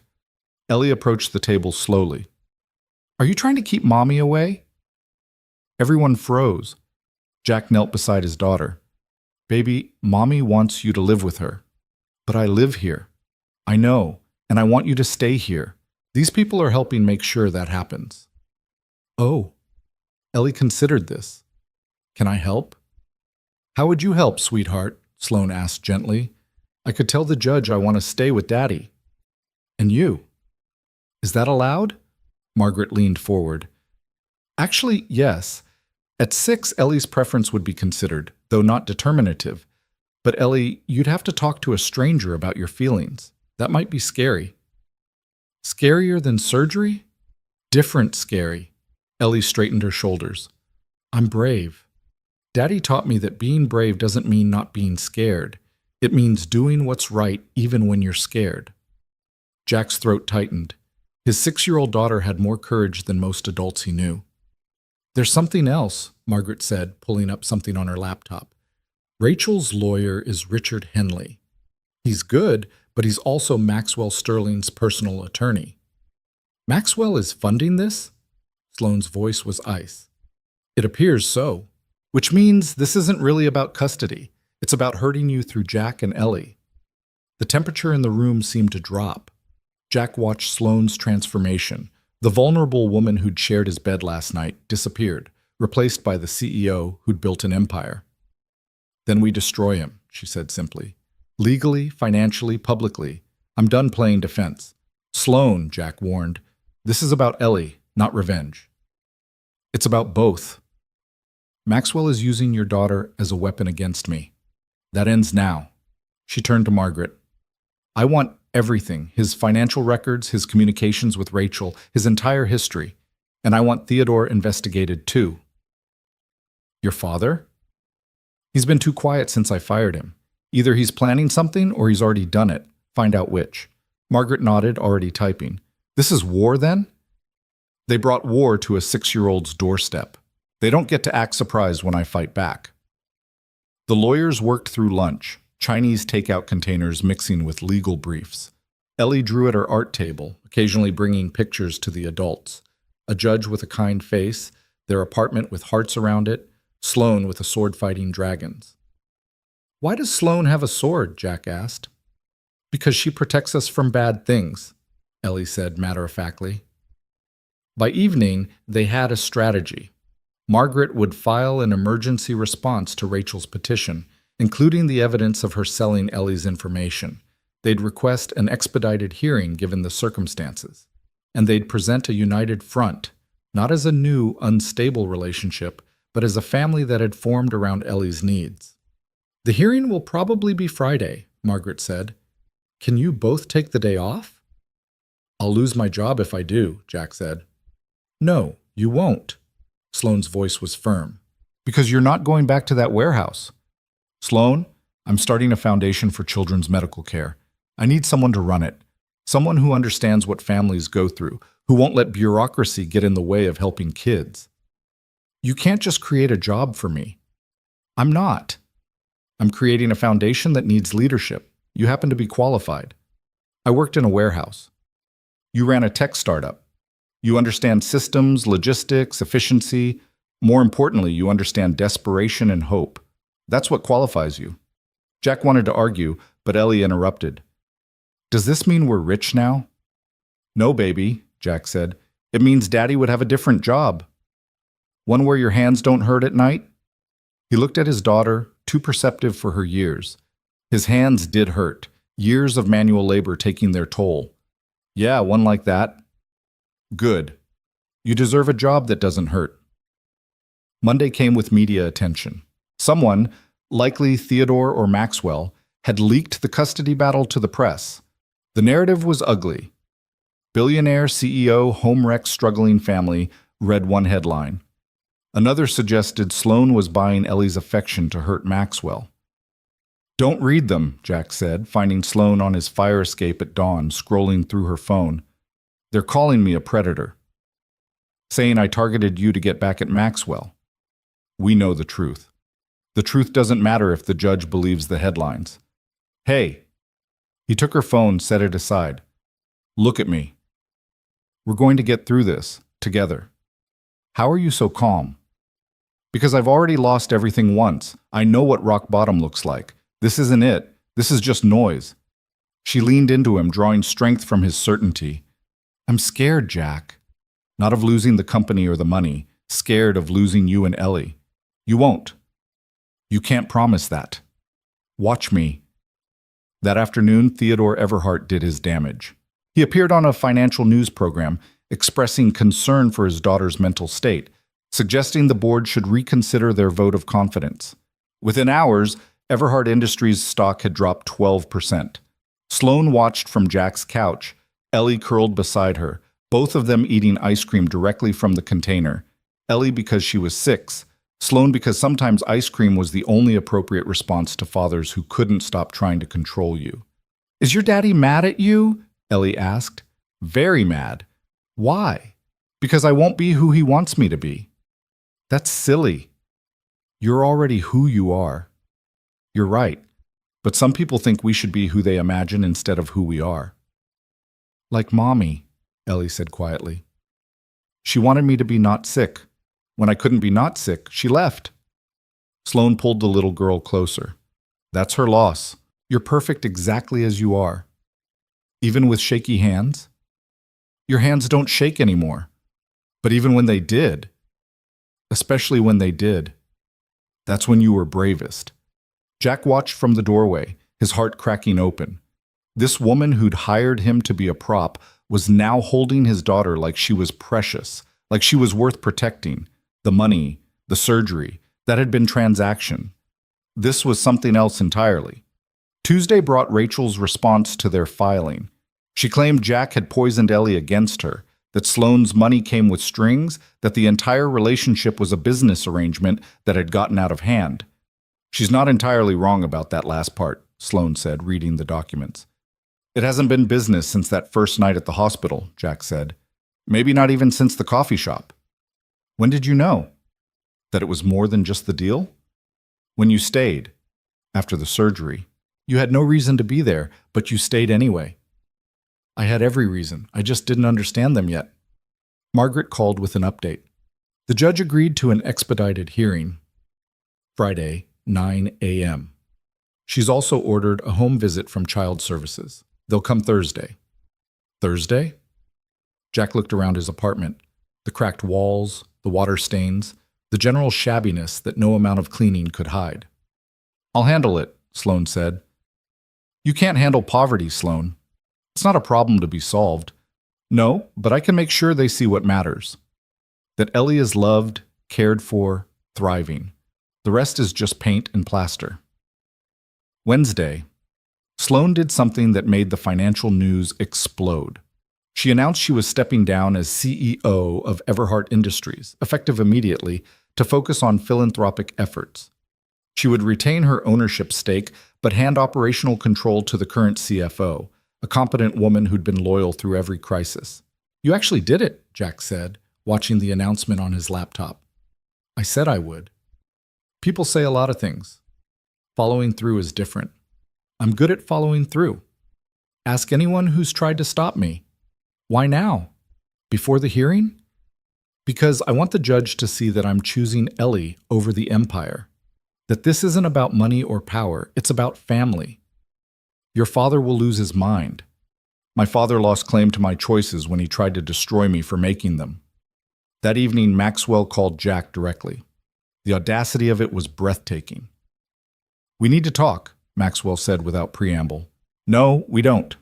Ellie approached the table slowly. Are you trying to keep Mommy away? Everyone froze. Jack knelt beside his daughter. Baby, Mommy wants you to live with her. But I live here. I know, and I want you to stay here. These people are helping make sure that happens. Oh. Ellie considered this. Can I help? How would you help, sweetheart? Sloan asked gently. I could tell the judge I want to stay with Daddy. And you? Is that allowed? Margaret leaned forward. Actually, yes. At 6, Ellie's preference would be considered, though not determinative. But Ellie, you'd have to talk to a stranger about your feelings. That might be scary. Scarier than surgery? Different scary. Ellie straightened her shoulders. I'm brave. Daddy taught me that being brave doesn't mean not being scared. It means doing what's right even when you're scared. Jack's throat tightened. His 6-year-old daughter had more courage than most adults he knew. There's something else, Margaret said, pulling up something on her laptop. Rachel's lawyer is Richard Henley. He's good, but he's also Maxwell Sterling's personal attorney. Maxwell is funding this? Sloane's voice was ice. It appears so, which means this isn't really about custody. It's about hurting you through Jack and Ellie. The temperature in the room seemed to drop. Jack watched Sloane's transformation. The vulnerable woman who'd shared his bed last night disappeared, replaced by the CEO who'd built an empire. Then we destroy him, she said simply. Legally, financially, publicly. I'm done playing defense. Sloane, Jack warned. This is about Ellie, not revenge. It's about both. Maxwell is using your daughter as a weapon against me. That ends now. She turned to Margaret. I want everything, his financial records, his communications with Rachel, his entire history. And I want Theodore investigated too. Your father? He's been too quiet since I fired him. Either he's planning something or he's already done it. Find out which. Margaret nodded, already typing. This is war then? They brought war to a 6-year-old's doorstep. They don't get to act surprised when I fight back. The lawyers worked through lunch, Chinese takeout containers mixing with legal briefs. Ellie drew at her art table, occasionally bringing pictures to the adults. A judge with a kind face, their apartment with hearts around it, Sloane with a sword fighting dragons. Why does Sloane have a sword? Jack asked. Because she protects us from bad things, Ellie said matter-of-factly. By evening, they had a strategy. Margaret would file an emergency response to Rachel's petition, including the evidence of her selling Ellie's information. They'd request an expedited hearing given the circumstances. And they'd present a united front, not as a new, unstable relationship, but as a family that had formed around Ellie's needs. The hearing will probably be Friday, Margaret said. Can you both take the day off? I'll lose my job if I do, Jack said. No, you won't. Sloane's voice was firm. Because you're not going back to that warehouse. Sloane, I'm starting a foundation for children's medical care. I need someone to run it. Someone who understands what families go through, who won't let bureaucracy get in the way of helping kids. You can't just create a job for me. I'm not. I'm creating a foundation that needs leadership. You happen to be qualified. I worked in a warehouse. You ran a tech startup. You understand systems, logistics, efficiency. More importantly, you understand desperation and hope. That's what qualifies you. Jack wanted to argue, but Ellie interrupted. Does this mean we're rich now? No, baby, Jack said. It means Daddy would have a different job. One where your hands don't hurt at night? He looked at his daughter, too perceptive for her years. His hands did hurt, years of manual labor taking their toll. Yeah, one like that. Good. You deserve a job that doesn't hurt. Monday came with media attention. Someone, likely Theodore or Maxwell, had leaked the custody battle to the press. The narrative was ugly. Billionaire CEO home wreck struggling family, read one headline. Another suggested Sloane was buying Ellie's affection to hurt Maxwell. Don't read them, Jack said, finding Sloane on his fire escape at dawn, scrolling through her phone. They're calling me a predator. Saying I targeted you to get back at Maxwell. We know the truth. The truth doesn't matter if the judge believes the headlines. Hey. He took her phone, set it aside. Look at me. We're going to get through this, together. How are you so calm? Because I've already lost everything once. I know what rock bottom looks like. This isn't it. This is just noise. She leaned into him, drawing strength from his certainty. I'm scared, Jack. Not of losing the company or the money. Scared of losing you and Ellie. You won't. You can't promise that. Watch me. That afternoon, Theodore Everhart did his damage. He appeared on a financial news program, expressing concern for his daughter's mental state, suggesting the board should reconsider their vote of confidence. Within hours, Everhart Industries' stock had dropped 12%. Sloane watched from Jack's couch, Ellie curled beside her, both of them eating ice cream directly from the container. Ellie because she was 6, Sloane because sometimes ice cream was the only appropriate response to fathers who couldn't stop trying to control you. Is your daddy mad at you? Ellie asked. Very mad. Why? Because I won't be who he wants me to be. That's silly. You're already who you are. You're right, but some people think we should be who they imagine instead of who we are. Like Mommy, Ellie said quietly. She wanted me to be not sick. When I couldn't be not sick, she left. Sloane pulled the little girl closer. That's her loss. You're perfect exactly as you are. Even with shaky hands? Your hands don't shake anymore. But even when they did, especially when they did, that's when you were bravest. Jack watched from the doorway, his heart cracking open. This woman who'd hired him to be a prop was now holding his daughter like she was precious, like she was worth protecting. The money, the surgery, that had been transaction. This was something else entirely. Tuesday brought Rachel's response to their filing. She claimed Jack had poisoned Ellie against her, that Sloane's money came with strings, that the entire relationship was a business arrangement that had gotten out of hand. She's not entirely wrong about that last part, Sloane said, reading the documents. It hasn't been business since that first night at the hospital, Jack said. Maybe not even since the coffee shop. When did you know? That it was more than just the deal? When you stayed, after the surgery. You had no reason to be there, but you stayed anyway. I had every reason. I just didn't understand them yet. Margaret called with an update. The judge agreed to an expedited hearing. Friday, 9 a.m. She's also ordered a home visit from Child Services. They'll come Thursday. Thursday? Jack looked around his apartment. The cracked walls, the water stains, the general shabbiness that no amount of cleaning could hide. I'll handle it, Sloane said. You can't handle poverty, Sloane. It's not a problem to be solved. No, but I can make sure they see what matters. That Ellie is loved, cared for, thriving. The rest is just paint and plaster. Wednesday, Sloane did something that made the financial news explode. She announced she was stepping down as CEO of Everhart Industries, effective immediately, to focus on philanthropic efforts. She would retain her ownership stake, but hand operational control to the current CFO, a competent woman who'd been loyal through every crisis. You actually did it, Jack said, watching the announcement on his laptop. I said I would. People say a lot of things. Following through is different. I'm good at following through. Ask anyone who's tried to stop me. Why now? Before the hearing? Because I want the judge to see that I'm choosing Ellie over the empire. That this isn't about money or power, it's about family. Your father will lose his mind. My father lost claim to my choices when he tried to destroy me for making them. That evening, Maxwell called Jack directly. The audacity of it was breathtaking. We need to talk, Maxwell said without preamble. No, we don't.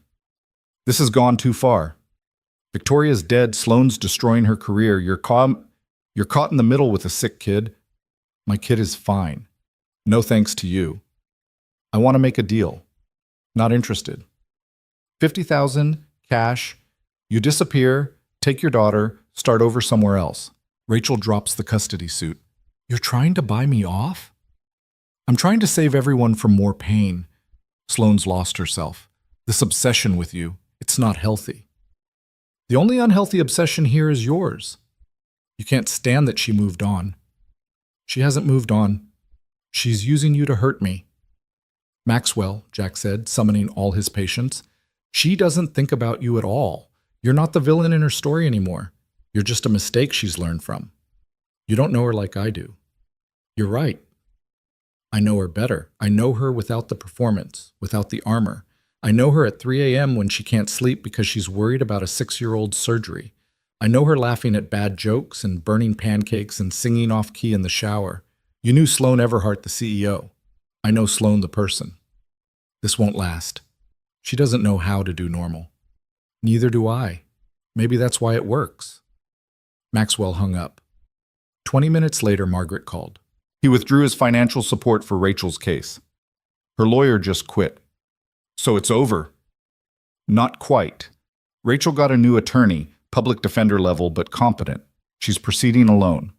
This has gone too far. Victoria's dead, Sloane's destroying her career. You're caught in the middle with a sick kid. My kid is fine. No thanks to you. I want to make a deal. Not interested. 50,000, cash. You disappear, take your daughter, start over somewhere else. Rachel drops the custody suit. You're trying to buy me off? I'm trying to save everyone from more pain. Sloane's lost herself. This obsession with you, it's not healthy. The only unhealthy obsession here is yours. You can't stand that she moved on. She hasn't moved on. She's using you to hurt me. Maxwell, Jack said, summoning all his patience, she doesn't think about you at all. You're not the villain in her story anymore. You're just a mistake she's learned from. You don't know her like I do. You're right. I know her better. I know her without the performance, without the armor. I know her at 3 a.m. when she can't sleep because she's worried about a 6-year-old's surgery. I know her laughing at bad jokes and burning pancakes and singing off-key in the shower. You knew Sloane Everhart, the CEO. I know Sloane the person. This won't last. She doesn't know how to do normal. Neither do I. Maybe that's why it works. Maxwell hung up. 20 minutes later, Margaret called. He withdrew his financial support for Rachel's case. Her lawyer just quit. So it's over. Not quite. Rachel got a new attorney, public defender level, but competent. She's proceeding alone.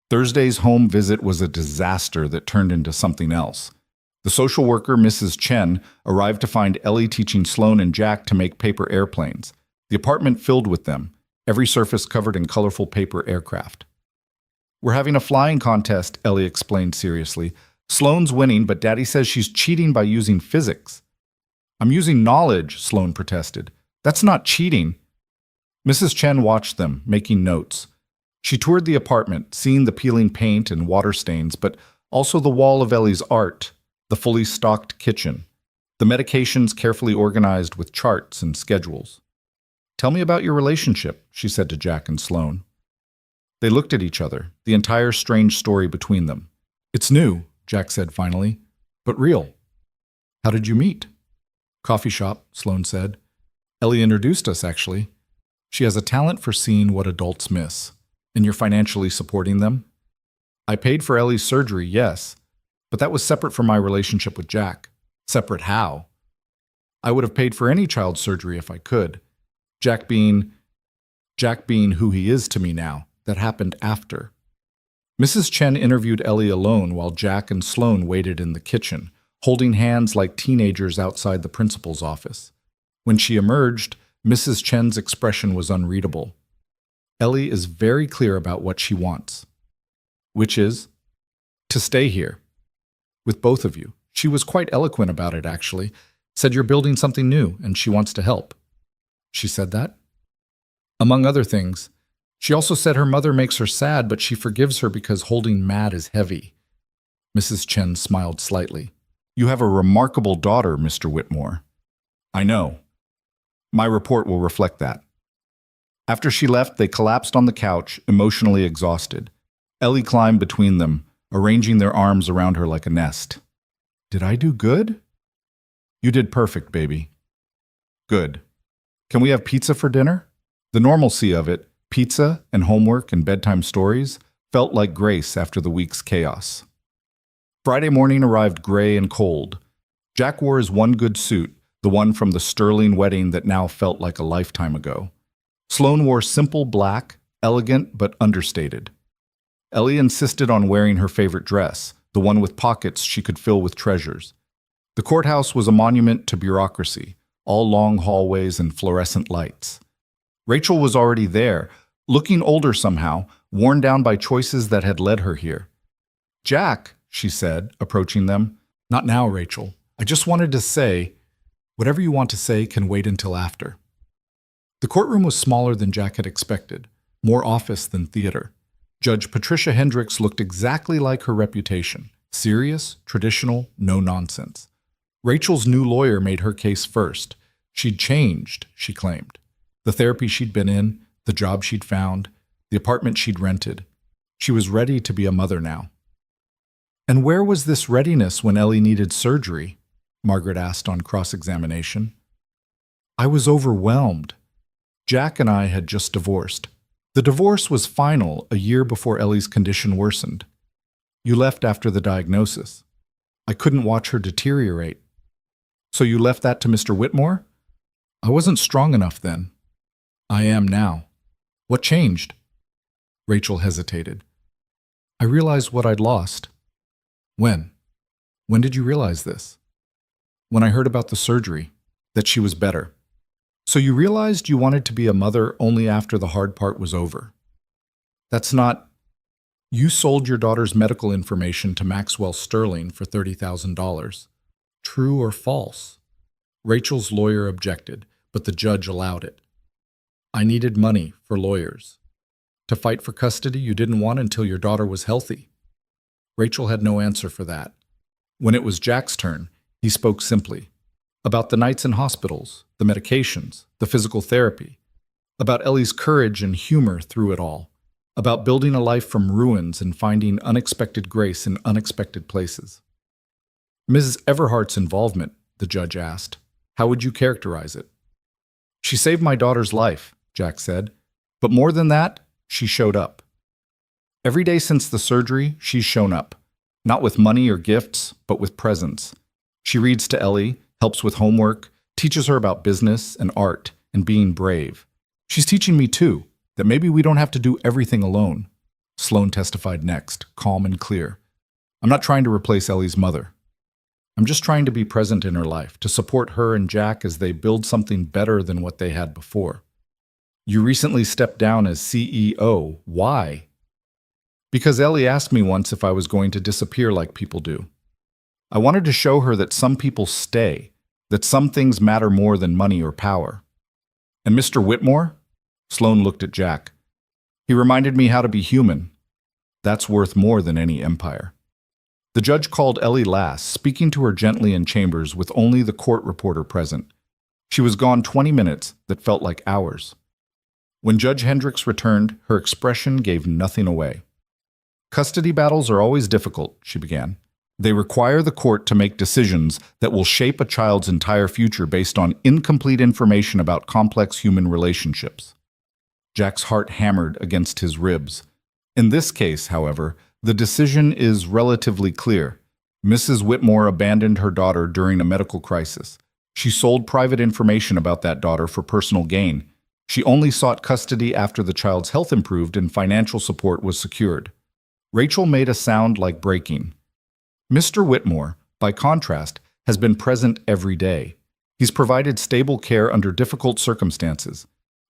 Thursday's home visit was a disaster that turned into something else. The social worker, Mrs. Chen, arrived to find Ellie teaching Sloane and Jack to make paper airplanes. The apartment filled with them, every surface covered in colorful paper aircraft. We're having a flying contest, Ellie explained seriously. Sloane's winning, but Daddy says she's cheating by using physics. I'm using knowledge, Sloane protested. That's not cheating. Mrs. Chen watched them, making notes. She toured the apartment, seeing the peeling paint and water stains, but also the wall of Ellie's art, the fully stocked kitchen, the medications carefully organized with charts and schedules. Tell me about your relationship, she said to Jack and Sloane. They looked at each other, the entire strange story between them. It's new, Jack said finally, but real. How did you meet? Coffee shop, Sloane said. Ellie introduced us, actually. She has a talent for seeing what adults miss. And you're financially supporting them? I paid for Ellie's surgery, yes, but that was separate from my relationship with Jack. Separate how? I would have paid for any child's surgery if I could. Jack being who he is to me now. That happened after. Mrs. Chen interviewed Ellie alone while Jack and Sloane waited in the kitchen, holding hands like teenagers outside the principal's office. When she emerged, Mrs. Chen's expression was unreadable. Ellie is very clear about what she wants, which is to stay here with both of you. She was quite eloquent about it, actually. Said you're building something new and she wants to help. She said that? Among other things, she also said her mother makes her sad, but she forgives her because holding Matt is heavy. Mrs. Chen smiled slightly. You have a remarkable daughter, Mr. Whitmore. I know. My report will reflect that. After she left, they collapsed on the couch, emotionally exhausted. Ellie climbed between them, arranging their arms around her like a nest. Did I do good? You did perfect, baby. Good. Can we have pizza for dinner? The normalcy of it, pizza and homework and bedtime stories, felt like grace after the week's chaos. Friday morning arrived gray and cold. Jack wore his one good suit, the one from the sterling wedding that now felt like a lifetime ago. Sloane wore simple black, elegant but understated. Ellie insisted on wearing her favorite dress, the one with pockets she could fill with treasures. The courthouse was a monument to bureaucracy, all long hallways and fluorescent lights. Rachel was already there, looking older somehow, worn down by choices that had led her here. Jack, she said, approaching them. Not now, Rachel. I just wanted to say, whatever you want to say can wait until after. The courtroom was smaller than Jack had expected. more office than theater. Judge Patricia Hendricks looked exactly like her reputation. Serious, traditional, no nonsense. Rachel's new lawyer made her case first. She'd changed, she claimed. The therapy she'd been in, the job she'd found, the apartment she'd rented. She was ready to be a mother now. And where was this readiness when Ellie needed surgery? Margaret asked on cross-examination. I was overwhelmed. Jack and I had just divorced. The divorce was final a year before Ellie's condition worsened. You left after the diagnosis. I couldn't watch her deteriorate. So you left that to Mr. Whitmore? I wasn't strong enough then. I am now. What changed? Rachel hesitated. I realized what I'd lost. When? When did you realize this? When I heard about the surgery, that she was better. So you realized you wanted to be a mother only after the hard part was over. That's not... You sold your daughter's medical information to Maxwell Sterling for $30,000. True or false? Rachel's lawyer objected, but the judge allowed it. I needed money for lawyers. To fight for custody you didn't want until your daughter was healthy. Rachel had no answer for that. When it was Jack's turn, he spoke simply. About the nights in hospitals, the medications, the physical therapy. About Ellie's courage and humor through it all. About building a life from ruins and finding unexpected grace in unexpected places. Mrs. Everhart's involvement, the judge asked. How would you characterize it? She saved my daughter's life, Jack said. But more than that, she showed up. Every day since the surgery, she's shown up. Not with money or gifts, but with presence. She reads to Ellie, helps with homework, teaches her about business and art and being brave. She's teaching me too, that maybe we don't have to do everything alone. Sloan testified next, calm and clear. I'm not trying to replace Ellie's mother. I'm just trying to be present in her life, to support her and Jack as they build something better than what they had before. You recently stepped down as CEO. Why? Because Ellie asked me once if I was going to disappear like people do. I wanted to show her that some people stay, that some things matter more than money or power. And Mr. Whitmore? Sloan looked at Jack. He reminded me how to be human. That's worth more than any empire. The judge called Ellie last, speaking to her gently in chambers with only the court reporter present. She was gone 20 minutes that felt like hours. When Judge Hendricks returned, her expression gave nothing away. Custody battles are always difficult, she began. They require the court to make decisions that will shape a child's entire future based on incomplete information about complex human relationships. Jack's heart hammered against his ribs. In this case, however, the decision is relatively clear. Mrs. Whitmore abandoned her daughter during a medical crisis. She sold private information about that daughter for personal gain. She only sought custody after the child's health improved and financial support was secured. Rachel made a sound like breaking. Mr. Whitmore, by contrast, has been present every day. He's provided stable care under difficult circumstances.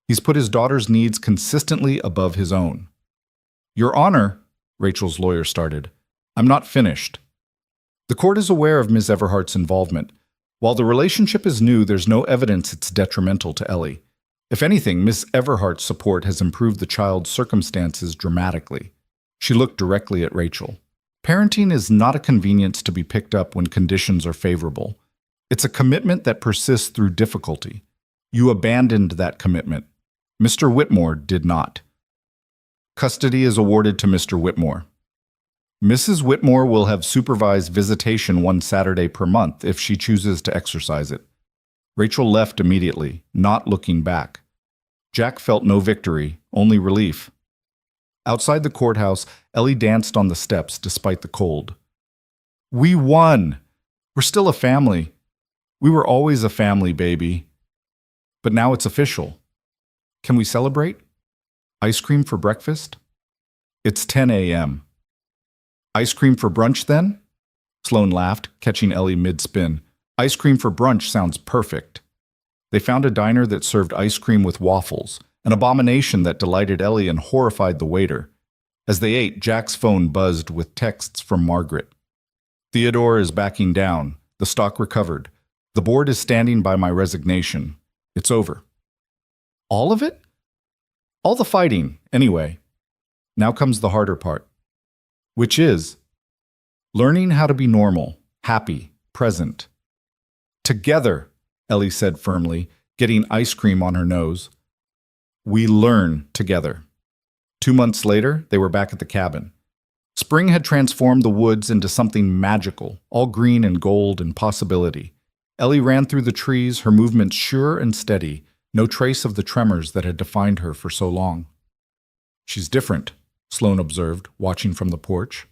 He's put his daughter's needs consistently above his own. Your Honor, Rachel's lawyer started, I'm not finished. The court is aware of Ms. Everhart's involvement. While the relationship is new, there's no evidence it's detrimental to Ellie. If anything, Ms. Everhart's support has improved the child's circumstances dramatically. She looked directly at Rachel. Parenting is not a convenience to be picked up when conditions are favorable. It's a commitment that persists through difficulty. You abandoned that commitment. Mr. Whitmore did not. Custody is awarded to Mr. Whitmore. Mrs. Whitmore will have supervised visitation one Saturday per month if she chooses to exercise it. Rachel left immediately, not looking back. Jack felt no victory, only relief. Outside the courthouse, Ellie danced on the steps despite the cold. We won! We're still a family. We were always a family, baby. But now it's official. Can we celebrate? Ice cream for breakfast? It's 10 a.m. Ice cream for brunch, then? Sloan laughed, catching Ellie mid-spin. Ice cream for brunch sounds perfect. They found a diner that served ice cream with waffles, an abomination that delighted Ellie and horrified the waiter. As they ate, Jack's phone buzzed with texts from Margaret. Theodore is backing down. The stock recovered. The board is standing by my resignation. It's over. All of it? All the fighting, anyway. Now comes the harder part, which is learning how to be normal, happy, present. Together, Ellie said firmly, getting ice cream on her nose. We learn together. 2 months later, they were back at the cabin. Spring had transformed the woods into something magical, all green and gold and possibility. Ellie ran through the trees, her movements sure and steady, no trace of the tremors that had defined her for so long. She's different, Sloane observed, watching from the porch.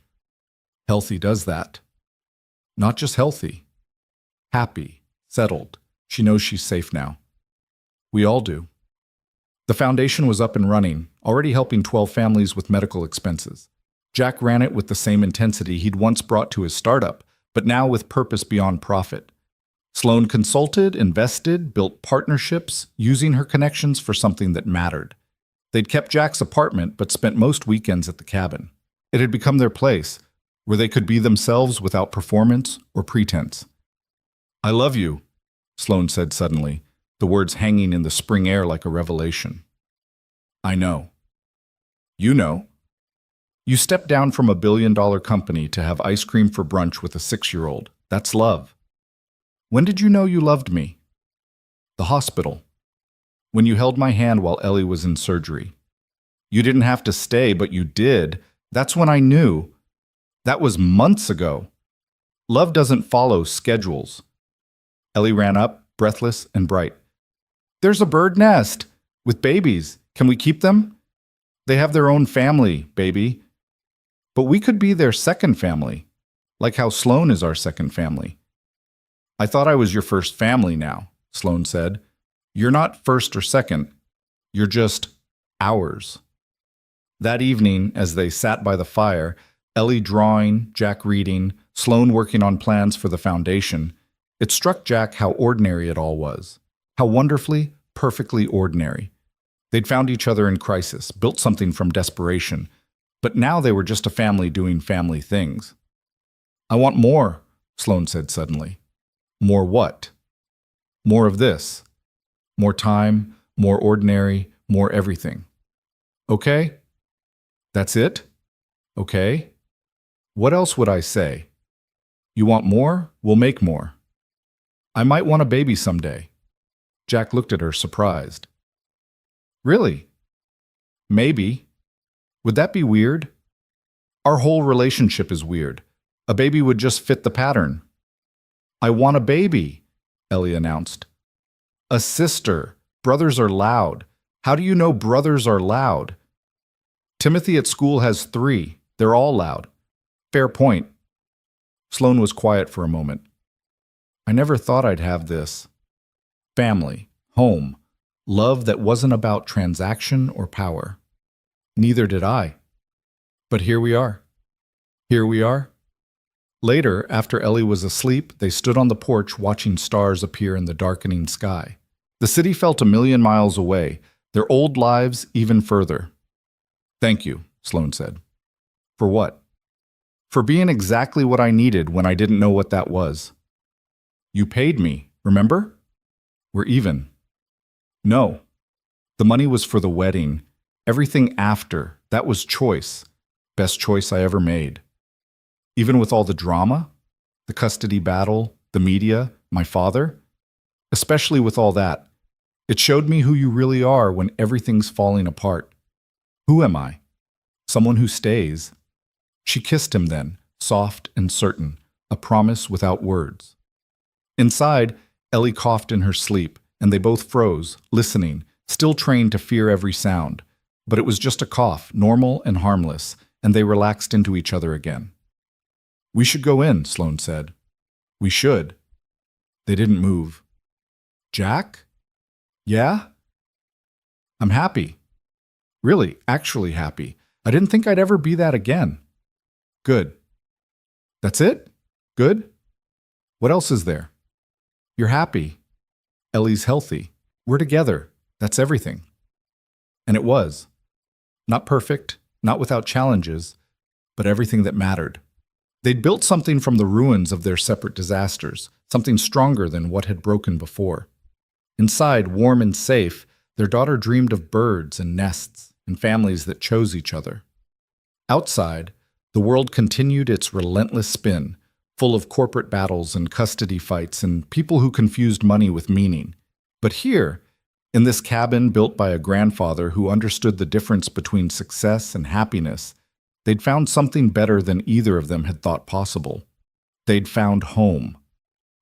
Healthy does that. Not just healthy. Happy, settled. She knows she's safe now. We all do. The foundation was up and running, already helping 12 families with medical expenses. Jack ran it with the same intensity he'd once brought to his startup, but now with purpose beyond profit. Sloane consulted, invested, built partnerships, using her connections for something that mattered. They'd kept Jack's apartment, but spent most weekends at the cabin. It had become their place, where they could be themselves without performance or pretense. I love you, Sloane said suddenly, the words hanging in the spring air like a revelation. I know. You know. You stepped down from a billion-dollar company to have ice cream for brunch with a 6-year-old. That's love. When did you know you loved me? The hospital. When you held my hand while Ellie was in surgery. You didn't have to stay, but you did. That's when I knew. That was months ago. Love doesn't follow schedules. Ellie ran up, breathless and bright. There's a bird nest with babies. Can we keep them? They have their own family, baby. But we could be their second family, like how Sloane is our second family. I thought I was your first family now, Sloane said. You're not first or second. You're just ours. That evening, as they sat by the fire, Ellie drawing, Jack reading, Sloane working on plans for the foundation, it struck Jack how ordinary it all was. How wonderfully, perfectly ordinary. They'd found each other in crisis, built something from desperation, but now they were just a family doing family things. I want more, Sloane said suddenly. More what? More of this. More time, more ordinary, more everything. Okay? That's it? Okay? What else would I say? You want more? We'll make more. I might want a baby someday. Jack looked at her, surprised. Really? Maybe. Would that be weird? Our whole relationship is weird. A baby would just fit the pattern. I want a baby, Ellie announced. A sister. Brothers are loud. How do you know brothers are loud? Timothy at school has 3. They're all loud. Fair point. Sloane was quiet for a moment. I never thought I'd have this. Family, home, love that wasn't about transaction or power. Neither did I. But here we are. Here we are. Later, after Ellie was asleep, they stood on the porch watching stars appear in the darkening sky. The city felt 1,000,000 miles away, their old lives even further. Thank you, Sloane said. For what? For being exactly what I needed when I didn't know what that was. You paid me, remember? We're even. No. The money was for the wedding. Everything after, that was choice. Best choice I ever made. Even with all the drama, the custody battle, the media, my father, especially with all that, it showed me who you really are when everything's falling apart. Who am I? Someone who stays. She kissed him then, soft and certain, a promise without words. Inside, Ellie coughed in her sleep, and they both froze, listening, still trained to fear every sound. But it was just a cough, normal and harmless, and they relaxed into each other again. We should go in, Sloane said. We should. They didn't move. Jack? Yeah? I'm happy. Really, actually happy. I didn't think I'd ever be that again. Good. That's it? Good? What else is there? You're happy. Ellie's healthy. We're together. That's everything. And it was. Not perfect, not without challenges, but everything that mattered. They'd built something from the ruins of their separate disasters, something stronger than what had broken before. Inside, warm and safe, Their daughter dreamed of birds and nests and families that chose each other. Outside, the world continued its relentless spin, full of corporate battles and custody fights and people who confused money with meaning. But here, in this cabin built by a grandfather who understood the difference between success and happiness, they'd found something better than either of them had thought possible. They'd found home.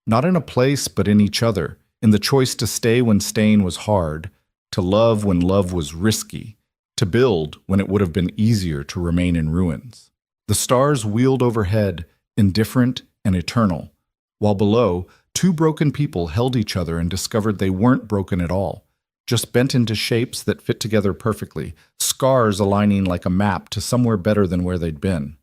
Not in a place, but in each other, in the choice to stay when staying was hard, to love when love was risky, to build when it would have been easier to remain in ruins. The stars wheeled overhead, indifferent and eternal, while below, two broken people held each other and discovered they weren't broken at all, just bent into shapes that fit together perfectly, scars aligning like a map to somewhere better than where they'd been.